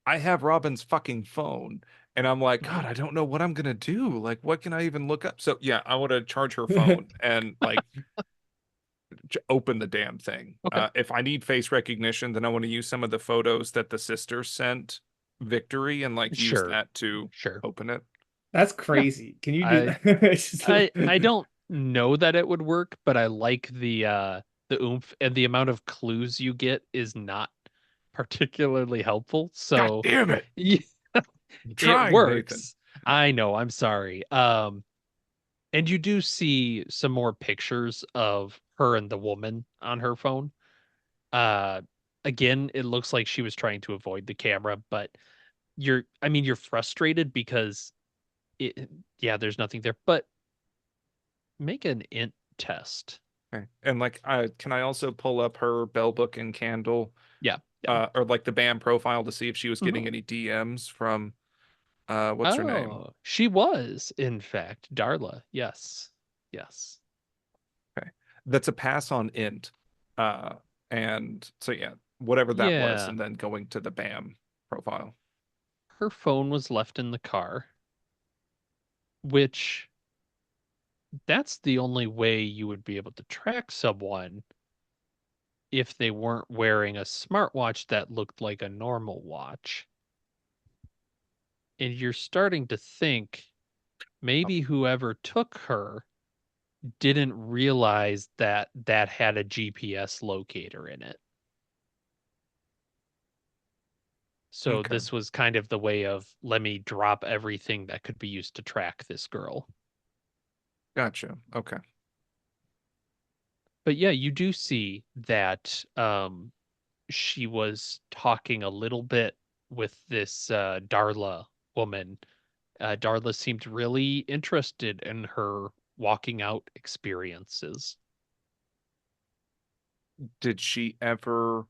I have Robin's fucking phone and I'm like, God, I don't know what I'm gonna do. Like, what can I even look up? So yeah, I want to charge her phone and like open the damn thing. Okay. If I need face recognition, then I want to use some of the photos that the sister sent Victory and like use Sure. that to Sure. open it. That's Yeah. crazy. Can you do I that? I don't know that it would work, but I like the oomph and the amount of clues you get is not particularly helpful. God So damn it. yeah, I'm it trying, Nathan. works. I know, I'm sorry. And you do see some more pictures of her and the woman on her phone. Uh, again, it looks like she was trying to avoid the camera, but I mean, you're frustrated because yeah, there's nothing there, but make an int test. Okay. And like, can I also pull up her bell book and candle, Yeah. Yeah. or like the BAM profile to see if she was getting Mhm. any DMs from, what's her name? Oh, she was, in fact, Darla. Yes. Yes. Okay. That's a pass on int. Uh, and so yeah, whatever that was, Yeah. and then going to the BAM profile. Her phone was left in the car, which that's the only way you would be able to track someone if they weren't wearing a smartwatch that looked like a normal watch. And you're starting to think maybe whoever took her didn't realize that that had a GPS locator in it. So Okay. this was kind of the way of let me drop everything that could be used to track this girl. Gotcha. Okay. But yeah, you do see that she was talking a little bit with this Darla woman. Darla seemed really interested in her walking out experiences. Did she ever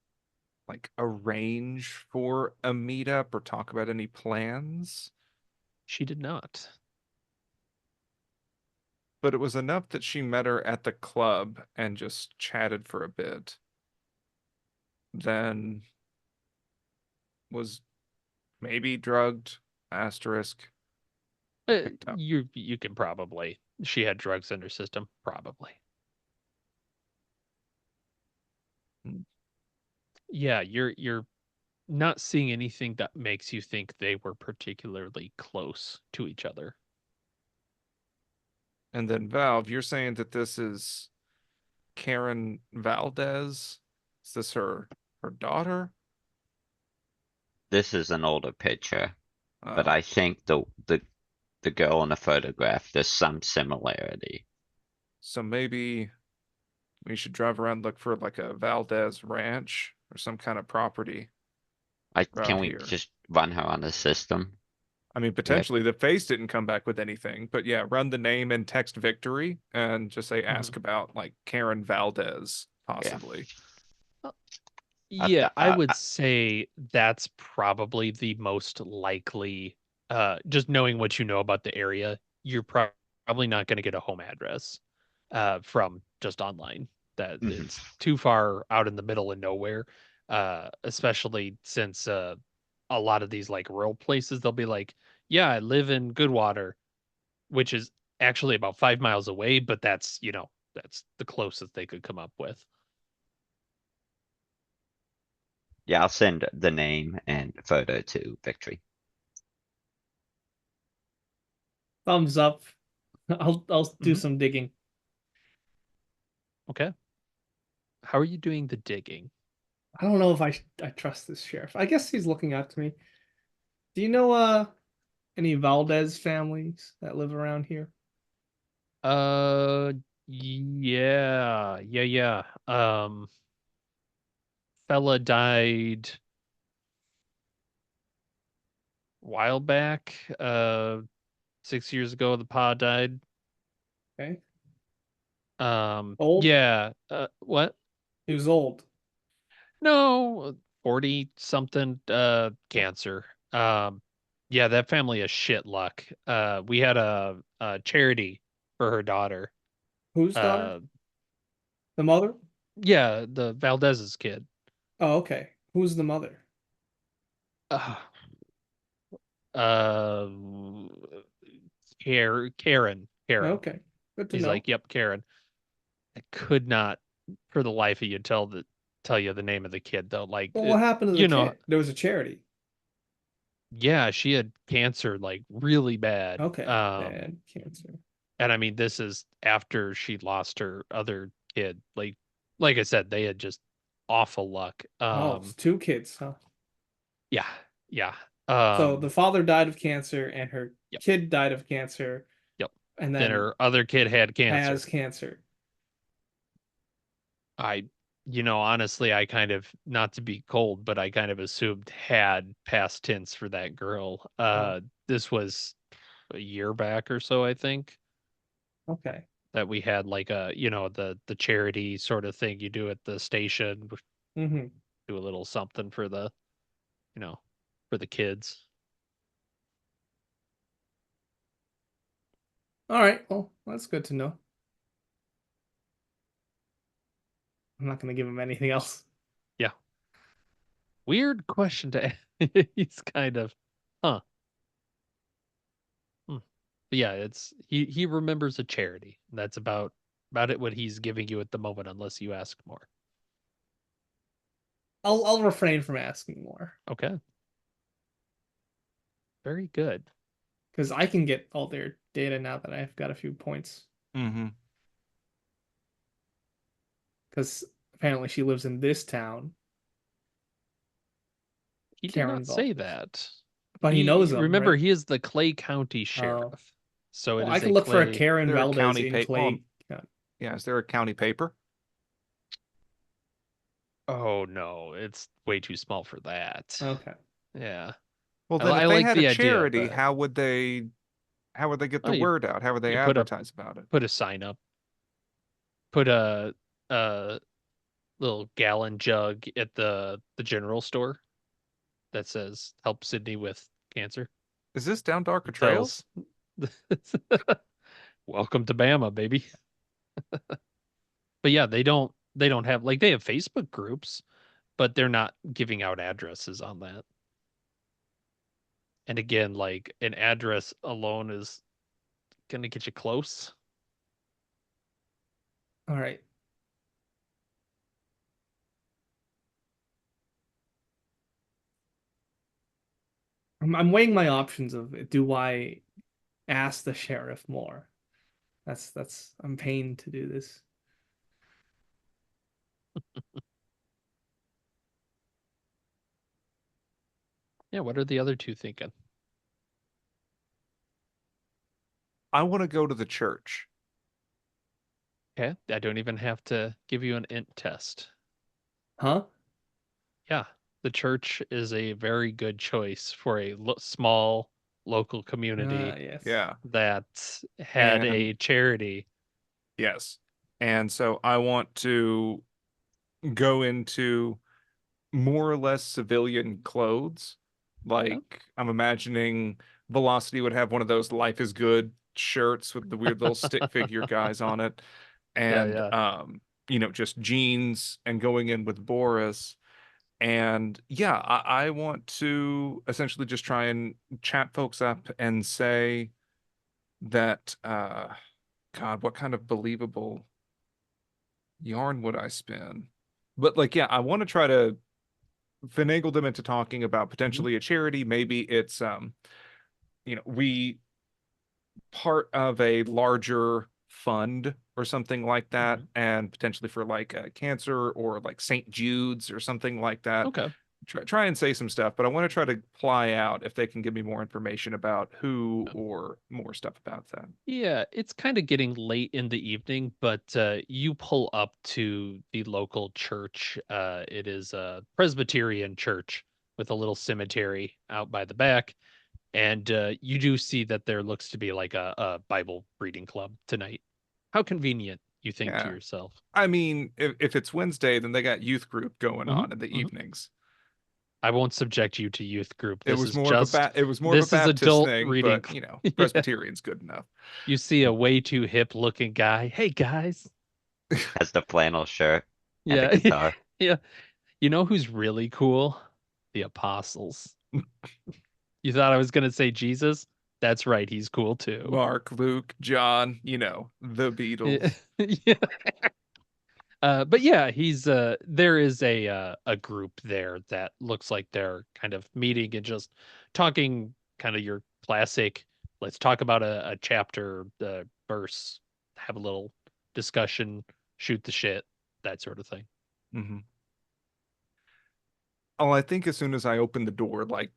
like arrange for a meetup or talk about any plans? She did not. But it was enough that she met her at the club and just chatted for a bit. Then was maybe drugged, asterisk, picked up. You can probably. She had drugs in her system, probably. Hmm. Yeah, you're not seeing anything that makes you think they were particularly close to each other. And then Valve, you're saying that this is Karen Valdez? Is this her daughter? This is an older picture, but Oh, I think the girl in the photograph, there's some similarity. so maybe we should drive around and look for like a Valdez ranch or some kind of property Can around we here. just run her on the system? I mean, Yeah, potentially the face didn't come back with anything, but yeah, run the name and text victory and just say Mhm. ask about like Karen Valdez, yeah. possibly. I, Yeah, I I, would I, say that's probably the most likely. Just knowing what you know about the area, you're probably not going to get a home address from just online. That mhm. it's too far out in the middle of nowhere. Especially since a lot of these like rural places, they'll be like, "Yeah, I live in Goodwater," which is actually about 5 miles away, but that's the closest they could come up with. Yeah, I'll send the name and photo to Victory. Thumbs up. I'll do Mhm. some digging. Okay. How are you doing the digging? I don't know if I trust this sheriff. I guess he's looking out to me. Do you know any Valdez families that live around here? Uh, yeah. Fella died a while back. 6 years ago, the pa died. Okay. Old? Yeah. What? He was old. No, 40 something. Cancer. Yeah, that family is shit luck. We had a charity for her daughter. Whose daughter? Uh, The mother? yeah, the Valdez's kid. Oh, okay. Who's the mother? Uh, uh, Karen. Karen. Okay. Good to He's know. like, yep, Karen. I could not, for the life of you, tell you the name of the kid though. Like, Well, what happened to the you know, kid? There was a charity. yeah, she had cancer like really bad. Okay. Bad cancer. And I mean, this is after she lost her other kid. Like I said, they had just awful luck. Oh, it's two kids, huh? Yeah, yeah. So the father died of cancer and her Yep, kid died of cancer yep. and Then then her other kid had has cancer. cancer. I, honestly, I kind of, not to be cold, but I kind of assumed had past tense for that girl. Oh, This was a year back or so, I think. okay. that we had like the charity sort of thing you do at the station, Mm-hmm. do a little something for the you know for the kids. All right. Well, that's good to know. I'm not gonna give him anything else. Yeah. Weird question to ask. He's kind of, huh. Hmm. But yeah, he remembers a charity. That's about it what he's giving you at the moment, unless you ask more. I'll refrain from asking more Okay. Very good. because I can get all their data now that I've got a few points. Mm-hmm. Because apparently she lives in this town. He did Karen not say Volkers. that. But he knows He them, remember right? he is the Clay County Oh. sheriff. So it Well, I is could a look for a Clay. Karen There a Valdez county in paper? Clay. Yeah, is there a county paper? Oh no, it's way too small for that. Okay. Yeah. Well, then I if they like had a the idea, charity, but how would they get oh, the you word out? How would they you advertise about it? put a sign up, put a little gallon jug at the general store that says "Help Sydney with cancer." Is this down darker It trails? tells, "Welcome to Bama, baby." But yeah, they don't have like they have Facebook groups, but they're not giving out addresses on that. And again, like an address alone is gonna get you close. All right. I'm weighing my options of do I ask the sheriff more? That's I'm paying to do this. Yeah, what are the other two thinking? I want to go to the church. Okay, I don't even have to give you an int test. Huh? Yeah, the church is a very good choice for a small local community Yes. Yeah. that had And a charity. yes. And so I want to go into more or less civilian clothes. Okay. Like I'm imagining Velocity would have one of those Life is Good shirts with the weird little stick figure guys on it. Yeah, And yeah. just jeans and going in with Boris. And yeah, I want to essentially just try and chat folks up and say that God, what kind of believable yarn would I spin? But like, yeah, I want to try to finagle them into talking about Mhm. potentially a charity. Maybe it's we part of a larger fund or something like that, Mhm. and potentially for like cancer or like St. Jude's or something like that. Okay. Try and say some stuff, but I want to try to ply out if they can give me more information about who or more stuff about that. Yeah, it's kind of getting late in the evening, but you pull up to the local church. It is a Presbyterian church with a little cemetery out by the back. And you do see that there looks to be like a Bible reading club tonight. How convenient, you think to Yeah. yourself. I mean, if it's Wednesday, then they got youth group going Hmm. on in the Hmm. evenings. I won't subject you to youth group. It This was is more of a just, Baptist adult thing, reading. but Yeah. Presbyterian's good enough. You see a way too hip looking guy. Hey guys. Has the flannel shirt and the Yeah. guitar. Yeah. You know who's really cool? The apostles. You thought I was going to say Jesus? That's right. He's cool too. Mark, Luke, John, the Yeah. Beatles. Yeah. But yeah, he's there is a group there that looks like they're kind of meeting and just talking kind of your classic, let's talk about a chapter, the verse, have a little discussion, shoot the shit, that sort of thing. Hmm. Oh, I think as soon as I open the door, like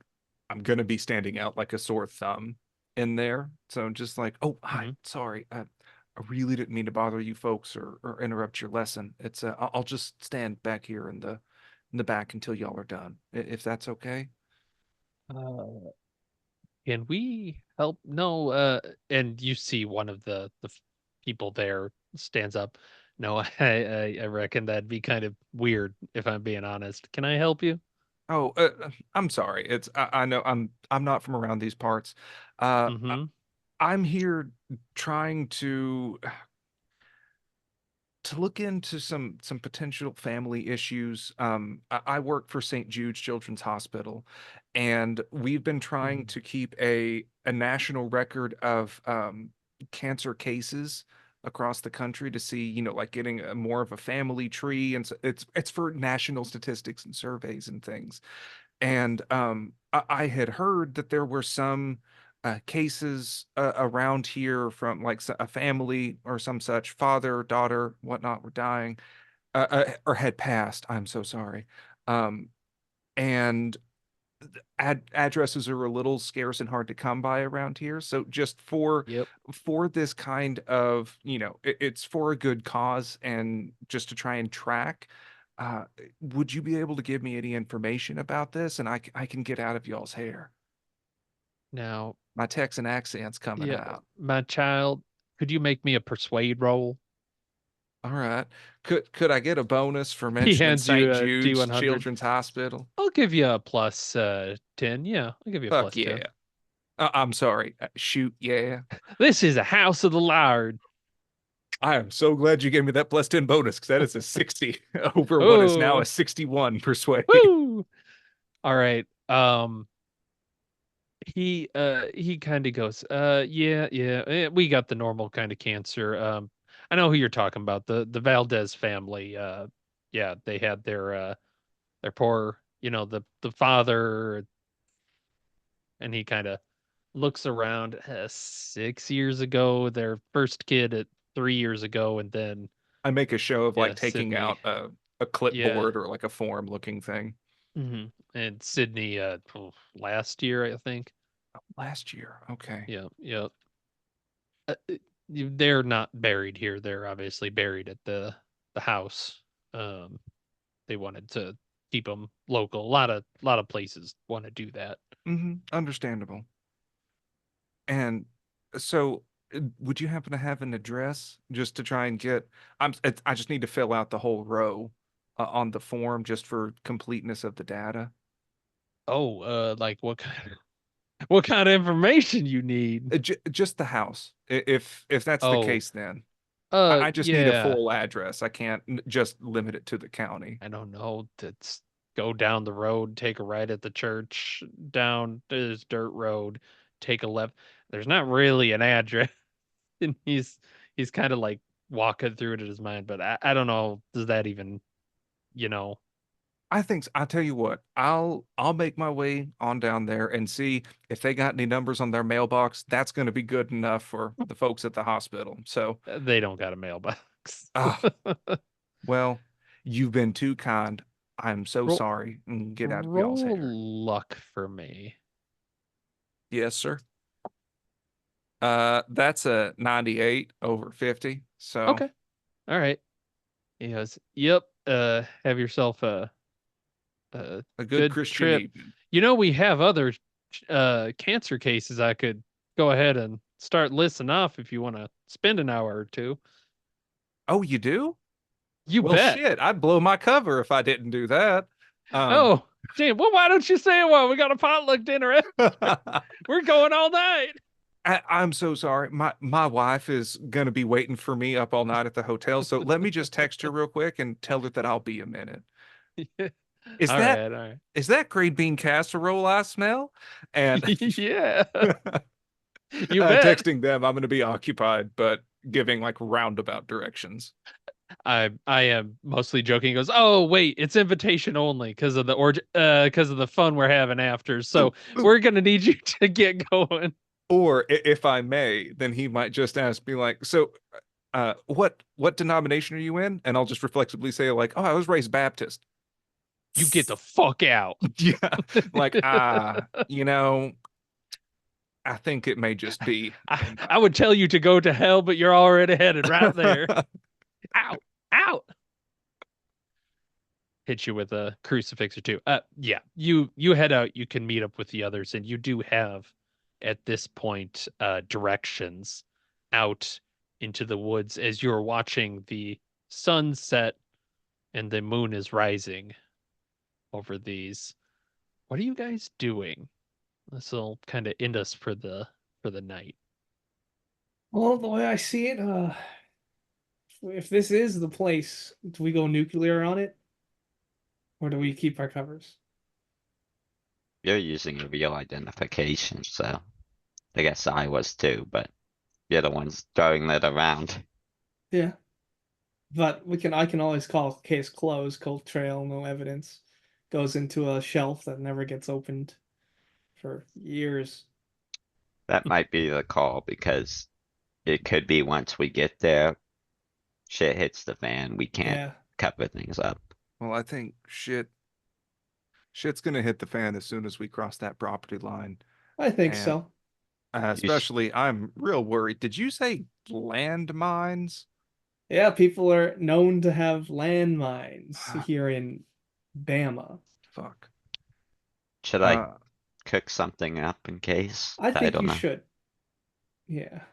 I'm gonna be standing out like a sore thumb in there. So just like, oh, hi, Hmm. sorry, I really didn't mean to bother you folks or interrupt your lesson. It's I'll just stand back here in the back until y'all are done, if that's okay. Uh, can we help? No, and you see one of the people there, stands up. No, I reckon that'd be kind of weird if I'm being honest. Can I help you? Oh, I'm sorry. I know I'm not from around these parts. Uh, I- Mm-hmm. I'm here trying to look into some potential family issues. I work for St. Jude's Children's Hospital, and we've been trying to keep a national record of cancer cases across the country to see, like getting more of a family tree, and so it's for national statistics and surveys and things. And I had heard that there were some cases around here from like a family or some such father, daughter, whatnot were dying or had passed. I'm so sorry. Um, and addresses are a little scarce and hard to come by around here. So just Yep. for this kind of, it's for a good cause and just to try and track. Uh, would you be able to give me any information about this? And I can get out of y'all's hair. Now, My Texan accent's coming yeah, out. my child, could you make me a persuade roll? All right. Could I get a bonus for He mentioning hands you St. a Jude's D100. Children's Hospital? I'll give you a plus 10. Yeah, I'll give you a Fuck plus 10. yeah. I'm sorry. Shoot, yeah. This is a house of the Lord. I am so glad you gave me that plus 10 bonus because that is a 60 over what is now Oh, a 61 persuade. woo! All right. He kind of goes, yeah, we got the normal kind of cancer. I know who you're talking about, the Valdez family. Yeah, they had their poor, the father, and he kind of looks around 6 years ago, their first kid at 3 years ago, and then I make a show of like yeah, taking Sydney. out a Yeah. clipboard or like a form looking thing. And Sydney last year, I think. Last year. Okay. Yeah, yeah. They're not buried here. They're obviously buried at the house. Um, they wanted to keep them local. A lot of places want to do that. Understandable. And so, would you happen to have an address just to try and get? I just need to fill out the whole row on the form just for completeness of the data. Oh, like what kind of information you need? Just the house. If that's the Oh, case, then I just need a yeah. full address. I can't just limit it to the county. I don't know. Let's go down the road, take a right at the church, down this dirt road, take a left. There's not really an address, and he's kind of like walking through it in his mind, but I don't know. Does that even, you know? I'll tell you what, I'll make my way on down there and see if they got any numbers on their mailbox. That's going to be good enough for the folks at the hospital. So, They don't got a mailbox. ah, well, you've been too kind. I'm so roll sorry. And get out of y'all's hair. roll luck for me. Yes, sir. That's a 98 over 50. So Okay. All right. He goes, "Yep. Have yourself a a good good Christian trip. evening. We have other cancer cases I could go ahead and start listing off if you want to spend an hour or two. Oh, you do? You Well, bet. shit, I'd blow my cover if I didn't do that. Um, Oh, damn. Well, why don't you say it while we got a potluck dinner? We're going all night. I'm so sorry. My wife is gonna be waiting for me up all night at the hotel. So let me just text her real quick and tell her that I'll be a minute. Is All that right, all right. is that green bean casserole I smell? And Yeah, you bet. texting them, I'm gonna be occupied, but giving like roundabout directions. I am mostly joking. He goes, oh wait, it's invitation only because of the because of the fun we're having after. Ooh, So ooh. we're gonna need you to get going. Or if I may, then he might just ask me like, so what denomination are you in? And I'll just reflexively say like, oh, I was raised Baptist. You get the fuck out. Yeah. Like, I think it may just be in I would tell you to go to hell, but you're already headed right there. my Out, out. Hit you with a crucifix or two. Yeah, you head out. You can meet up with the others, and you do have at this point directions out into the woods as you're watching the sun set and the moon is rising over these. What are you guys doing? This will kind of end us for the night. Well, the way I see it, if this is the place, do we go nuclear on it, or do we keep our covers? You're using a real identification, so I guess I was too, but you're the ones throwing it around. Yeah, but I can always call case closed, cold trail, no evidence. Goes into a shelf that never gets opened for years. That might be the call because it could be once we get there, shit hits the fan, we can't Yeah, cover things up. Well, I think shit's gonna hit the fan as soon as we cross that property line. I think And so. especially, I'm real worried. Did you say landmines? Yeah, people are known to have landmines here in Bama. Fuck. Should I Uh, cook something up in case? I I think don't you know. should. Yeah.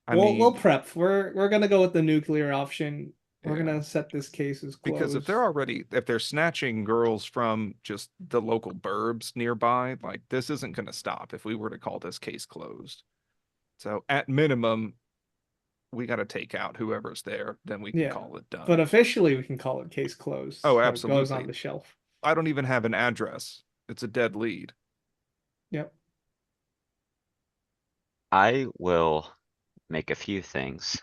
I We'll mean, prep. We're gonna go with the nuclear option. We're yeah. gonna set this case as Because closed. if they're snatching girls from just the local burbs nearby, like this isn't gonna stop if we were to call this case closed. So at minimum, we got to take out whoever's there, then we can Yeah. call it But done. officially we can call it case closed. Oh, So it goes on absolutely. the shelf. I don't even have an address. It's a dead lead. Yep. I will make a few things.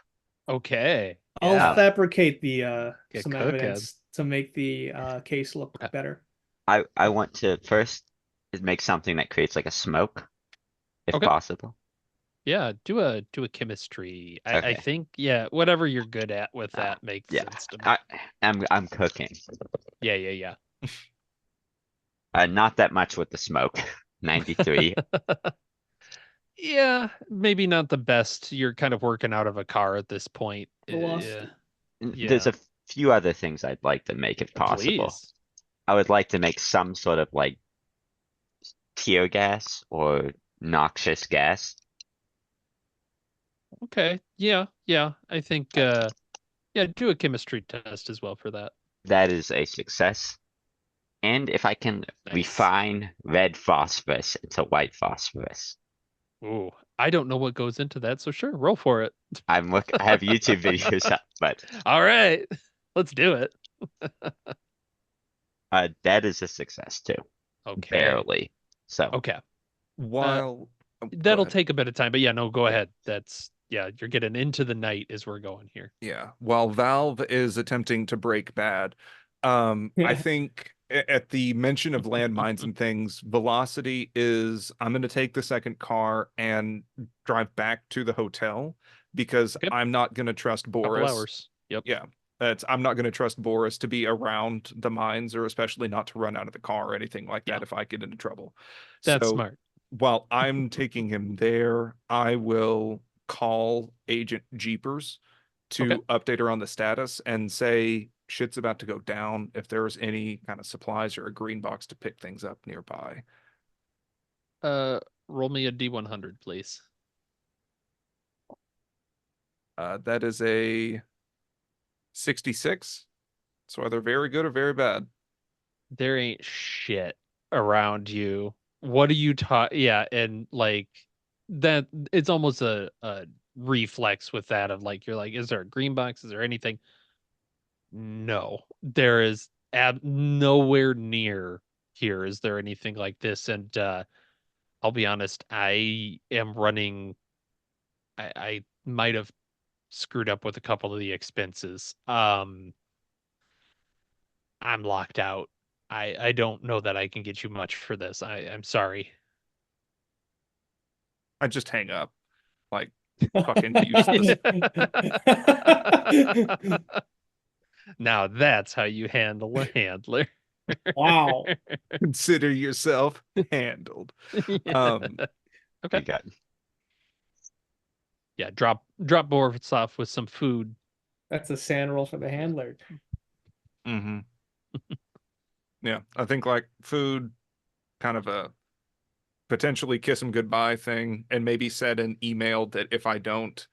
Okay. I'll Yeah. fabricate the Get some cooking. evidence to make the case look Okay. better. I want to first make something that creates like a smoke, if Okay. possible. Yeah, do a chemistry. I Okay. think whatever you're good at with Uh, that makes yeah, sense to me. I'm cooking. Yeah. Not that much with the smoke. 93. Yeah, maybe not the best. You're kind of working out of a car at this point. Yeah. Velocity. There's Yeah. a few other things I'd like to make if possible. Please. I would like to make some sort of like tear gas or noxious gas. Okay. Yeah. I think do a chemistry test as well for that. That is a success. And if I can Nice. refine red phosphorus into white phosphorus. Ooh, I don't know what goes into that, so sure, roll for it. I have YouTube videos up, but All right. Let's do it. that is a success too. Okay. Barely. So Okay. While go That'll ahead. take a bit of time, but yeah, no, go ahead. You're getting into the night as we're going here. Yeah, while Valve is attempting to break bad, I think at the mention of landmines and things, Velocity is I'm going to take the second car and drive back to the hotel because Okay. I'm not going to trust Couple Boris. hours. Yep. Yeah, I'm not going to trust Boris to be around the mines or especially not to run out of the car or anything like that Yeah. if I get into trouble. That's So smart. while I'm taking him there, I will call Agent Jeepers to Okay. update her on the status and say shit's about to go down if there's any kind of supplies or a green box to pick things up nearby. Roll me a D100, please. That is a 66. So either very good or very bad. There ain't shit around you. What are you talking? Yeah, and like that, it's almost a reflex with that of like, you're like, is there a green box? Is there anything? No, there is nowhere near here. Is there anything like this? And I'll be honest, I am running. I might have screwed up with a couple of the expenses. I'm locked out. I don't know that I can get you much for this. I'm sorry. I just hang up. Like, fucking useless. Now that's how you handle a handler. Wow. Consider yourself handled. Yeah. we Okay. got Yeah, drop Boris off with some food. That's a sand roll for the handler. Mm-hmm. Yeah, I think like food, kind of a potentially kiss him goodbye thing, and maybe send an email that if I don't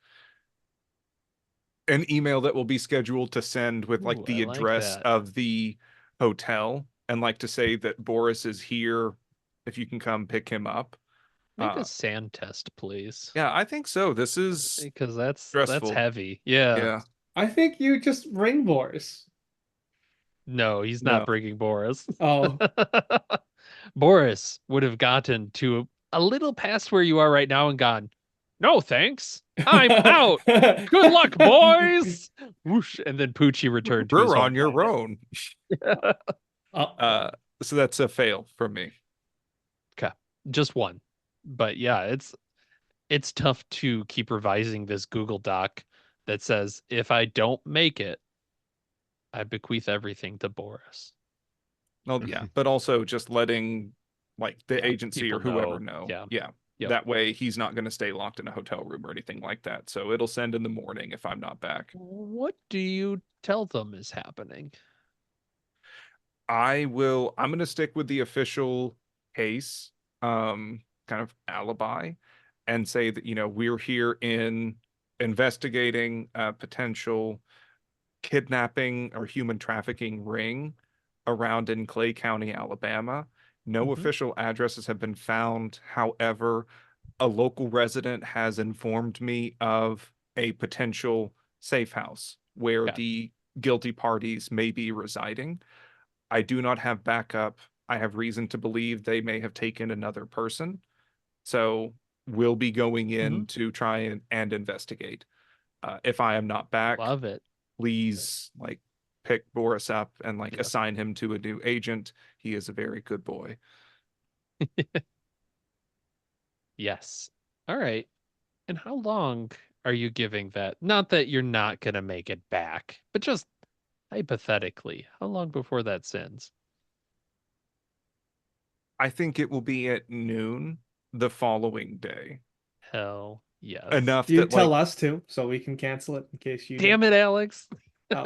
an email that will be scheduled to send with like Ooh, I the like address that. of the hotel and like to say that Boris is here if you can come pick him up. Make a sand test, please. Yeah, I think so. This is Because that's stressful. heavy. Yeah. Yeah. I think you just ring Boris. No, he's not No. bringing Boris. Oh. Boris would have gotten to a little past where you are right now and gone, no thanks. I'm out. Good luck, boys. Whoosh. And then Poochie returned to his We're home on your planet. own. Uh-oh. So that's a fail for me. Okay. Just one. But yeah, it's tough to keep revising this Google Doc that says if I don't make it, I bequeath everything to Boris. Well, yeah, but also just letting like the Yeah, agency or people whoever know. know. Yeah. Yeah. Yep. That way he's not going to stay locked in a hotel room or anything like that. So it'll send in the morning if I'm not back. What do you tell them is happening? I'm going to stick with the official case, kind of alibi and say that, we're here in investigating a potential kidnapping or human trafficking ring around in Clay County, Alabama. No Mhm. official addresses have been found. However, a local resident has informed me of a potential safe house where Okay. the guilty parties may be residing. I do not have backup. I have reason to believe they may have taken another person. So we'll be going in Mhm. to try and investigate. If I am not back, Love it. please like pick Boris up and like Yeah. assign him to a new agent. He is a very good boy. Yes. All right. And how long are you giving that? Not that you're not gonna make it back, but just hypothetically, how long before that sends? I think it will be at noon the following day. Hell yes. Enough You that tell like us to, so we can cancel it in case you do. Damn it, Alex. Oh.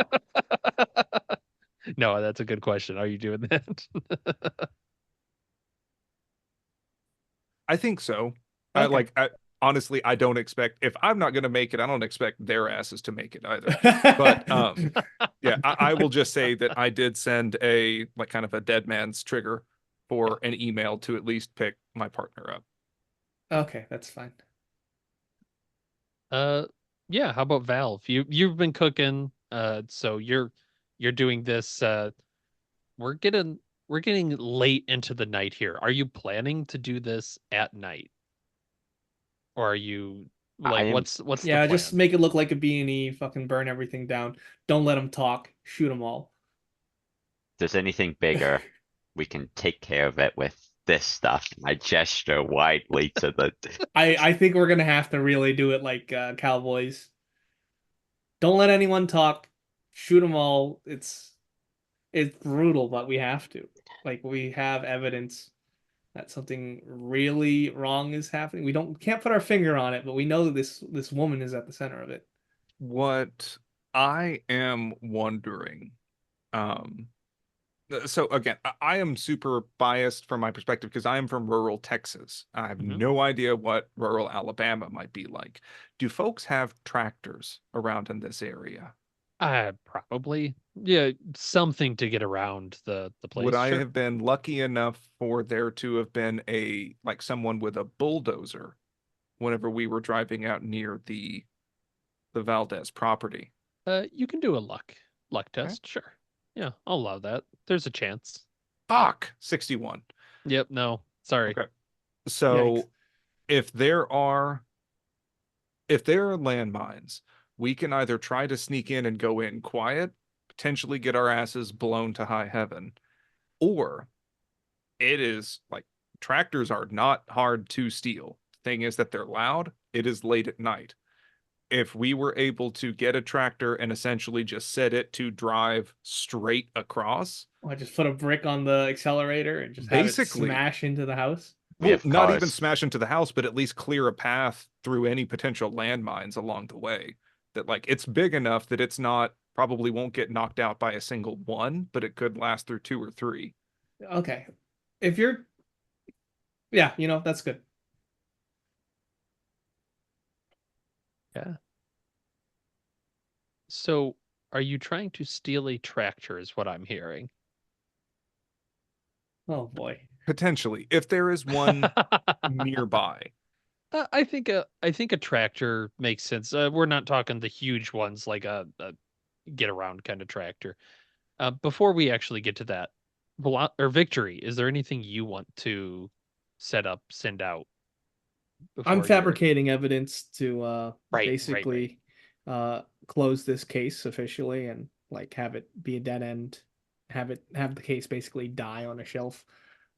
No, that's a good question. Are you doing that? I think so. Okay. Honestly, I don't expect if I'm not going to make it, I don't expect their asses to make it either. But yeah, I will just say that I did send a like kind of a dead man's trigger Yeah. for an email to at least pick my partner up. Okay, that's fine. Uh yeah, how about Valve? You've been cooking, so you're doing this we're getting we're getting late into the night here. Are you planning to do this at night? Or are you I like am. what's the Yeah, just plan? make it look like a B&E, fucking burn everything down. Don't let them talk. Shoot them all. If there's anything bigger, we can take care of it with this stuff. I gesture widely to the. I think we're gonna have to really do it like Cowboys. Don't let anyone talk. Shoot them all. It's brutal, but we have to. Like we have evidence that something really wrong is happening. We can't put our finger on it, but we know that this woman is at the center of it. What I am wondering, um, so again, I am super biased from my perspective because I am from rural Texas. I have Hmm. no idea what rural Alabama might be like. Do folks have tractors around in this area? Probably. Yeah, something to get around the Would place. I Sure. have been lucky enough for there to have been a like someone with a bulldozer whenever we were driving out near the Valdez property? You can do a luck Okay. test. Sure. Yeah, I'll allow that. There's a chance. Fuck, 61. Yep, no. Sorry. Okay. Yikes. So if there are if there are landmines, we can either try to sneak in and go in quiet, potentially get our asses blown to high heaven, or it is like tractors are not hard to steal. Thing is that they're loud. It is late at night. If we were able to get a tractor and essentially just set it to drive straight across, I just put a brick on the accelerator and just have it basically, smash into the house. We well, have not even cars. smash into the house, but at least clear a path through any potential landmines along the way. That like it's big enough that it's not probably won't get knocked out by a single one, but it could last through two or three. Okay. If you're Yeah, that's good. Yeah. So, are you trying to steal a tractor? Is what I'm hearing. Oh boy. Potentially, if there is one nearby. I think a tractor makes sense. We're not talking the huge ones like a get around kind of tractor. Before we actually get to that, Victory, is there anything you want to set up, send out I'm before you're fabricating evidence to right. basically close this case officially and like have it be a dead end, have the case basically die on a shelf.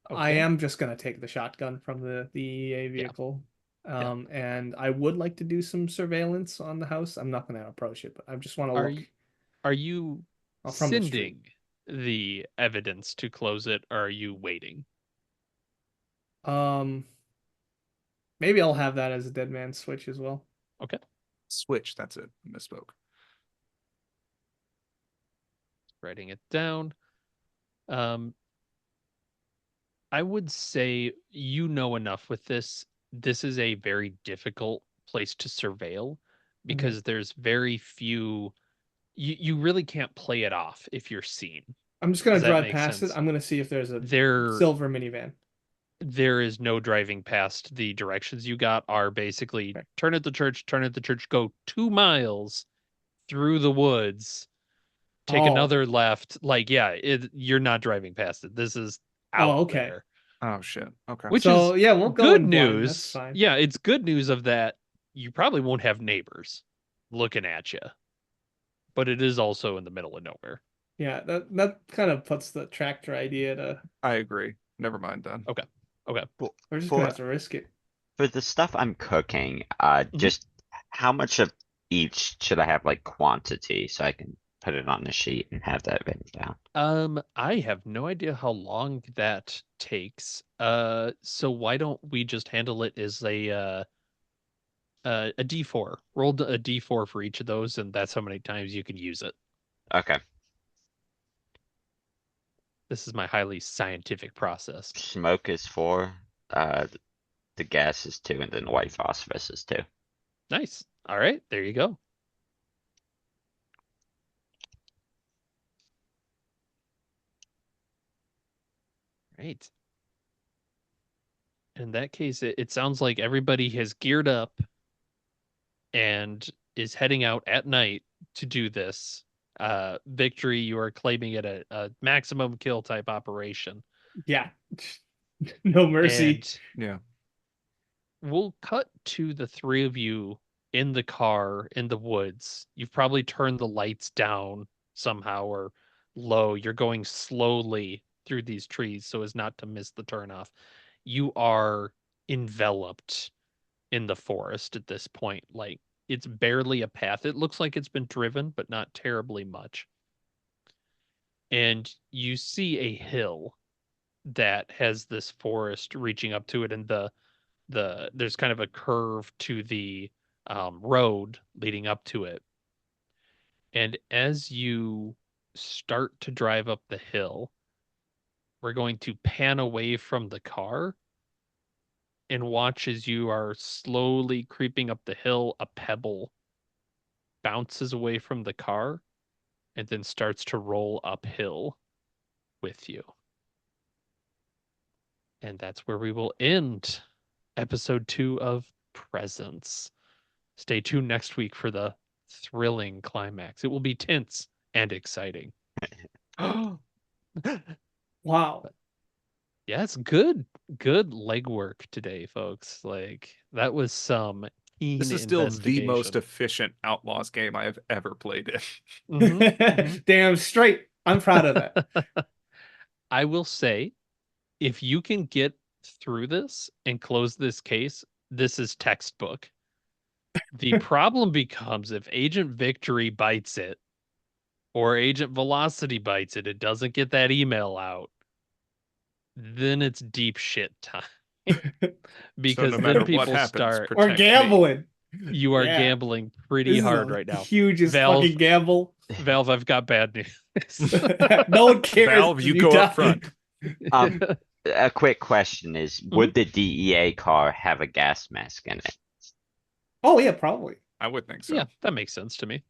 I Okay. am just gonna take the shotgun from the EA Yeah. vehicle. Yeah. And I would like to do some surveillance on the house. I'm not gonna approach it, but I just want to Are look you are you from the street. sending the evidence to close it, or are you waiting? Um, Maybe I'll have that as a dead man switch as well. Okay. Switch, that's it. Misspoke. Writing it down. Um, I would say you know enough with this. This is a very difficult place to surveil Okay. because there's very few. You really can't play it off if you're seen. I'm just gonna Does that drive make past it. sense? I'm gonna see if there's a There, silver minivan. there is no driving past. The directions you got are basically Okay. turn at the church, go 2 miles through the woods, take Oh, another okay. left. Like, yeah, you're not driving past it. This is out Oh, okay. there. Oh shit. Okay. Which is So yeah, we'll go good in blind. That's news. fine. Yeah, it's good news of that you probably won't have neighbors looking at you, but it is also in the middle of nowhere. Yeah, that kind of puts the tractor idea to. I agree. Never mind then. Okay. Okay. For We're just gonna for have to risk it. for the stuff I'm cooking, Mhm. just how much of each should I have like quantity so I can put it on the sheet and have that written down? I have no idea how long that takes. So why don't we just handle it as a D4. Roll a D4 for each of those, and that's how many times you can use it. Okay. This is my highly scientific process. Smoke is 4, the gas is 2, and then the white phosphorus is 2. Nice. All right, there you go. Great. In that case, it sounds like everybody has geared up and is heading out at night to do this. Victory, you are claiming it a maximum kill type operation. Yeah, no mercy. And Yeah. we'll cut to the three of you in the car in the woods. You've probably turned the lights down somehow or low. You're going slowly through these trees so as not to miss the turnoff. You are enveloped in the forest at this point. Like it's barely a path. It looks like it's been driven, but not terribly much. And you see a hill that has this forest reaching up to it, and there's kind of a curve to the road leading up to it. And as you start to drive up the hill, we're going to pan away from the car and watch as you are slowly creeping up the hill. A pebble bounces away from the car and then starts to roll uphill with you. And that's where we will end episode 2 of Presence. Stay tuned next week for the thrilling climax. It will be tense and exciting. Wow. Yes, good legwork today, folks. Like that was some This keen is still the most investigation. efficient Outlaws game I have ever played in. Damn straight. I'm proud of that. I will say, if you can get through this and close this case, this is textbook. The problem becomes if Agent Victory bites it or Agent Velocity bites it, it doesn't get that email out, then it's deep shit time. So no Because then matter what people happens, start, We're protect me. gambling. you are Yeah. gambling pretty This is hard the right now. hugest Valve, fucking gamble. Valve, I've got bad news. No one cares Valve, if you you go die. up front. A quick question is, would the DEA car have a gas mask in it? Oh yeah, probably. I would think so. Yeah, that makes sense to me.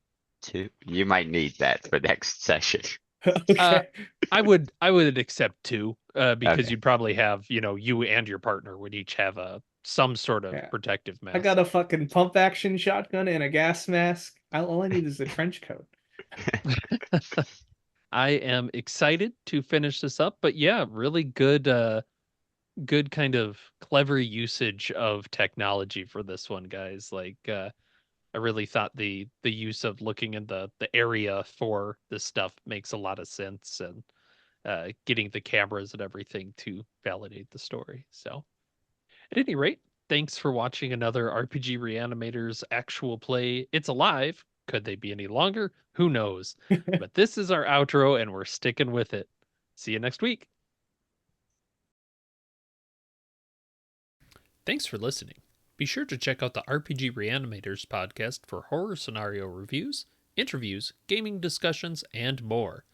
2. You might need that for next session. Okay. I would accept 2, because Okay. you'd probably have, you and your partner would each have some sort of Yeah. protective I mask. got a fucking pump action shotgun and a gas mask. All I need is a trench coat. I am excited to finish this up, but yeah, really good kind of clever usage of technology for this one, guys. Like I really thought the use of looking in the area for this stuff makes a lot of sense, and getting the cameras and everything to validate the story. So, at any rate, thanks for watching another RPG Reanimators actual play. It's alive. Could they be any longer? Who knows? But this is our outro, and we're sticking with it. See you next week. Thanks for listening. Be sure to check out the RPG Reanimators podcast for horror scenario reviews, interviews, gaming discussions, and more.